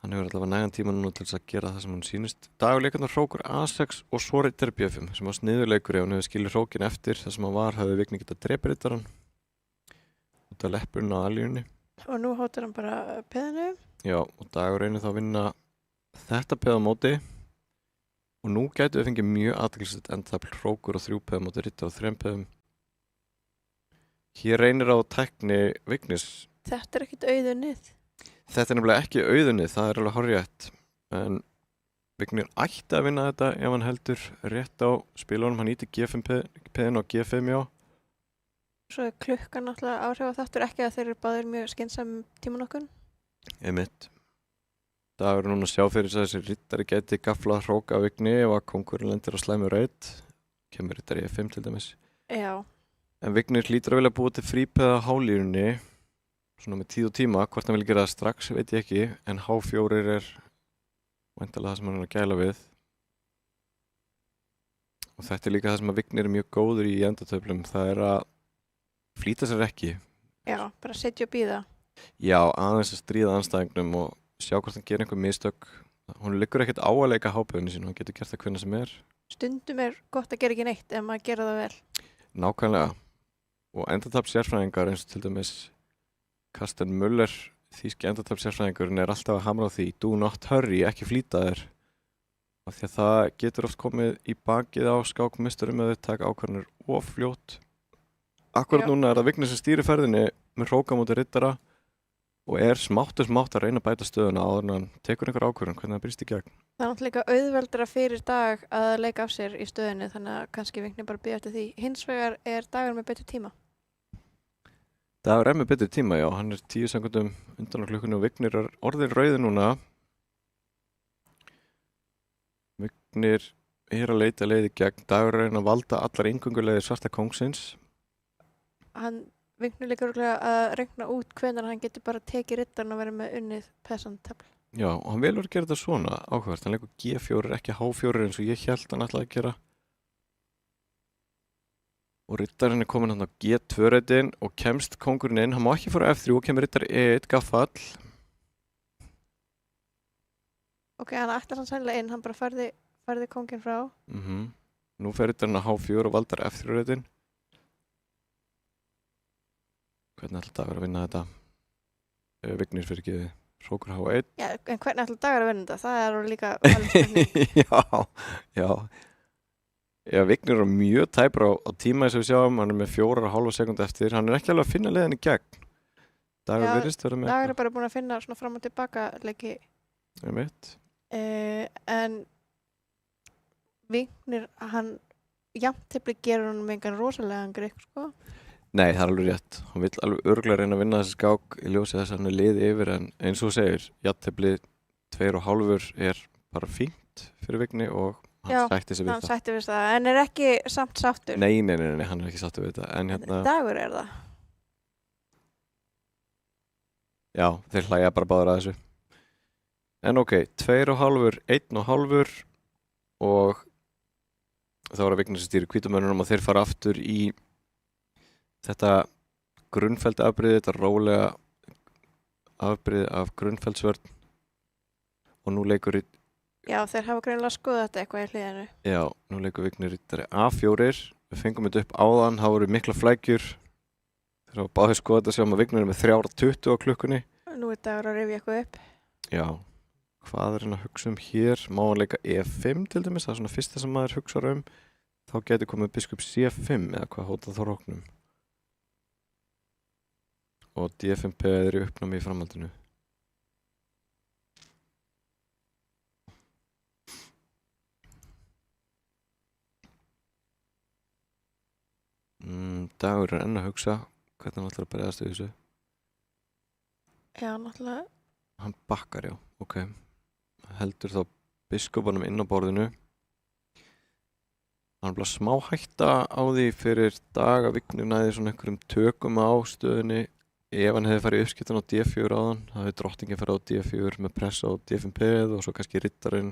A: Hann hefur allavega nægan tíma núna til þess að gera það sem hann sýnist. Dagur leikarnar hrókur A6 og svo riddari B5 sem var sniðurleikur ef hann hefur skilið hrókinn eftir þar sem hann var hafði Vignir getað drepið riddarann út af leppurinn á alírunni.
B: Og nú hótar hann bara peðinu.
A: Já, og Dagur reynir þá að vinna þetta peð á móti og nú gætu við fengið mjög athyglisvert endtafl hrókur og 3 peð á móti riddara og 3 peðum. Hér reynir á tækni Vignis.
B: Þetta er ekkert auðunnið.
A: Þetta er nefnilega ekki auðunnið, það er alveg hárrétt. En Vignir ætti að vinna þetta ef hann heldur rétt á spilunum. Hann íti G5 peðin og G5 já.
B: Svo er klukkan náttúrulega áhrif á þáttur, ekki að þeir eru báðir mjög skynsam tímanokkun.
A: Einmitt. Það er núna að sjá fyrir þess að þessi riddari geti gaflað hróka Vigni ef að kóngurinn lendir á slæmu reit. Kemur riddari E5 til dæmis.
B: Já.
A: En Vignir hlýtur að vilja búa til frípeða hálírunni, svona með 10 tíma, hvort hann vil gera það strax, veit ég ekki, en H4 er væntanlega það sem hann er að gæla við. Og þetta er líka það sem að Vignir er mjög góður í endatöflum, það er að flýta sér ekki.
B: Já, bara setja og bíða.
A: Já, aðeins að stríða anstæðingnum og sjá hvort hann gerir einhver mistök. Hún liggur ekkert á að leika hápöðinu sín, hann getur gert það hvenær sem er.
B: Stundum er gott að gera ekki neitt ef maður gera það vel.
A: Nákvæmlega. Og endatafl sérfræðingar eins og til dæmis Carsten Müller, þýski endatafl sérfræðingurinn er alltaf að hamra á því do not hurry, ekki flýta þér. Af því að það getur oft komið í bakið á skákmisturum eða þau taka ákvarðanir of fljótt. Akkurat núna er það Vignir sem stýrir ferðinni með hróka móti riddara og er smátt að reyna að bæta stöðuna áður en hann tekur einhver ákvörðun hvernig það brýst í gegn.
B: Það er náttúrulega auðveldara fyrir Dag að leika af sér í stöðunni þannig að kannski Vignir bara bíða eftir því. Hins vegar er Dagur með betri tíma.
A: Dagur er með betri tíma, já. Hann er 10 sekúndum undan á klukkunni og Vignir er orðin rauður núna. Vignir er að leita leiði gegn. Dagur er að reyna að valda allar inngönguleiðir svarta kóngsins.
B: Vignir líka að regna út hvenær hann getur bara tekið riddarann og verið með unnið pesantafl.
A: Já, og hann velur að gera þetta svona áhugavert. Hann leikur G4, ekki H4 eins og ég hélt hann ætlaði að gera. Og riddarinn er komin hann á G2-reitin og kemst kóngurinn inn. Hann má ekki fara F3 og kemur riddar E1, gaffall.
B: Ok, hann ætlar hann sannlega inn, hann bara færði kónginn frá.
A: Nú fer rittarinn að H4 og Valdar F3 reitin. Hvernig ætla Dagur að vinna þetta? Vignir fyrir ekki Hrókur H1.
B: Já, en hvernig ætla Dagur að vinna þetta? Það er líka alveg spurning.
A: Já. Já, Vignir er mjög tæpur á tíma eins og við sjáum. Hann er með 4,5 sekúndu eftir. Hann er ekki alveg að finna leiðin í gegn. Dagur virðist vera með...
B: Dagur er bara búin að finna svona fram og tilbaka leiki. En Vignir, hann jafntefli gerur hann með engan rosalega grikk, sko.
A: Nei, það er alveg rétt. Hann vill alveg örugglega reyna að vinna þessi skák í ljósi þess að hann er liði yfir, en eins og segir, jafntefli 2,5 er bara fínt fyrir Vigni og hann sætti sig við það.
B: Já, hann sætti við það, en er ekki samt sáttur.
A: Nei, hann er ekki sáttur við þetta. En hérna...
B: Dagur er það.
A: Já, þeir hlæja bara báður að þessu. En ok, 2,5, 1,5 og þá er að Vignir sem stýrir hvítumönnunum og þeir fara aftur í þetta grunnfeldi afbrigði, þetta rólega afbrigði af grunnfeldsvörn og nú leikur
B: Já, þeir hafa greinilega skoðað þetta eitthvað í hliðinu.
A: Já, nú leikur Vignir riddari A4. Við fengum þetta upp áðan, það voru mikla flækjur. Þeir hafa báðið skoðað þetta sem að Vignir er með 3:20 á klukkunni.
B: Nú er Dagur að rifja eitthvað upp.
A: Já, hvað er hann að hugsa hér? Má hann leika E5 til dæmis, það er svona fyrsta sem maður hugsar Þá geti komið biskup C5 eða hvað hótað þá róknum. Og D5P er í uppnámi í framhaldinu. Dagur er enn að hugsa hvernig hann ætlar að bregðast við þessu.
B: Já, náttúrulega.
A: Hann bakkar, já, ok. Heldur þá biskupanum inn á borðinu. Hann er bara smá hætta á því fyrir Dag að Vignir næði svona einhverjum tökum á stöðunni. Ef hann hefði farið í uppskiptan á D4 áðan, þá hefði drottningin farið á D4 með pressa á D5P og svo kannski riddarinn,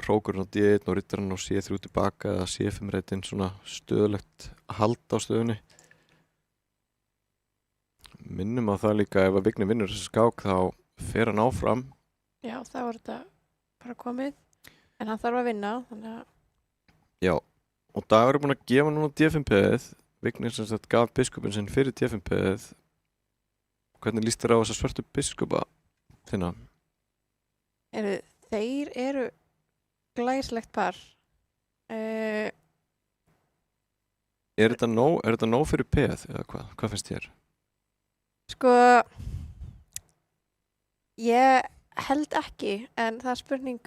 A: hrókurinn á D1 og riddarinn á C3 tilbaka eða C5 reitin svona stöðulegt að halda á stöðunni. Minnum á það líka ef að Vignir vinnur þessi skák þá fer hann áfram.
B: Já, þá er þetta bara komið. En hann þarf að vinna, þannig að...
A: Já, og Dagur er búinn að gefa núna D5P-ið. Vignir sem sagt gaf biskupin sinn fyrir D5P-ið. Hvernig líst þér á þessa svörtu biskupa þinna?
B: Þeir eru glæslegt par.
A: Er þetta nóg fyrir P-ið eða hvað? Hvað finnst þér?
B: Sko, ég held ekki, en það er spurning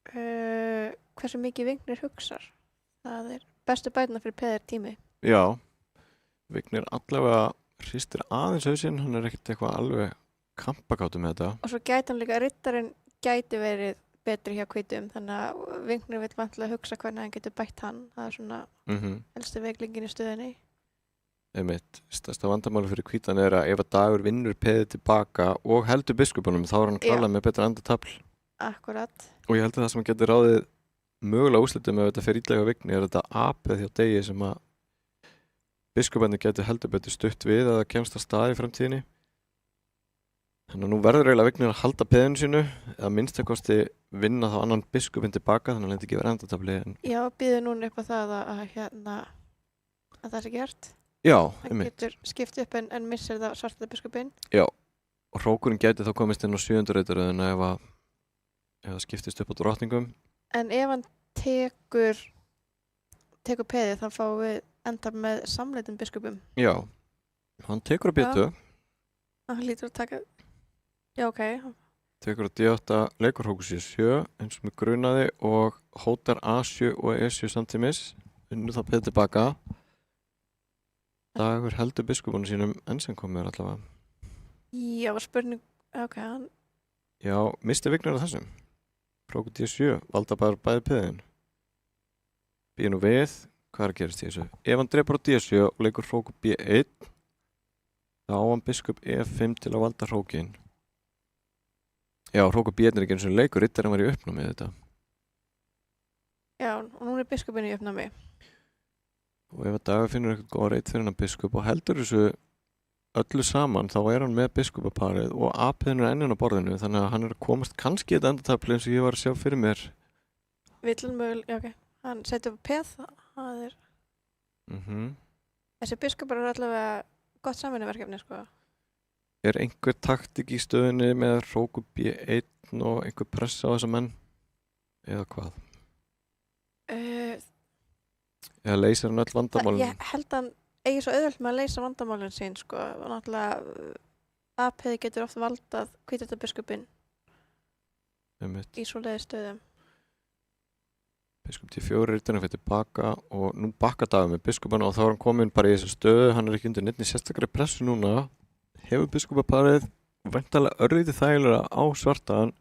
B: hversu mikið Vignir hugsar. Það er bestu bætina fyrir P-ið tími.
A: Já, Vignir allavega hristir aðeins hausinn, hann er ekkert eitthvað alveg kampakátur með þetta.
B: Og svo gæti hann líka, riddarinn gæti verið betri hjá hvítum, þannig að Vignir vill vantilega hugsa hvernig hann getur bætt hann. Það er svona helstu veiklingin í stöðinni.
A: Einmitt, stærsta vandamáli fyrir hvítan er að ef að Dagur vinnur P-ið tilbaka og heldur biskupunum, þá er hann klárlega með betra endatafl.
B: Akkurat.
A: Og ég held að það sem getur ráðið mögulega úrslitum ef þetta fer illa hjá Vignir er þetta apið hjá Degi sem að biskupandi getur heldur betur stutt við að það kemst að stað í framtíðinni. Þannig að nú verður eiginlega Vignir að halda P-inu sínu eða minnstakosti vinna þá annan biskupin tilbaka þannig að hann lendi ekki verið endatafli.
B: Já, býður núna upp á það að það sé gert.
A: Já,
B: hann getur skipt upp en missir það svarta biskupin.
A: Já, og hrókurinn gæti þá komist inn á 7. reitaröðina ef það skiptist upp á drottningum. En
B: ef hann tekur P-ið þá fáum við enda með samleitum biskupum.
A: Já, hann tekur að B2.
B: Hann lítur að taka... Já, ok.
A: Tekur að D8, leikur hrókur C7 eins og með grunaði og hótar A7 og E7 samtímis. Vinnur þá P-ið tilbaka. Dagur heldur biskupunum sínum enn sem komur allavega. Já, spurning... Ok, hann... Já, misti Vignir á þessum. Hrókur D7, valda bara bæði P-in. Býð nú við, hvað er að gerast í þessu? Ef hann drepur á D7 og leikur hrókur B1, þá á hann biskup E5 til að valda hrókin. Já, hrókur B1 er ekki eins og leikur, riddarinn var í uppnámi þetta. Já, og nú er biskupin í uppnámi. Og ef að Dagur finnur eitthvað góð reit fyrir hann biskup og heldur þessu öllu saman, þá er hann með biskupaparið og apiðin er ennin á borðinu, þannig að hann er að komast kannski í þetta endatafli eins og ég var að sjá fyrir mér. Vill mögulega, já, ok.
B: hann setur upp peð, það er, þessi biskupar eru allavega gott samvinnuverkefni, sko.
A: Er einhver taktik í stöðunni með Róku B1 og einhver pressa á þessa menn? Eða hvað? Eða leysir hann öll vandamálin?
B: Ég held að hann eigi svo auðvelt með að leysa vandamálin sín, sko. Og náttúrulega apeði getur oft valdað hvítabiskupinn í svoleiði stöðum.
A: Biskup T4 er fyrir tilbaka og nú bakkadagur með biskupana og þá er hann komin bara í þessu stöðu, hann er ekki undir neittni sérstakari pressu núna. Hefur biskupaparið væntanlega örlítið þægilega á svartaðan.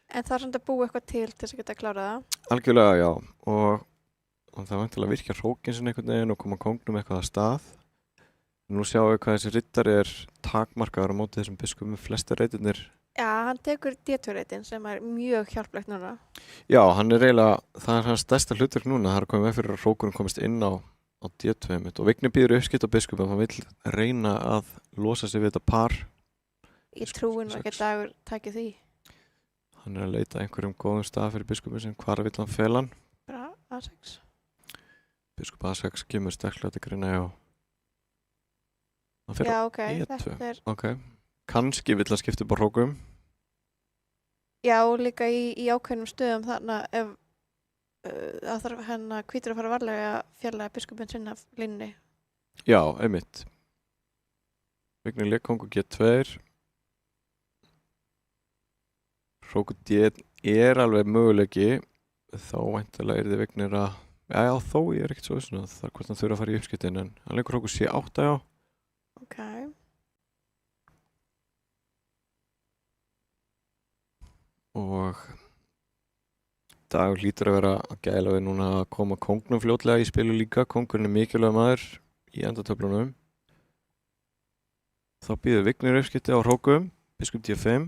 B: En það er svona að búa eitthvað til þess að geta klárað það?
A: Algjörlega, já. Og það væntanlega virkja hrókin sinni einhvern veginn og koma kongnum eitthvað að stað. Nú sjáum við hvað þessi riddari er takmarkaður á móti þessum biskupum flestir reitirnir.
B: Já, hann tekur D2-reitin sem er mjög hjálplegt núna.
A: Já, hann er eiginlega, það er hans stærsta hlutverk núna. Það er komið með fyrir að hrókurinn komist inn á D2 mitt og Vignir býður uppskipt á biskupum, hann vill reyna að losa sig við þetta par.
B: Ég trúi nú ekki að Dagur taki því.
A: Hann er að leita einhverjum góðum stað fyrir biskupin sem hvar vill hann fela hann.
B: Bara A6.
A: Biskup A6 kemur sterklega til greina, já.
B: Já, ok,
A: E2.
B: þetta er...
A: Ok, kannski vill hann skipta upp á hrókum.
B: Já, líka í ákveðnum stöðum þarna ef það þarf henn að hvítur að fara varlega að fjarlæga biskupinn sinna af línni.
A: Já, einmitt. Vignir leikkongur G2. Hrókur D er alveg möguleiki. Þá væntanlega þið Vignir að... Já, þó ég er ekkert svo þessuna. Það er hvort hann þurfa að fara í uppskiptin en hann leikur hrókur C8, já.
B: Ok.
A: Og Dagur hlýtur að vera að gæla við núna að koma kongnum fljótlega í spilu líka. Kongurinn er mikilvæg maður í endatöflunum. Þá býður Vignir uppskipti á hrókum, biskup D5.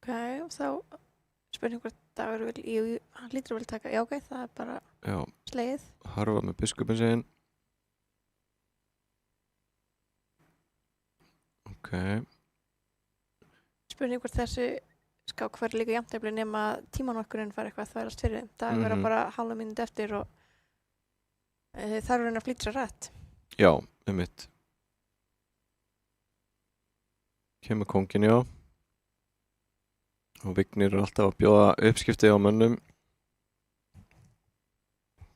B: Ok, og þá spurning hvort Dagur vil, hann hlýtur að vilja taka, já ok, það er bara slegið.
A: Harfa með biskupin sinn. Ok.
B: Spurning hvort þessi skák fær líka jafntefli nema tímanokkurinn fær eitthvað þværast fyrir þeim. Það verður bara hálfa mínúti eftir og það er að flýta sér rætt.
A: Já, einmitt. Kemur kongin, já. Og Vignir er alltaf að bjóða uppskipti á mönnum.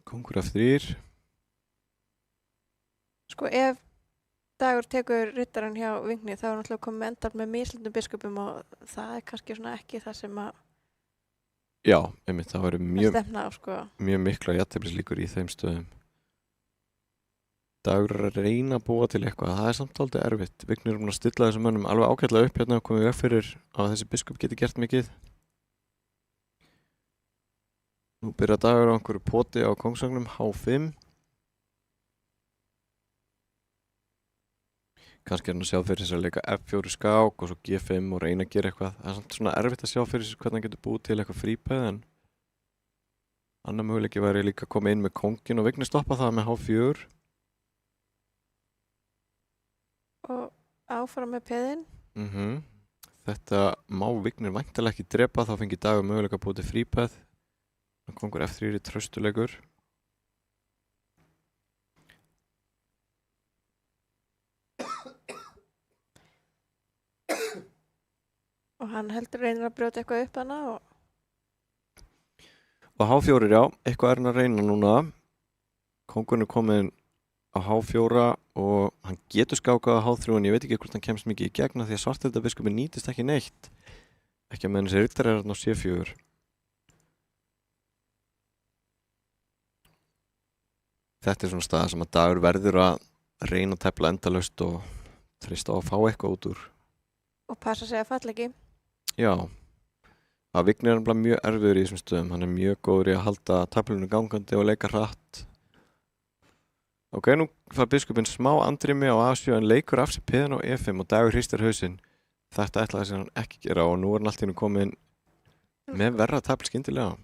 A: Kongur F3.
B: Sko ef Dagur tekur riddarann hjá Vigni þá er náttúrulega komið með endar með mislundum biskupum og það er kannski svona ekki það sem að
A: Já, einmitt, það væri
B: stefna á, sko.
A: Mjög mikla jafnteflislíkur í þeim stöðum. Dagur er að reyna að búa til eitthvað, það er samt aldrei erfitt. Vignir er búin að stilla þessum mönnum alveg ágætlega upp hérna og komið veg fyrir að þessi biskup geti gert mikið. Nú byrja Dagur á einhverju poti á kongsvagnum H5. Kannski er hann að sjá fyrir þess að leika F4 skák og svo G5 og reyna að gera eitthvað. Það er samt svona erfitt að sjá fyrir þess hvernig hann getur búið til eitthvað frípæð en annar möguleiki væri líka að koma inn með kongin og Vignir stoppa það með H4.
B: Og áfram með peðin.
A: Þetta má Vignir væntanlega ekki drepa, þá fengi Dagur möguleika að búið til frípæð. Kongur F3 er traustuleikur.
B: Og hann heldur reynir að brjóta eitthvað upp hana
A: og H4, já, eitthvað er hann að reyna núna. Kongurinn er komin á H4 og hann getur skákað á H3 en ég veit ekki hvort hann kemst mikið í gegna því að svartöldabiskupin nýtist ekki neitt. Ekki að meðan þessi riddari er hann á C4. Þetta er svona stað sem að Dagur verður að reyna að tefla endalaust og treysta á að fá eitthvað út úr.
B: Og passa sig að falla ekki.
A: Já, að Vignir er mjög erfiður í þessum stöðum. Hann er mjög góður í að halda taflunum gangandi og leika hratt. Ok, nú fær biskupin smá andrými á A7 en leikur af sér peðin á E5 og Dagur hristir hausinn. Þetta ætlaði sem hann ekki gera og nú er hann allt í hennu komin með verra tafl skyndilega.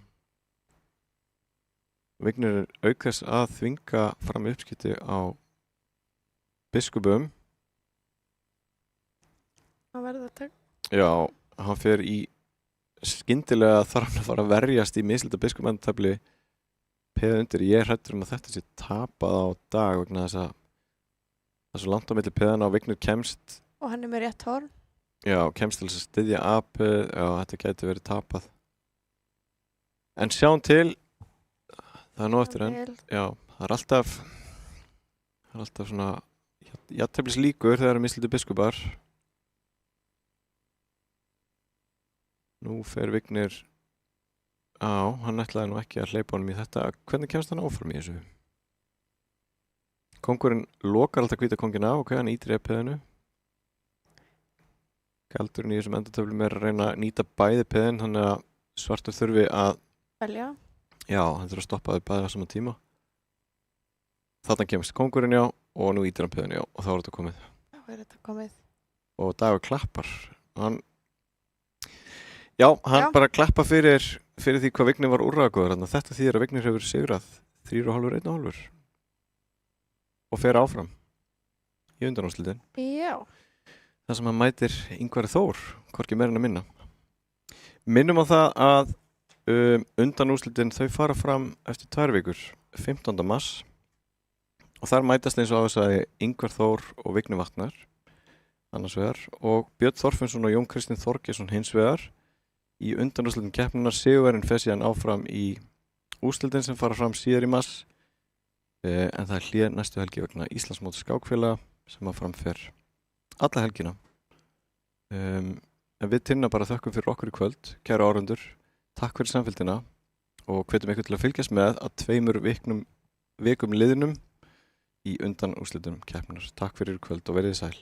A: Vignir er auk þess að þvinga fram uppskipti á biskupum.
B: Hann verður að taka.
A: Já, hann fer í skyndilega þarf hann að fara að verjast í mislita biskupendafli peð undir. Ég er hræddur að þetta sé tapað á dag vegna þess að það er svo langt á milli peðana og Vignir kemst.
B: Og hann með rétt horn.
A: Já, kemst til þess að styðja apið. Já, þetta gæti verið tapað. En sjáum til. Það er nú eftir enn. Já, það er alltaf svona jafnteflis líkur þegar það eru mislítið biskupar. Nú fer Vignir. Já, hann ætlaði nú ekki að hleypa honum í þetta. Hvernig kemst hann áfram í þessu? Kóngurinn lokar alltaf hvíta kónginn af, ok, hann ýtir peðinu. Galdurinn í þessum endatöflum er að reyna að nýta bæði peðin, þannig að svartur þurfi að
B: velja. Já,
A: hann þurfi að stoppa þau bæði á sama tíma. Þarna kemst kóngurinn, já, og nú ýtir hann peðinu, já, og þá er þetta komið.
B: Já, er þetta komið.
A: Og Dagur klappar. Hann bara klappa fyrir því hvað Vignir var úrræðagóður. Þannig að þetta þýðir að Vignir hefur sigrað 3,5, 1,5 og fer áfram í undanúrslitin.
B: Já.
A: Það sem hann mætir Ingvari Þór, hvorki meira en að minna. Minnum á það að undanúrslitin þau fara fram eftir 2 vikur, 15. mars. Og þar mætast eins og á þess að Ingvar Þór og Vignir Vatnar annars vegar og Björn Þorfinnsson og Jón Kristinn Þorgeirsson hins vegar. Í undanúrslitin keppninnar sigurinn fer síðan áfram í úrslitin sem fara fram síðar í mars. En það er hlé næstu helgi vegna Íslandsmóti skákfélaga sem að framfer alla helgina. En við Tinna bara þökkum fyrir okkur í kvöld, kæru áhorfendur. Takk fyrir samfylgdina og hvetjum ykkur til að fylgjast með að 2 vikum liðnum í undanúrslitunum keppninnar. Takk fyrir kvöld og verið sæl.